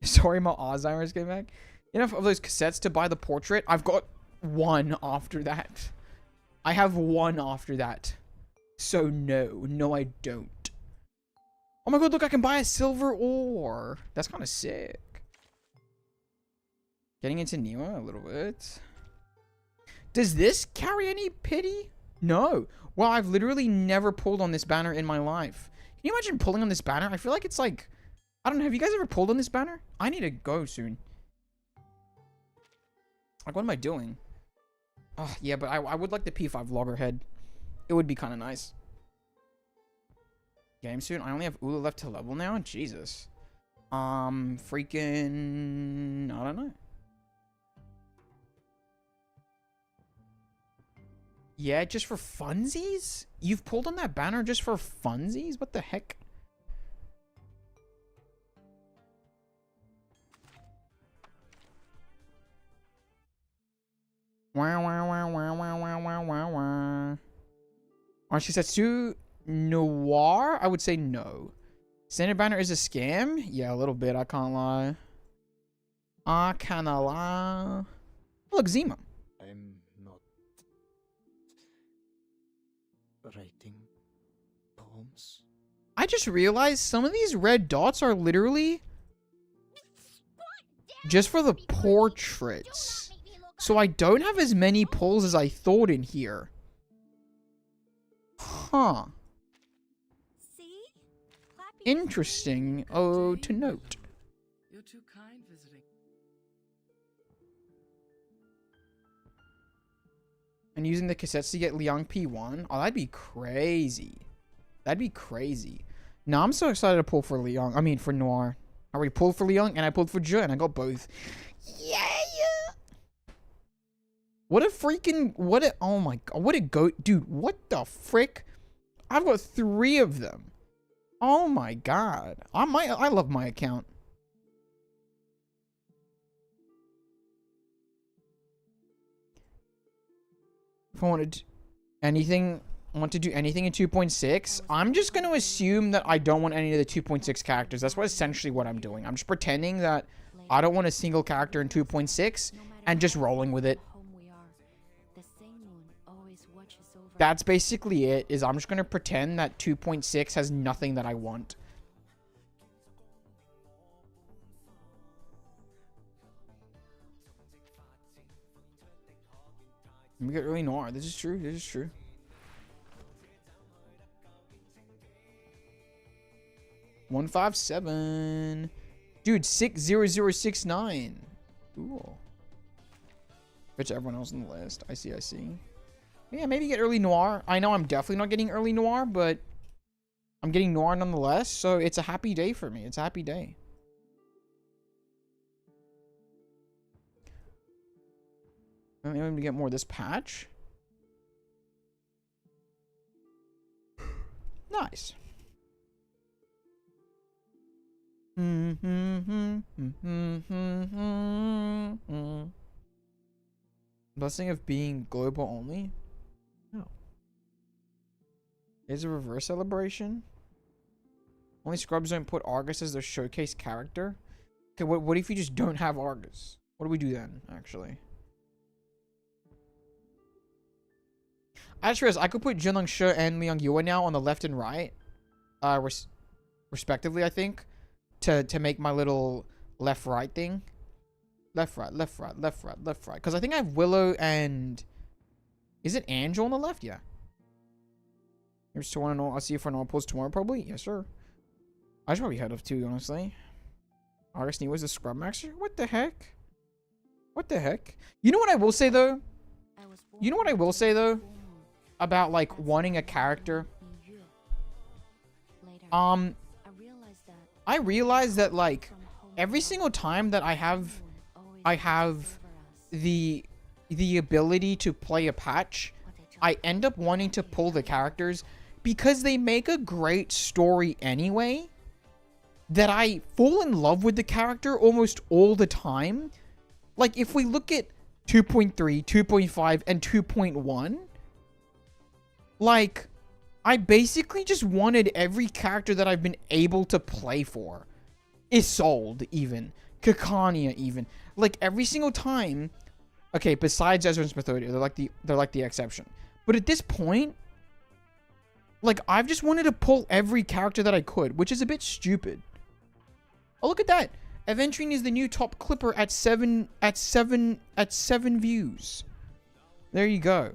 Sorry, my Alzheimer's came back. Enough of those cassettes to buy the portrait. I've got 1 after that. I have 1 after that. So no, I don't. Oh my god, look, I can buy a silver ore. That's kind of sick. Getting into Niwa a little bit. Does this carry any pity? No. Well, I've literally never pulled on this banner in my life. Can you imagine pulling on this banner? I feel like it's like... I don't know. Have you guys ever pulled on this banner? I need to go soon. Like, what am I doing? Oh, yeah, but I would like the P5 Loggerhead. It would be kind of nice. Game soon. I only have Ula left to level now? Jesus. Freaking... I don't know. Yeah, just for funsies? You've pulled on that banner just for funsies? What the heck? Oh, she said Sue Noir? I would say no. Standard banner is a scam? Yeah, a little bit. I can't lie. I can't lie. Look, Zima. I'm not writing poems. I just realized some of these red dots are literally just for the portraits. So I don't have as many pulls as I thought in here. Huh. Interesting. Oh, to note. You're too kind visiting. And using the cassettes to get Liang P1. Oh, that'd be crazy. That'd be crazy. Now I'm so excited to pull for Liang. I mean, for Noir. I already pulled for Liang and I pulled for Zhe and I got both. Yeah. What a freaking, oh my god, what a goat. Dude, what the frick? I've got 3 of them. Oh my god. I love my account. If I want to do anything in 2.6, I'm just going to assume that I don't want any of the 2.6 characters. That's essentially what I'm doing. I'm just pretending that I don't want a single character in 2.6 and just rolling with it. That's basically it, is I'm just going to pretend that 2.6 has nothing that I want. We get really Noir. This is true. This is true. $157. Dude, 60069. Ooh. Bet you everyone else on the list. I see. Yeah, maybe get early Noir. I know I'm definitely not getting early Noir, but I'm getting Noir nonetheless, so it's a happy day for me. It's a happy day. Maybe I'm gonna get more of this patch. Nice. Blessing of being global only? No. Is a reverse celebration? Only scrubs don't put Argus as their showcase character? Okay, what if you just don't have Argus? What do we do then, actually? I just realized I could put Qiangliang Shi and Liang Yue now on the left and right. Respectively, I think. to make my little left right thing. Left right, left right, left right, left right. Because I think I have Willow and is it Angel on the left? Yeah. Here's to one. I'll see you for an all pulls tomorrow, probably. Yes, sir. I should probably head off too, honestly. Artist Neo was a scrub master. What the heck? What the heck? You know what I will say though? You know what I will say though? About like wanting a character. I realized that like every single time that I have the ability to play a patch, I end up wanting to pull the characters because they make a great story anyway, that I fall in love with the character almost all the time. Like if we look at 2.3, 2.5, and 2.1, like I basically just wanted every character that I've been able to play for. Isolde even. Kakania even. Like every single time. Okay, besides Ezra and Smithodia, they're like the exception. But at this point, like I've just wanted to pull every character that I could, which is a bit stupid. Oh, look at that. Aventurine is the new top clipper at 7 views. There you go.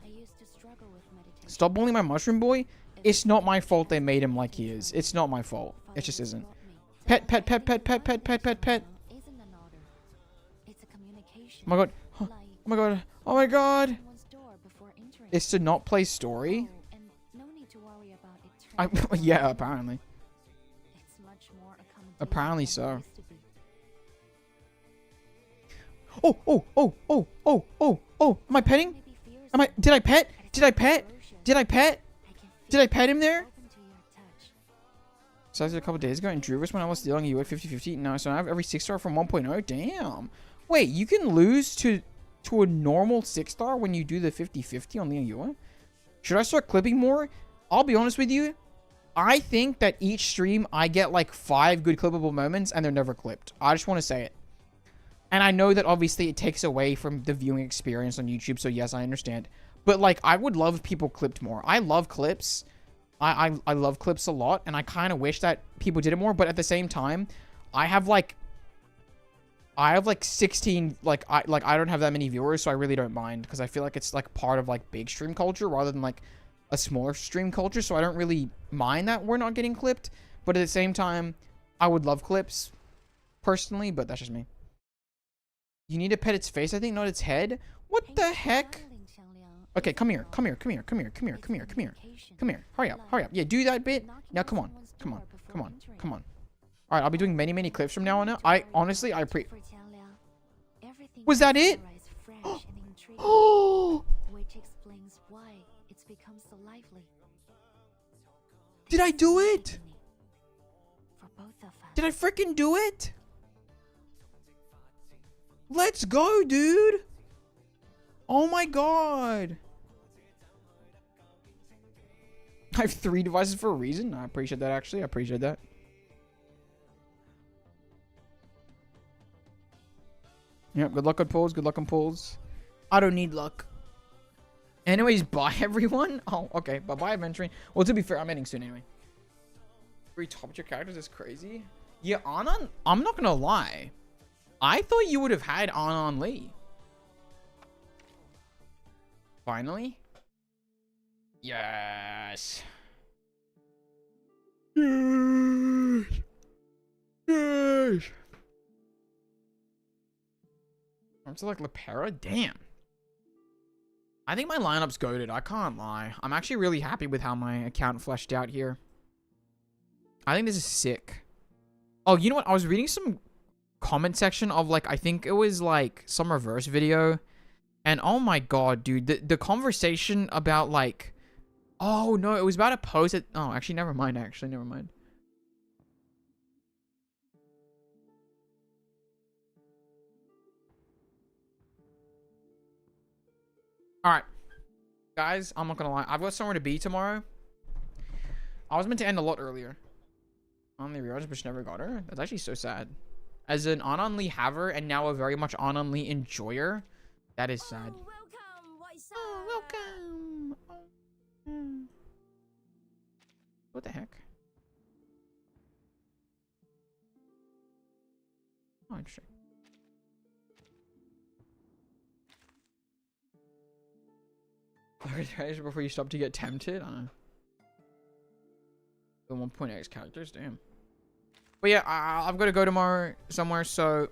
Stop bullying my mushroom boy. It's not my fault they made him like he is. It's not my fault. It just isn't. Pet, pet, pet, pet, pet, pet, pet, pet, pet. Oh my god. Oh my god. Oh my god. It's to not play story? Yeah, apparently. Apparently so. Oh, oh, oh, oh, oh, oh, oh. Am I petting? Did I pet? Did I pet? Did I pet? Did I pet him there? So I was a couple days ago in Druvus when I was dealing you at 50-50. No, so I have every 6-star from 1.0. Damn. Wait, you can lose to a normal 6-star when you do the 50-50 on Liang Yua? Should I start clipping more? I'll be honest with you. I think that each stream I get like 5 good clippable moments and they're never clipped. I just want to say it. And I know that obviously it takes away from the viewing experience on YouTube, so yes, I understand. But like, I would love if people clipped more. I love clips. I love clips a lot, and I kind of wish that people did it more. But at the same time, I have like 16, like I don't have that many viewers, so I really don't mind, because I feel like it's like part of like big stream culture rather than like a smaller stream culture. So I don't really mind that we're not getting clipped. But at the same time, I would love clips personally, but that's just me. You need to pet its face, I think, not its head. What the heck? Okay, come here. Come here. Come here. Come here. Come here. Come here. Come here. Come here. Hurry up. Hurry up. Yeah, do that bit. Now, come on. Come on. Come on. Come on. All right, I'll be doing many, many clips from now on. I honestly, Was that it? Oh! Which explains why it's become so lively. Did I do it? For both of us. Did I freaking do it? Let's go, dude. Oh my god. I have 3 devices for a reason. I appreciate that, actually. I appreciate that. Yep, good luck on pulls. Good luck on pulls. I don't need luck. Anyways, bye, everyone. Oh, okay. Bye-bye, Aventurine. Well, to be fair, I'm ending soon anyway. 3 top tier characters is crazy. Yeah, Anon, I'm not gonna lie. I thought you would have had Anon Lee. Finally? Yes. Yes. Yes. I'm to like Lepera? Damn. I think my lineup's goated. I can't lie. I'm actually really happy with how my account fleshed out here. I think this is sick. Oh, you know what? I was reading some comment section of like, I think it was like some reverse video. And oh my god, dude, the conversation about like, oh no, it was about a post that, oh, actually, never mind, never mind. Alright, guys, I'm not gonna lie, I've got somewhere to be tomorrow. I was meant to end a lot earlier. On the rewards, but she never got her. That's actually so sad. As an Anon Lee haver and now a very much Anon Lee enjoyer, that is sad. Oh, welcome. Oh. What the heck? Oh, interesting. Before you stop to get tempted? I don't know. The 1.x characters, damn. But yeah, I've got to go tomorrow somewhere, so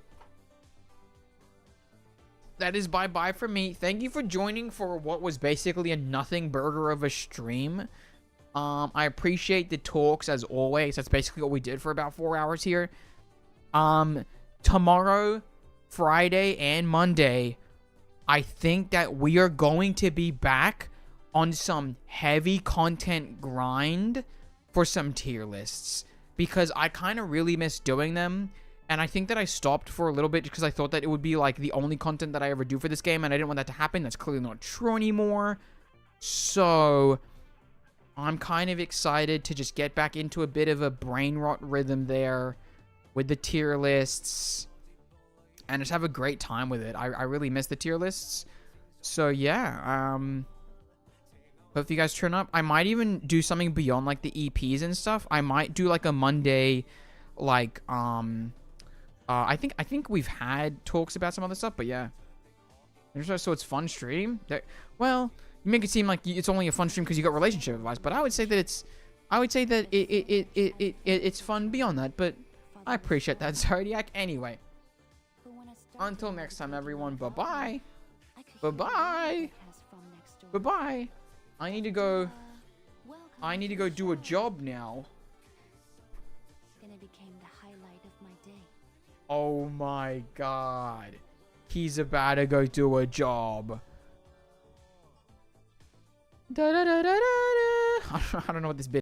that is bye-bye for me. Thank you for joining for what was basically a nothing burger of a stream. I appreciate the talks as always. That's basically what we did for about 4 hours here. Tomorrow, Friday, and Monday, I think that we are going to be back on some heavy content grind for some tier lists, because I kind of really miss doing them. And I think that I stopped for a little bit because I thought that it would be like the only content that I ever do for this game, and I didn't want that to happen. That's clearly not true anymore. So I'm kind of excited to just get back into a bit of a brain rot rhythm there with the tier lists and just have a great time with it. I really miss the tier lists. So yeah, hope you guys turn up. I might even do something beyond like the EPs and stuff. I might do like a Monday, like I think we've had talks about some other stuff, but yeah. So it's fun stream. Well, you make it seem like it's only a fun stream because you got relationship advice, but I would say that it's fun beyond that. But I appreciate that, Zodiac. Anyway, until next time, everyone. Bye bye. Bye bye. Bye bye. I need to go do a job now. Oh my god. He's about to go do a job. I don't know what this bit